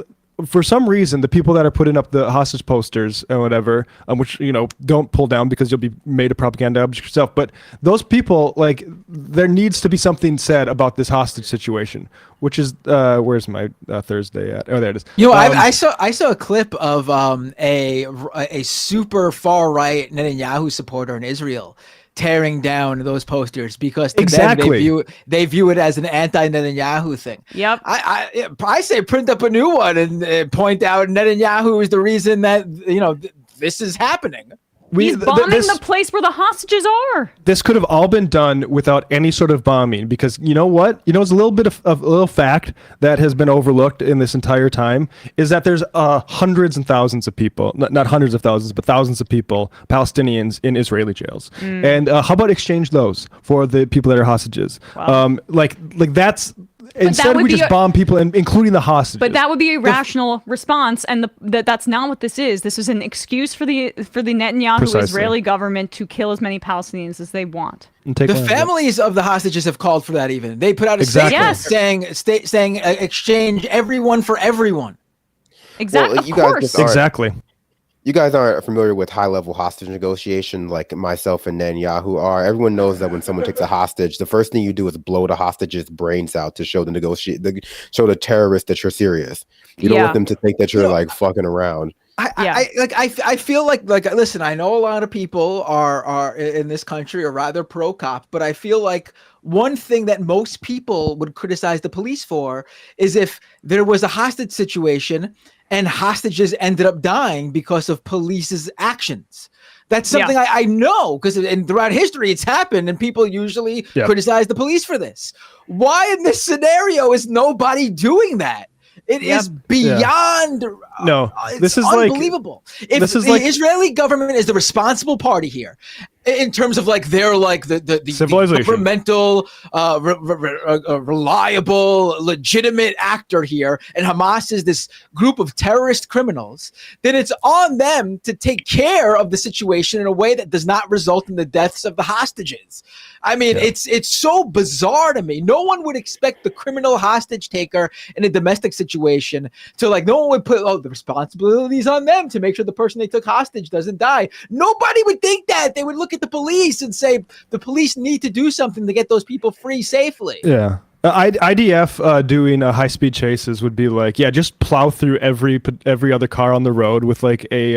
For some reason, the people that are putting up the hostage posters and whatever, which don't pull down because you'll be made a propaganda object yourself. But those people, there needs to be something said about this hostage situation. Which is where's my Thursday at? Oh, there it is. I saw a clip of a super far right Netanyahu supporter in Israel tearing down those posters because to them they view it as an anti-Netanyahu thing. Yep. I say print up a new one and point out Netanyahu is the reason that this is happening. He's bombing the place where the hostages are. This could have all been done without any sort of bombing because you know what? It's a little bit of a little fact that has been overlooked in this entire time is that there's hundreds and thousands of people, not hundreds of thousands, but thousands of people, Palestinians in Israeli jails. And how about exchange those for the people that are hostages? Wow. That's. Instead, we just bomb people, including the hostages. But that would be a rational response, and that's not what this is. This is an excuse for the Netanyahu Israeli government to kill as many Palestinians as they want. The families of the hostages have called for that. Even they put out a statement saying exchange everyone for everyone. Exactly. Well, you guys exactly. You guys aren't familiar with high-level hostage negotiation like myself and Netanyahu are. Everyone knows that when someone takes a hostage, the first thing you do is blow the hostage's brains out to show show the terrorist that you're serious. You don't want them to think that you're fucking around. I feel like listen, I know a lot of people are in this country are rather pro-cop, but I feel like one thing that most people would criticize the police for is if there was a hostage situation and hostages ended up dying because of police's actions. That's something I know because throughout history it's happened and people usually criticize the police for this. Why in this scenario is nobody doing that? It is beyond. No, this is unbelievable. If the Israeli government is the responsible party here, in terms of like they're like the Civilization. governmental, reliable, legitimate actor here, and Hamas is this group of terrorist criminals, then it's on them to take care of the situation in a way that does not result in the deaths of the hostages. I mean, it's so bizarre to me. No one would expect the criminal hostage taker in a domestic situation to like. No one would put the responsibilities on them to make sure the person they took hostage doesn't die. Nobody would think that. They would look at the police and say the police need to do something to get those people free safely. Yeah. IDF doing high-speed chases would be like, just plow through every other car on the road with like a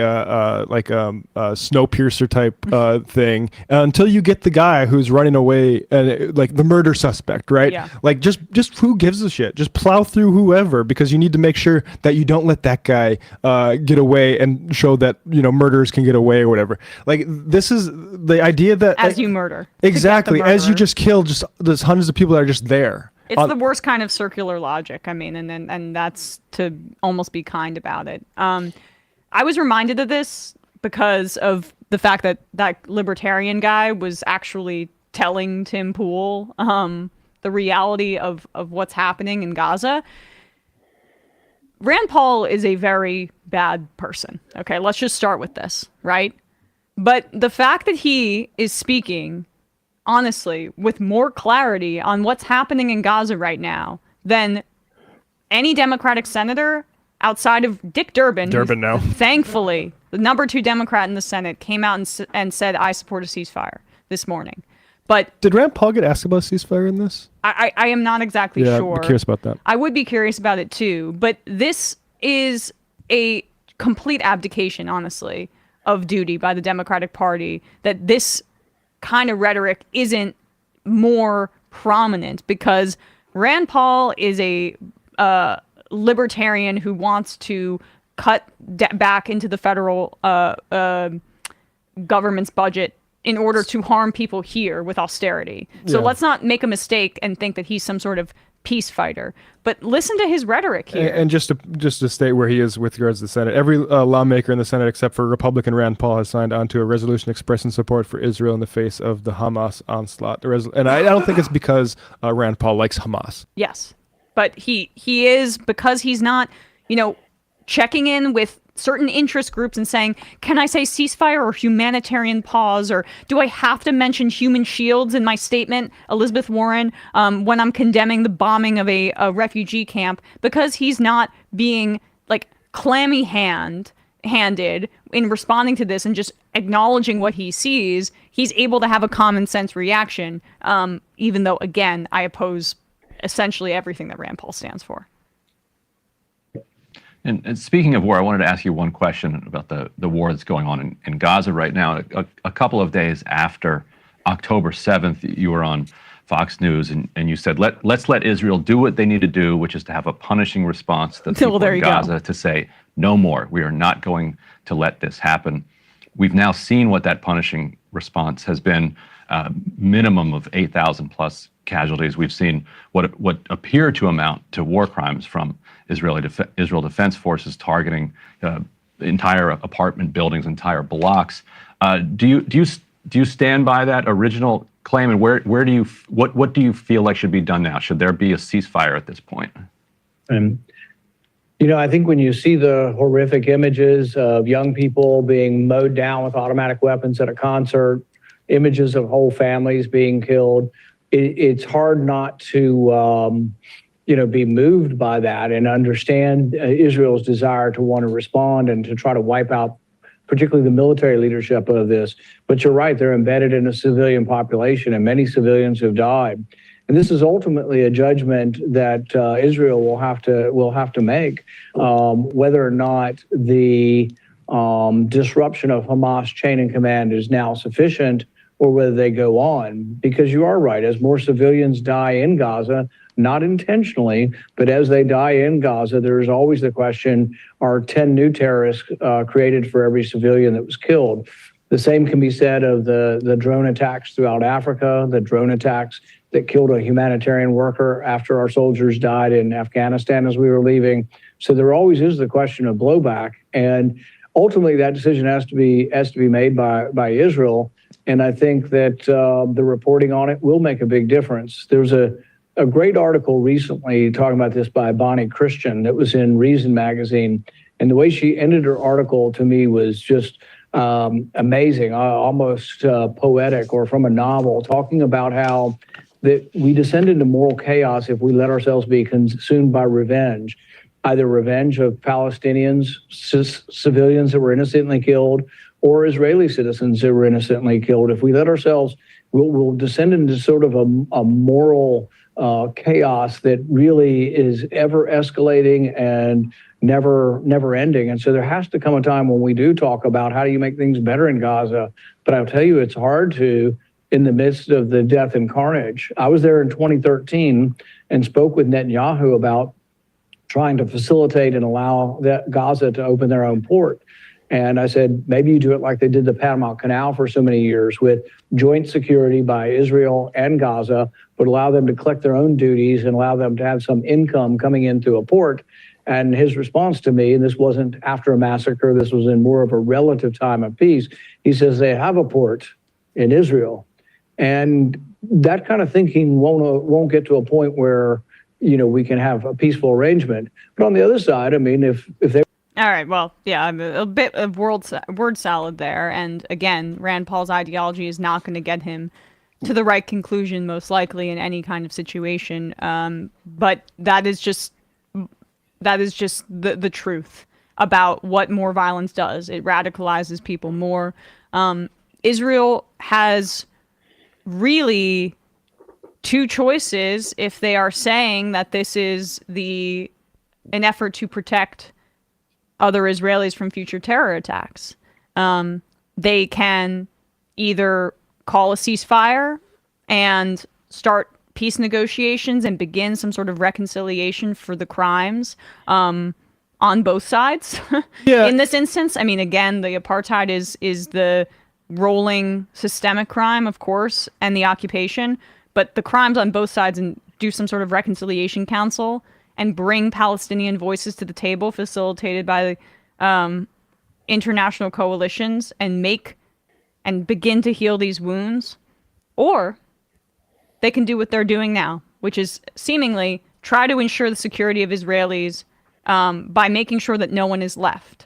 Snowpiercer type thing until you get the guy who's running away, like the murder suspect, right? Yeah. Like just who gives a shit? Just plow through whoever, because you need to make sure that you don't let that guy get away and show that murderers can get away or whatever. Like this is the idea that As you murder. Exactly, To get the as you murderer. just kill there's hundreds of people that are just there. It's the worst kind of circular logic. I mean, and that's to almost be kind about it. I was reminded of this because of the fact that that libertarian guy was actually telling Tim Pool the reality of what's happening in Gaza. Rand Paul is a very bad person. Okay, let's just start with this, right? But the fact that he is speaking honestly, with more clarity on what's happening in Gaza right now than any Democratic senator outside of Dick Durbin. Durbin now. Thankfully, the number 2 Democrat in the Senate came out and said, I support a ceasefire this morning. But did Rand Paul get asked about ceasefire in this? I am not exactly sure. I'm curious about that. I would be curious about it too. But this is a complete abdication, honestly, of duty by the Democratic Party, that this kind of rhetoric isn't more prominent, because Rand Paul is a libertarian who wants to cut back into the federal government's budget in order to harm people here with austerity. So let's not make a mistake and think that he's some sort of peace fighter. But listen to his rhetoric here. And just to state where he is with regards to the Senate, every lawmaker in the Senate except for Republican Rand Paul has signed on to a resolution expressing support for Israel in the face of the Hamas onslaught. And I don't think it's because Rand Paul likes Hamas. Yes, but he is, because he's not, checking in with certain interest groups and saying, can I say ceasefire or humanitarian pause, or do I have to mention human shields in my statement, Elizabeth Warren, when I'm condemning the bombing of a refugee camp? Because he's not being like clammy-handed in responding to this and just acknowledging what he sees, he's able to have a common sense reaction, even though, again, I oppose essentially everything that Rand Paul stands for. And speaking of war, I wanted to ask you one question about the war that's going on in Gaza right now. A couple of days after October 7th, you were on Fox News and you said, let's let Israel do what they need to do, which is to have a punishing response to the people in Gaza, to say, no more. We are not going to let this happen. We've now seen what that punishing response has been, minimum of 8,000 plus casualties. We've seen what appear to amount to war crimes from Israel Defense Forces targeting entire apartment buildings, entire blocks. Do you stand by that original claim, and what do you feel like should be done now? Should there be a ceasefire at this point? I think when you see the horrific images of young people being mowed down with automatic weapons at a concert, images of whole families being killed, it's hard not to be moved by that and understand Israel's desire to want to respond and to try to wipe out particularly the military leadership of this. But you're right, they're embedded in a civilian population and many civilians have died. And this is ultimately a judgment that Israel will have to make, whether or not the disruption of Hamas chain of command is now sufficient or whether they go on. Because you are right, as more civilians die in Gaza, not intentionally, but as they die in Gaza, there's always the question, are 10 new terrorists created for every civilian that was killed? The same can be said of the drone attacks throughout Africa, the drone attacks that killed a humanitarian worker after our soldiers died in Afghanistan as we were leaving. So there always is the question of blowback. And ultimately that decision has to be made by Israel. And I think that the reporting on it will make a big difference. There's a great article recently talking about this by Bonnie Christian that was in Reason magazine. And the way she ended her article to me was just amazing, almost poetic or from a novel, talking about how that we descend into moral chaos if we let ourselves be consumed by revenge, either revenge of Palestinians, civilians that were innocently killed, or Israeli citizens that were innocently killed. If we let ourselves, we'll descend into sort of a moral chaos that really is ever escalating and never ending. And so there has to come a time when we do talk about how do you make things better in Gaza. But I'll tell you, it's hard to in the midst of the death and carnage. I was there in 2013 and spoke with Netanyahu about trying to facilitate and allow Gaza to open their own port. And I said, maybe you do it like they did the Panama Canal for so many years with joint security by Israel and Gaza, but allow them to collect their own duties and allow them to have some income coming into a port. And his response to me, and this wasn't after a massacre, this was in more of a relative time of peace, he says they have a port in Israel. And that kind of thinking won't get to a point where, you know, we can have a peaceful arrangement. But on the other side, I mean, if they... All right, well, yeah, a bit of word salad there. And again, Rand Paul's ideology is not going to get him to the right conclusion, most likely, in any kind of situation. But that is just the truth about what more violence does. It radicalizes people more. Israel has really two choices if they are saying that this is an effort to protect other Israelis from future terror attacks. They can either call a ceasefire and start peace negotiations and begin some sort of reconciliation for the crimes on both sides. Yeah. In this instance, I mean, again, the apartheid is the rolling systemic crime, of course, and the occupation, but the crimes on both sides, and do some sort of reconciliation council and bring Palestinian voices to the table, facilitated by international coalitions, and begin to heal these wounds. Or they can do what they're doing now, which is seemingly try to ensure the security of Israelis by making sure that no one is left.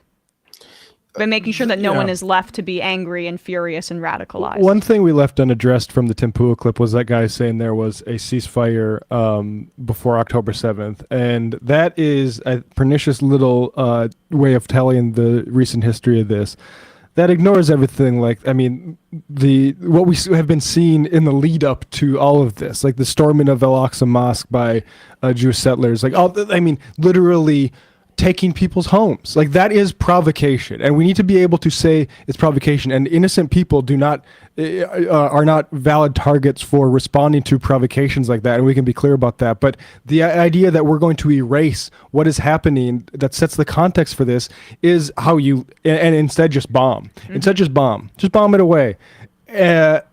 By making sure that no one is left to be angry and furious and radicalized. One thing we left unaddressed from the Timpua clip was that guy saying there was a ceasefire before October 7th. And that is a pernicious little way of telling the recent history of this. That ignores everything. Like, I mean, what we have been seeing in the lead up to all of this, like the storming of Al-Aqsa Mosque by Jewish settlers, like literally taking people's homes. Like, that is provocation, and we need to be able to say it's provocation. And innocent people are not valid targets for responding to provocations like that, and we can be clear about that. But the idea that we're going to erase what is happening that sets the context for this is how and instead just bomb. Mm-hmm. Instead just bomb it away.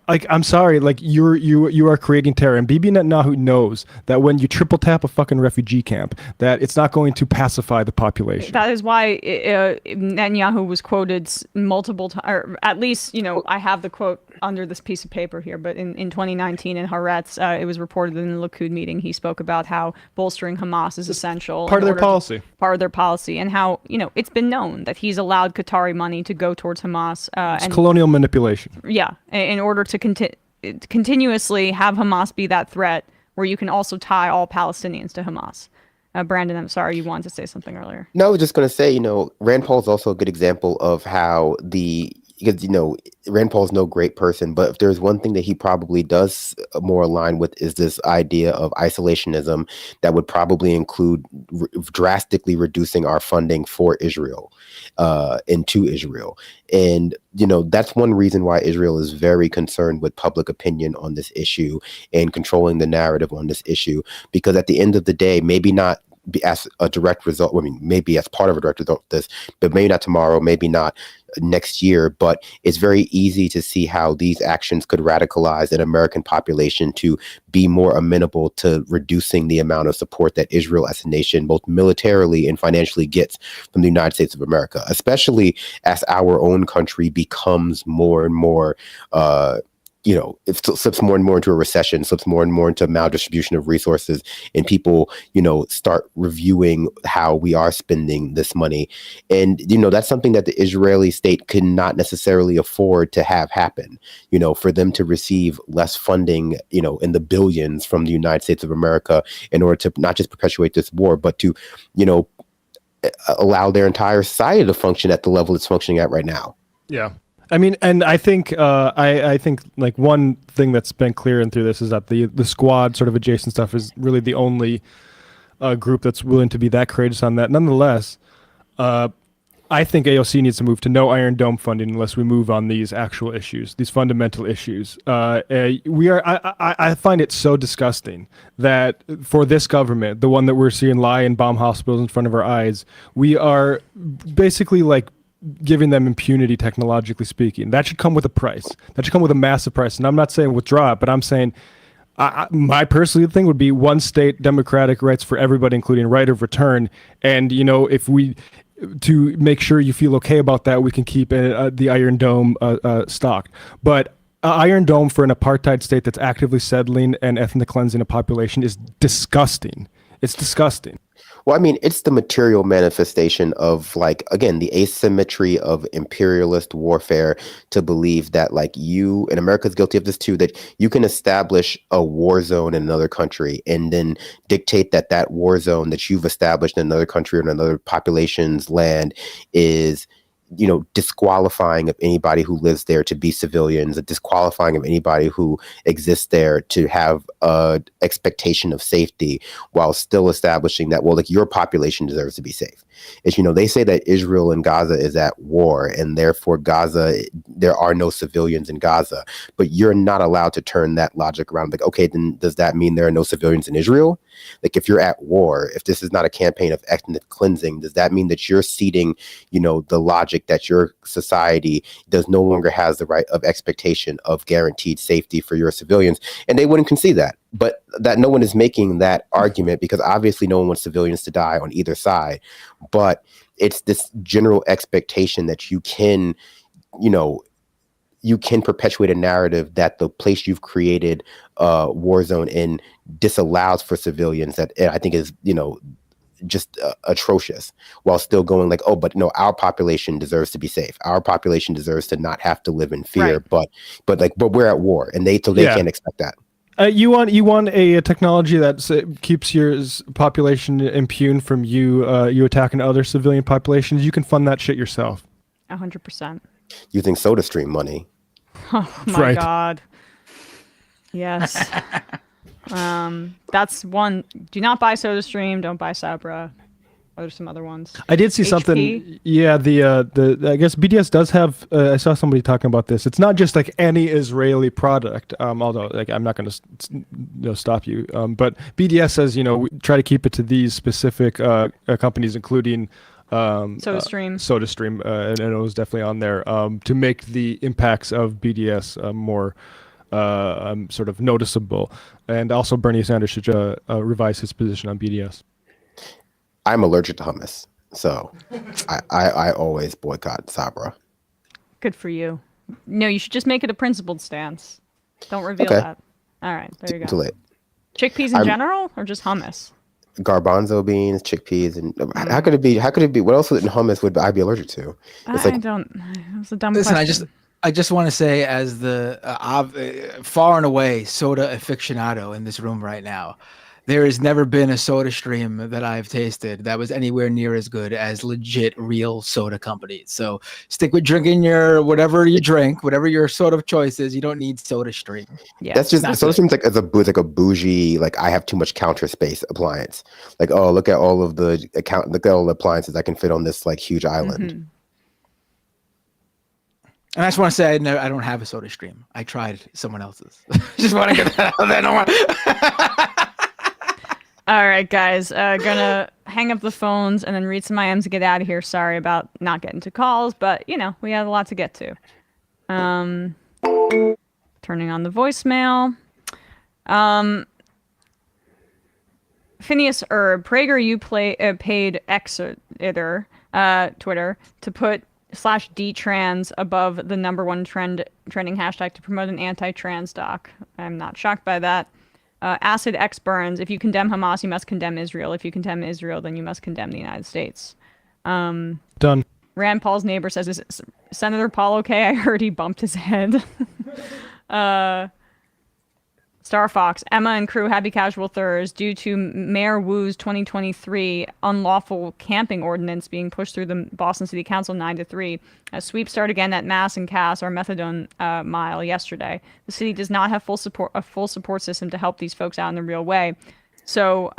Like, I'm sorry, like you are creating terror, and Bibi Netanyahu knows that when you triple tap a fucking refugee camp, that it's not going to pacify the population. That is why Netanyahu was quoted multiple times, or at least, I have the quote under this piece of paper here, but in 2019 in Haaretz, it was reported in the Likud meeting, he spoke about how bolstering Hamas is essential. Part of their policy. Part of their policy, and how, it's been known that he's allowed Qatari money to go towards Hamas. It's colonial manipulation. Yeah, in order to continuously have Hamas be that threat where you can also tie all Palestinians to Hamas. Brandon, I'm sorry, you wanted to say something earlier. No, I was just going to say, Rand Paul is also a good example of how because Rand Paul's no great person, but if there's one thing that he probably does more align with is this idea of isolationism that would probably include drastically reducing our funding for Israel and to Israel. And, that's one reason why Israel is very concerned with public opinion on this issue and controlling the narrative on this issue, because at the end of the day, maybe not be as a direct result. I mean, maybe as part of a direct result of this, but maybe not tomorrow, maybe not next year. But it's very easy to see how these actions could radicalize an American population to be more amenable to reducing the amount of support that Israel as a nation, both militarily and financially, gets from the United States of America, especially as our own country becomes more and more it slips more and more into a recession, slips more and more into maldistribution of resources, and people, start reviewing how we are spending this money. And, that's something that the Israeli state could not necessarily afford to have happen, for them to receive less funding, in the billions from the United States of America in order to not just perpetuate this war, but to, allow their entire society to function at the level it's functioning at right now. Yeah. I mean, and I think I think like one thing that's been clear in through this is that the squad sort of adjacent stuff is really the only group that's willing to be that courageous on that. Nonetheless, I think AOC needs to move to no Iron Dome funding unless we move on these actual issues, these fundamental issues. I find it so disgusting that for this government, the one that we're seeing lie and bomb hospitals in front of our eyes, we are basically like giving them impunity, technologically speaking. That should come with a price. That should come with a massive price. And I'm not saying withdraw it, but I'm saying my personal thing would be one state, democratic rights for everybody, including right of return. And, if we, to make sure you feel okay about that, we can keep the Iron Dome stocked. But Iron Dome for an apartheid state that's actively settling and ethnic cleansing a population is disgusting. It's disgusting. Well, I mean, it's the material manifestation of, like, again, the asymmetry of imperialist warfare to believe that, like, you, and America's guilty of this too, that you can establish a war zone in another country and then dictate that that war zone that you've established in another country or in another population's land is, disqualifying of anybody who lives there to be civilians, disqualifying of anybody who exists there to have a expectation of safety, while still establishing that, well, like, your population deserves to be safe. It's, they say that Israel and Gaza is at war, and therefore Gaza, there are no civilians in Gaza, but you're not allowed to turn that logic around. Like, okay, then does that mean there are no civilians in Israel? Like, if you're at war, if this is not a campaign of ethnic cleansing, does that mean that you're ceding, the logic that your society does no longer has the right of expectation of guaranteed safety for your civilians? And they wouldn't concede that. But that no one is making that argument, because obviously no one wants civilians to die on either side. But it's this general expectation that you can perpetuate a narrative that the place you've created a war zone in disallows for civilians, that I think is, just atrocious, while still going like, oh, but no, our population deserves to be safe. Our population deserves to not have to live in fear. Right. But we're at war, and they can't expect that. You want a technology that keeps your population impune from you attacking other civilian populations. You can fund that shit yourself. 100%. Using SodaStream money. Oh my God. Yes. That's one. Do not buy SodaStream. Don't buy Sabra. There's some other ones. I did see something. Yeah, the I guess BDS does have. I saw somebody talking about this. It's not just like any Israeli product. Although, like, I'm not going to stop you. But BDS says, we try to keep it to these specific companies, including SodaStream, and it was definitely on there to make the impacts of BDS more sort of noticeable. And also, Bernie Sanders should revise his position on BDS. I'm allergic to hummus, so I always boycott Sabra. Good for you. No, you should just make it a principled stance. Don't reveal that. All right, there you go. Too late. Chickpeas in general, or just hummus? Garbanzo beans, chickpeas, and how could it be? How could it be? What else in hummus would I be allergic to? It's It was a dumb question. I just want to say, as the far and away soda aficionado in this room right now, there has never been a soda stream that I've tasted that was anywhere near as good as legit real soda companies. So stick with drinking your whatever you drink, whatever your soda of choice is. You don't need soda stream. Yeah, that's just soda stream's like a bougie, like, I have too much counter space appliance. Like, oh, look at all of the appliances I can fit on this, like, huge island. Mm-hmm. And I just want to say, I don't have a soda stream. I tried someone else's. Just want to get that out there. All right, guys, gonna hang up the phones and then read some IMs to get out of here. Sorry about not getting to calls, but we have a lot to get to. Turning on the voicemail. Phineas Erb, PragerU paid Twitter to put /DTrans above the #1 trending hashtag to promote an anti-trans doc. I'm not shocked by that. Acid X Burns, if you condemn Hamas, you must condemn Israel. If you condemn Israel, then you must condemn the United States. Done. Rand Paul's neighbor says, is Senator Paul okay? I heard he bumped his head. Star Fox, Emma and crew, happy casual Thursday. Due to Mayor Wu's 2023 unlawful camping ordinance being pushed through the Boston City Council 9-3, a sweep started again at Mass and Cass, our methadone mile yesterday. The city does not have a full support system to help these folks out in the real way. So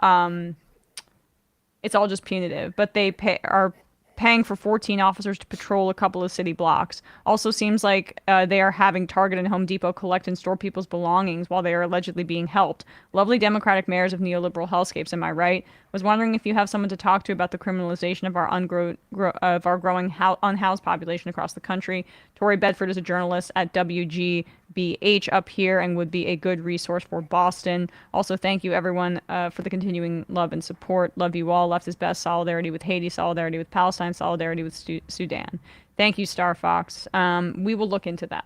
it's all just punitive, but they are paying for 14 officers to patrol a couple of city blocks. Also seems like they are having Target and Home Depot collect and store people's belongings while they are allegedly being helped. Lovely Democratic mayors of neoliberal hellscapes, am I right? Was wondering if you have someone to talk to about the criminalization of our growing unhoused population across the country. Tori Bedford is a journalist at WGBH up here and would be a good resource for Boston. Also, thank you everyone for the continuing love and support. Love you all. Left is best. Solidarity with Haiti. Solidarity with Palestine. Solidarity with Sudan. Thank you, Star Fox. We will look into that.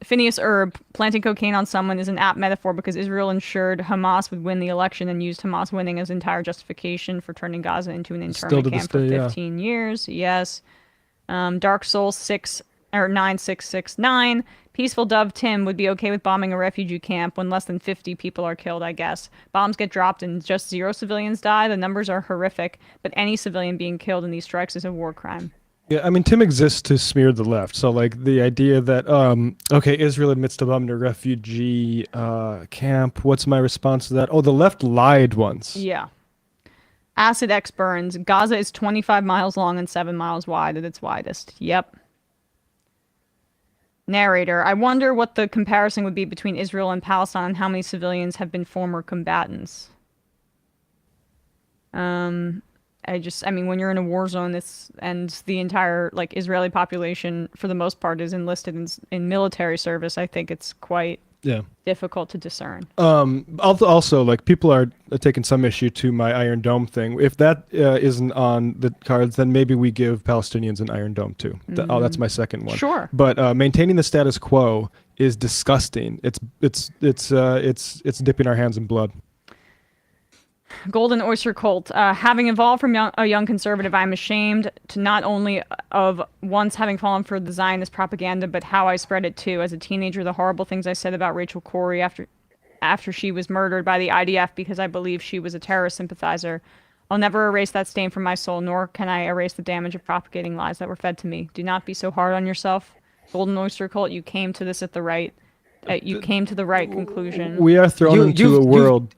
Phineas Erb, planting cocaine on someone is an apt metaphor because Israel ensured Hamas would win the election and used Hamas winning as entire justification for turning Gaza into an internment camp for 15 years. Yes. Dark Soul 9669. Peaceful Dove Tim would be okay with bombing a refugee camp when less than 50 people are killed, I guess. Bombs get dropped and just 0 civilians die. The numbers are horrific, but any civilian being killed in these strikes is a war crime. Yeah, I mean, Tim exists to smear the left. So, like, the idea that, Israel admits to bombing a refugee camp. What's my response to that? Oh, the left lied once. Yeah. Acid X Burns. Gaza is 25 miles long and 7 miles wide at its widest. Yep. Narrator. I wonder what the comparison would be between Israel and Palestine and how many civilians have been former combatants. When you're in a war zone, and the entire Israeli population for the most part is enlisted in military service, I think it's quite difficult to discern. Also, people are taking some issue to my Iron Dome thing. If that isn't on the cards, then maybe we give Palestinians an Iron Dome too. That's my second one. Sure. But maintaining the status quo is disgusting. It's dipping our hands in blood. Golden Oyster Cult. Having evolved from a young conservative, I'm ashamed to not only of once having fallen for the Zionist propaganda, but how I spread it too. As a teenager, the horrible things I said about Rachel Corrie after she was murdered by the IDF because I believe she was a terrorist sympathizer. I'll never erase that stain from my soul, nor can I erase the damage of propagating lies that were fed to me. Do not be so hard on yourself. Golden Oyster Cult, you came to this at the right. You came to the right conclusion. We are thrown into a world.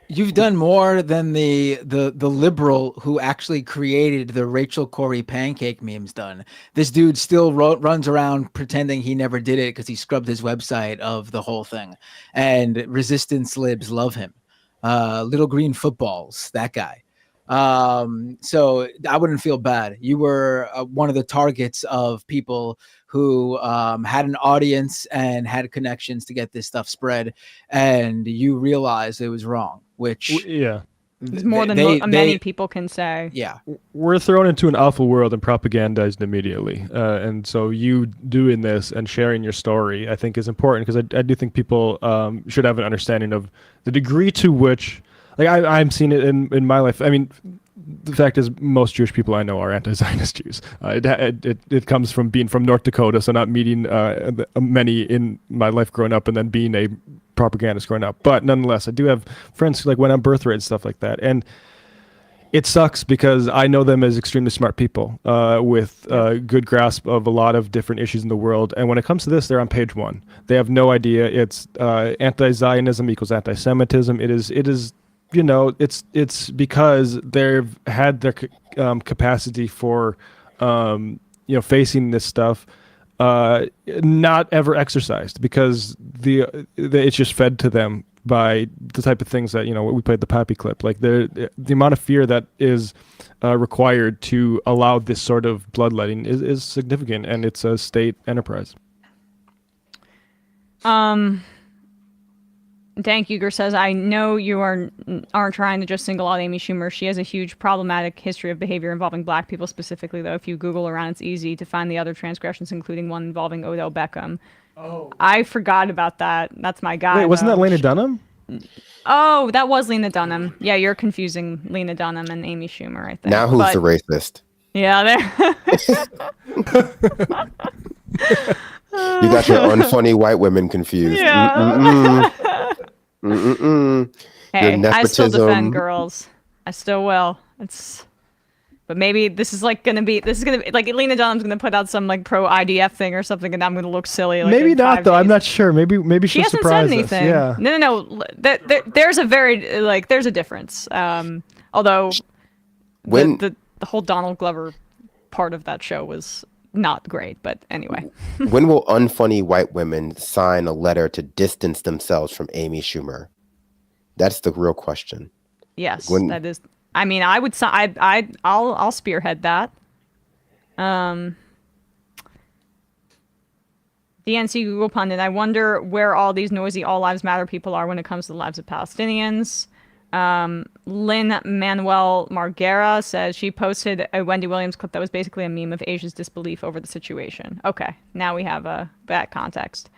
You've done more than the liberal who actually created the Rachel Corrie pancake memes done. This dude still runs around pretending he never did it because he scrubbed his website of the whole thing. And resistance libs love him. Little green footballs, that guy. So I wouldn't feel bad. You were one of the targets of people who had an audience and had connections to get this stuff spread, and you realized it was wrong, which it's more than many people can say. Yeah, we're thrown into an awful world and propagandized immediately, and so you doing this and sharing your story, I think, is important because I do think people should have an understanding of the degree to which, I'm seeing it in my life. I mean, the fact is, most Jewish people I know are anti-Zionist Jews. It comes from being from North Dakota, so not meeting many in my life growing up, and then being a propagandist growing up. But nonetheless, I do have friends who went on birthright and stuff like that, and it sucks because I know them as extremely smart people with good grasp of a lot of different issues in the world. And when it comes to this, they're on page one. They have no idea. It's anti-Zionism equals anti-Semitism. It is. It's because they've had their capacity for, facing this stuff, not ever exercised because it's just fed to them by the type of things that we played the Pappy clip. Like the amount of fear that is required to allow this sort of bloodletting is significant, and it's a state enterprise. Dank Uger says, I know you aren't trying to just single out Amy Schumer. She has a huge problematic history of behavior involving black people specifically, though. If you Google around, it's easy to find the other transgressions, including one involving Odell Beckham. Oh. I forgot about that. That's my guy. Wait, wasn't that Lena Dunham? Oh, that was Lena Dunham. Yeah, you're confusing Lena Dunham and Amy Schumer, I think. Now who's the racist? Yeah, there. You got your unfunny white women confused. Yeah. Hey, Your I still defend nepotism. girls. I still will. But maybe this is gonna be like Lena Dunham's gonna put out some like pro IDF thing or something, and I'm gonna look silly. Like, Maybe in not 5 though. days. I'm not sure. Maybe She she'll hasn't surprise said anything. us. Yeah. No. There's a very there's a difference. Although the whole Donald Glover part of that show was not great. But anyway. When will unfunny white women sign a letter to distance themselves from Amy Schumer? That's the real question. Yes, that is. I mean, I would. I'll spearhead that. DNC Google pundit. I wonder where all these noisy "All Lives Matter" people are when it comes to the lives of Palestinians. Lynn Manuel Margera says she posted a Wendy Williams clip that was basically a meme of Asia's disbelief over the situation. Okay, now we have that context.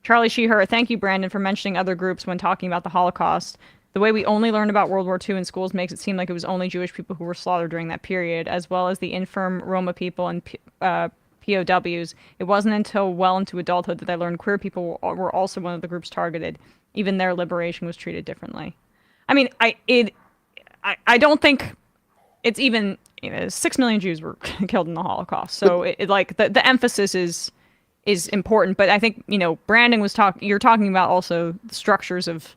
Charlie Sheeher, thank you, Brandon, for mentioning other groups when talking about the Holocaust. The way we only learned about World War II in schools makes it seem like it was only Jewish people who were slaughtered during that period, as well as the infirm Roma people and POWs. It wasn't until well into adulthood that I learned queer people were also one of the groups targeted. Even their liberation was treated differently. I mean, I don't think it's even 6 million Jews were killed in the Holocaust. So the emphasis is important, but I think Brandon was you're talking about also the structures of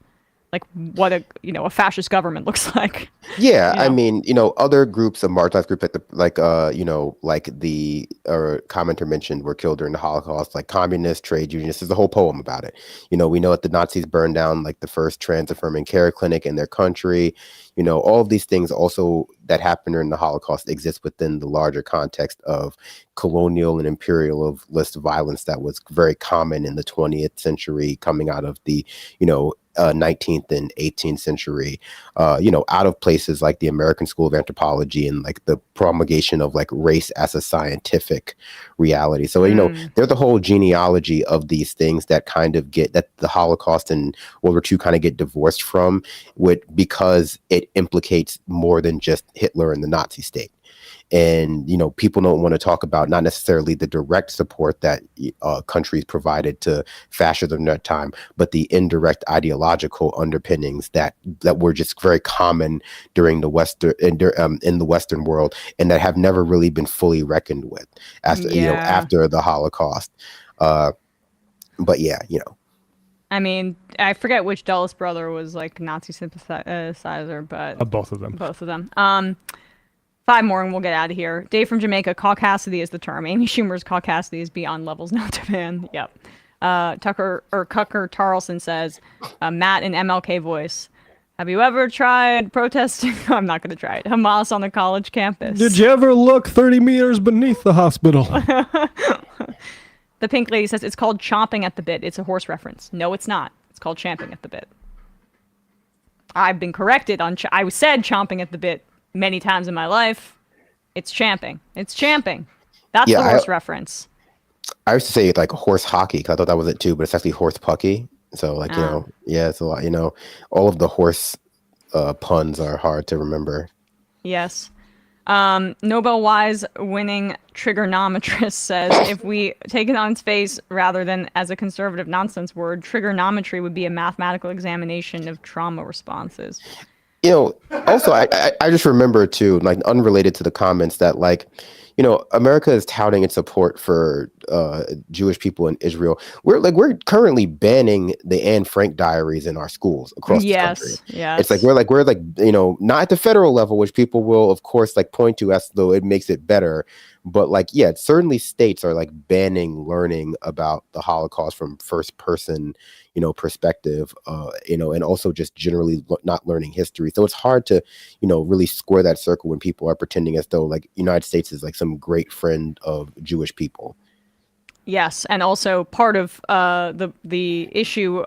like what a fascist government looks like. Yeah, I mean, other groups, a marginalized group like the commenter mentioned were killed during the Holocaust, like communists, trade unionists. There's a whole poem about it. We know that the Nazis burned down like the first trans affirming care clinic in their country. All of these things also that happened during the Holocaust exist within the larger context of colonial and imperialist violence that was very common in the 20th century, coming out of the 19th and 18th century, out of places like the American School of Anthropology and like the promulgation of like race as a scientific reality. So, there's the whole genealogy of these things that kind of that the Holocaust and World War II kind of get divorced from because it implicates more than just Hitler and the Nazi state. And, people don't want to talk about not necessarily the direct support that countries provided to fascism in that time, but the indirect ideological underpinnings that were just very common during the in the Western world, and that have never really been fully reckoned with after the Holocaust. But yeah, I mean, I forget which Dulles brother was like Nazi sympathizer, but both of them. Both of them. 5 more and we'll get out of here. Dave from Jamaica, caucasity is the term. Amy Schumer's caucasity is beyond levels known to man. Yep. Cucker Tarleson says, Matt in MLK voice, have you ever tried protesting? I'm not going to try it. Hamas on the college campus. Did you ever look 30 meters beneath the hospital? The pink lady says, it's called chomping at the bit. It's a horse reference. No, it's not. It's called champing at the bit. I've been corrected on, I said chomping at the bit many times in my life. It's champing. It's champing. That's the horse reference. I used to say like horse hockey because I thought that was it too, but it's actually horse pucky. So like, it's a lot, all of the horse puns are hard to remember. Yes. Nobel Wise winning trigonometrist says, if we take it on its face rather than as a conservative nonsense word, trigonometry would be a mathematical examination of trauma responses. Also, I just remember too, like unrelated to the comments that like, America is touting its support for Jewish people in Israel. We're currently banning the Anne Frank diaries in our schools across the country. Yes. It's like we're not at the federal level, which people will of course like point to as though it makes it better. But certainly states are like banning learning about the Holocaust from first person, perspective, and also just generally not learning history. So it's hard to, really square that circle when people are pretending as though like United States is like some great friend of Jewish people. Yes, and also part of the issue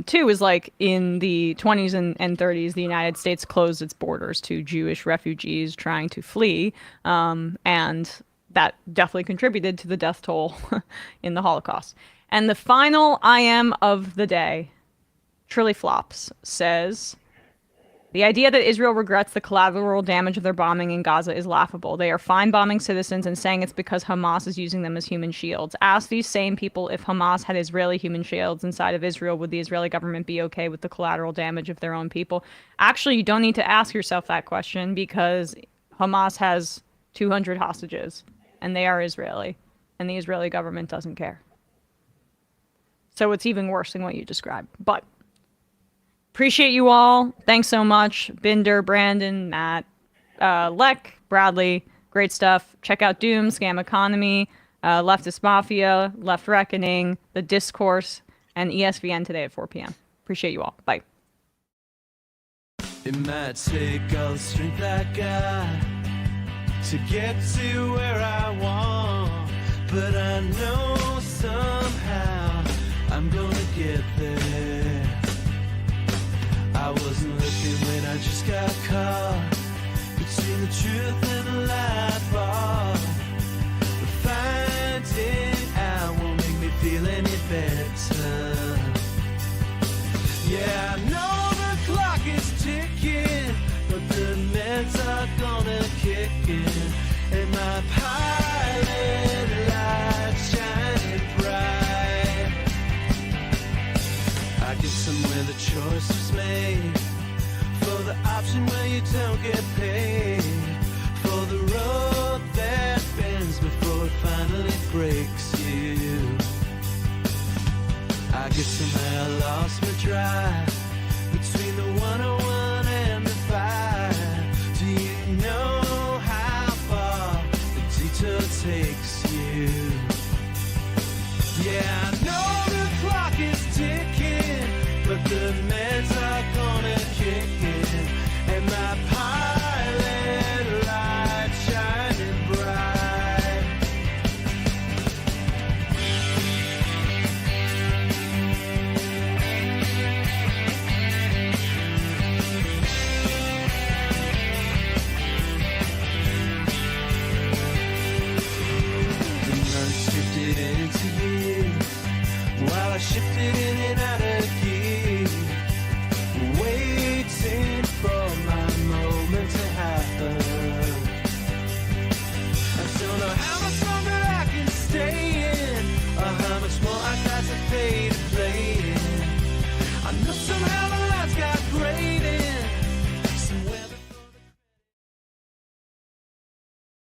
too is like in the 20s and 30s, the United States closed its borders to Jewish refugees trying to flee, and that definitely contributed to the death toll in the Holocaust. And the final I am of the day, Trilly Flops, says, the idea that Israel regrets the collateral damage of their bombing in Gaza is laughable. They are fine bombing citizens and saying it's because Hamas is using them as human shields. Ask these same people if Hamas had Israeli human shields inside of Israel, would the Israeli government be okay with the collateral damage of their own people? Actually, you don't need to ask yourself that question because Hamas has 200 hostages and they are Israeli and the Israeli government doesn't care. So it's even worse than what you described. But appreciate you all. Thanks so much. Binder, Brandon, Matt, Lek, Bradley. Great stuff. Check out Doom, Scam Economy, Leftist Mafia, Left Reckoning, The Discourse, and ESVN today at 4 p.m. Appreciate you all. Bye. It might take all the strength I got to get to where I want, but I know somehow I'm gonna get there. I wasn't looking when I just got caught between the truth and the lie bar, but finding out won't make me feel any better. Yeah, I know the clock is ticking, but the meds are gonna kick in, and my pilot light shining bright. I get somewhere the choice was made, for the option where you don't get paid, for the road that bends before it finally breaks you. I guess somehow I lost my drive between the 101 and the 5. Do you know how far the detour takes you? Yeah, I know the clock is ticking, but the meds are gonna kick in, and my pilot light shining bright. The months drifted into years while I shifted in and